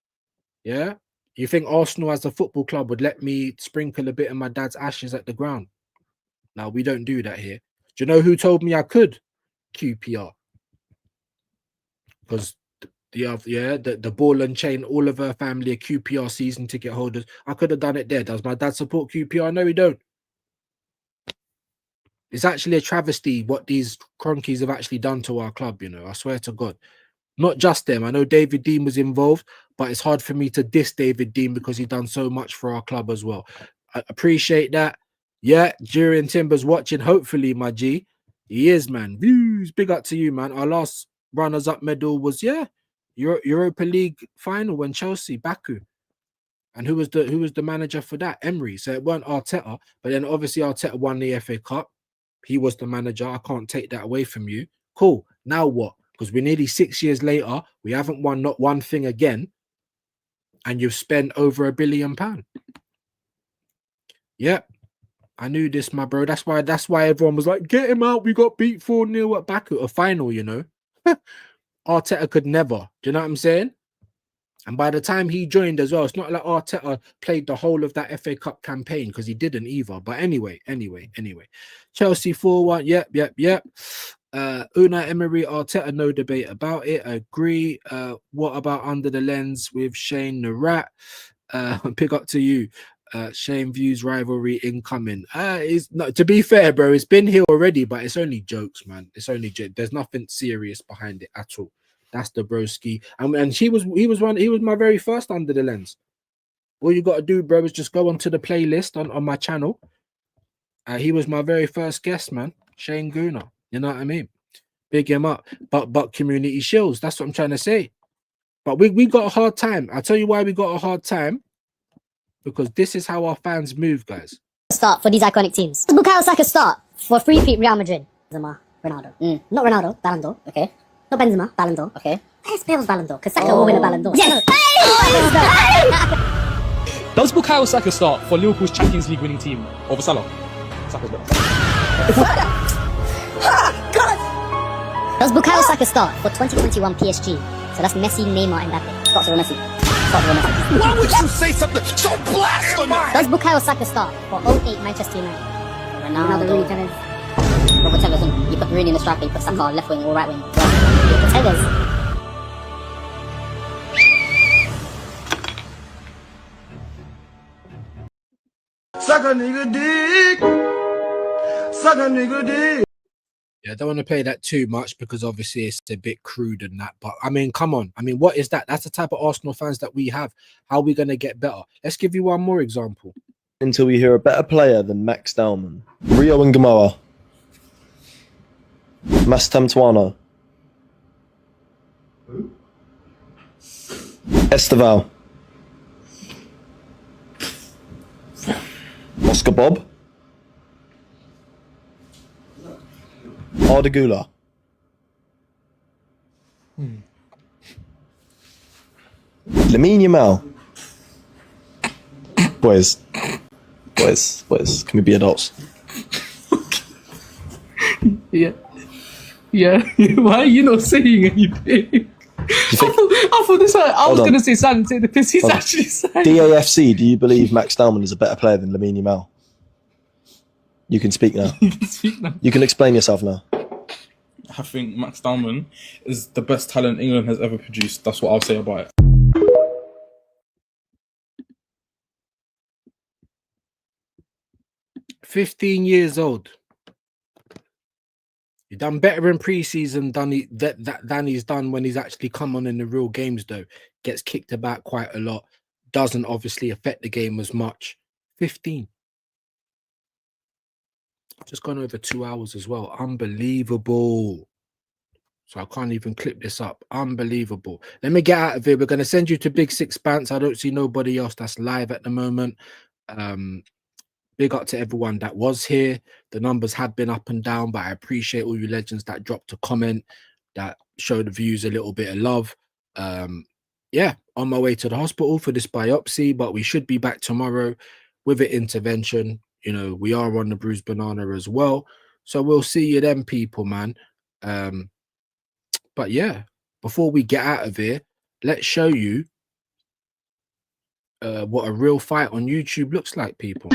Yeah. You think Arsenal as a football club would let me sprinkle a bit of my dad's ashes at the ground? No, we don't do that here. Do you know who told me I could? QPR. Because the ball and chain, all of her family are QPR season ticket holders. I could have done it there. Does my dad support QPR? No, he don't. It's actually a travesty what these cronkies have actually done to our club, you know. I swear to God. Not just them. I know David Dean was involved, but it's hard for me to diss David Dean because he done so much for our club as well. I appreciate that. Yeah, Jurian Timber's watching. Hopefully, my G. He is, man. Views. Big up to you, man. Our last runners-up medal was, Europa League final when Chelsea, Baku. And who was the manager for that? Emery. So it weren't Arteta, but then obviously Arteta won the FA Cup. He was the manager. I can't take that away from you. Cool. Now what? Because we're nearly 6 years later. We haven't won not one thing again. And you've spent over £1 billion. Yep. I knew this, my bro. That's why everyone was like, get him out. We got beat 4-0 at Baku. A final, you know. Arteta could never. Do you know what I'm saying? And by the time he joined as well, it's not like Arteta played the whole of that FA Cup campaign because he didn't either. But anyway. Chelsea 4-1. Yep. Unai Emery, Arteta, no debate about it. I agree. What about Under the Lens with Shane the Rat? Pick up to you. Shane views rivalry incoming. To be fair, bro, it's been here already, but it's only jokes, man. It's only there's nothing serious behind it at all. That's the broski. And he was my very first Under the Lens. All you got to do, bro, is just go onto the playlist on my channel. He was my very first guest, man. Shane Gooner. You know what I mean? Big him up. But community shills. That's what I'm trying to say. But we got a hard time. I'll tell you why we got a hard time. Because this is how our fans move, guys.
Start for these iconic teams. Bukayo Saka start for free-peat Real Madrid. Benzema, Ronaldo. Not Ronaldo, Ballon d'Or. Okay. Not Benzema, Ballon d'Or. Okay. Best Bale's Ballon d'Or, because Saka will win a Ballon d'Or. Yes!
Does Bukayo Saka start for Liverpool's Champions League winning team over Salah? Saka's better.
Does Bukayo Saka start for 2021 PSG? So that's Messi, Neymar, and Mbappe. Starts for Messi.
Why would you say something so blasphemous?
Does Bukayo Saka start for 08 Manchester United? Ronaldo, Rooney, Tevez. Robert Tevez. You put Rooney in the striker, you put Saka left wing or right wing. Tevez.
Suck a nigga dick. Suck a nigga dick.
Yeah, I don't want to play that too much because obviously it's a bit crude and that. But I mean, come on. I mean, what is that? That's the type of Arsenal fans that we have. How are we going to get better? Let's give you one more example.
Until we hear a better player than Max Dowman. Rio and Gamoa. Mastam Tuano. Esteval. Oscar Bob. Ardagula. Lamine Yamal. Boys, can we be adults?
Yeah. Why are you not saying anything? I thought this. I was going to say silent take the piss. He's actually silent.
DAFC, do you believe Max Dowman is a better player than Lamine Yamal? You can speak now. You can explain yourself now.
I think Max Dowman is the best talent England has ever produced. That's what I'll say about it.
15 years old. He done better in pre-season than he's done when he's actually come on in the real games, though. Gets kicked about quite a lot. Doesn't obviously affect the game as much. 15. Just gone over 2 hours as well. Unbelievable. So I can't even clip this up. Unbelievable. Let me get out of here. We're going to send you to Big Six Pants. I don't see nobody else that's live at the moment. Big up to everyone that was here. The numbers have been up and down, but I appreciate all you legends that dropped a comment, that showed the views a little bit of love. Yeah, on my way to the hospital for this biopsy, but we should be back tomorrow with an intervention. You know, we are on the Bruised Banana as well. So we'll see you then, people, man. But yeah, before we get out of here, let's show you what a real fight on YouTube looks like, people.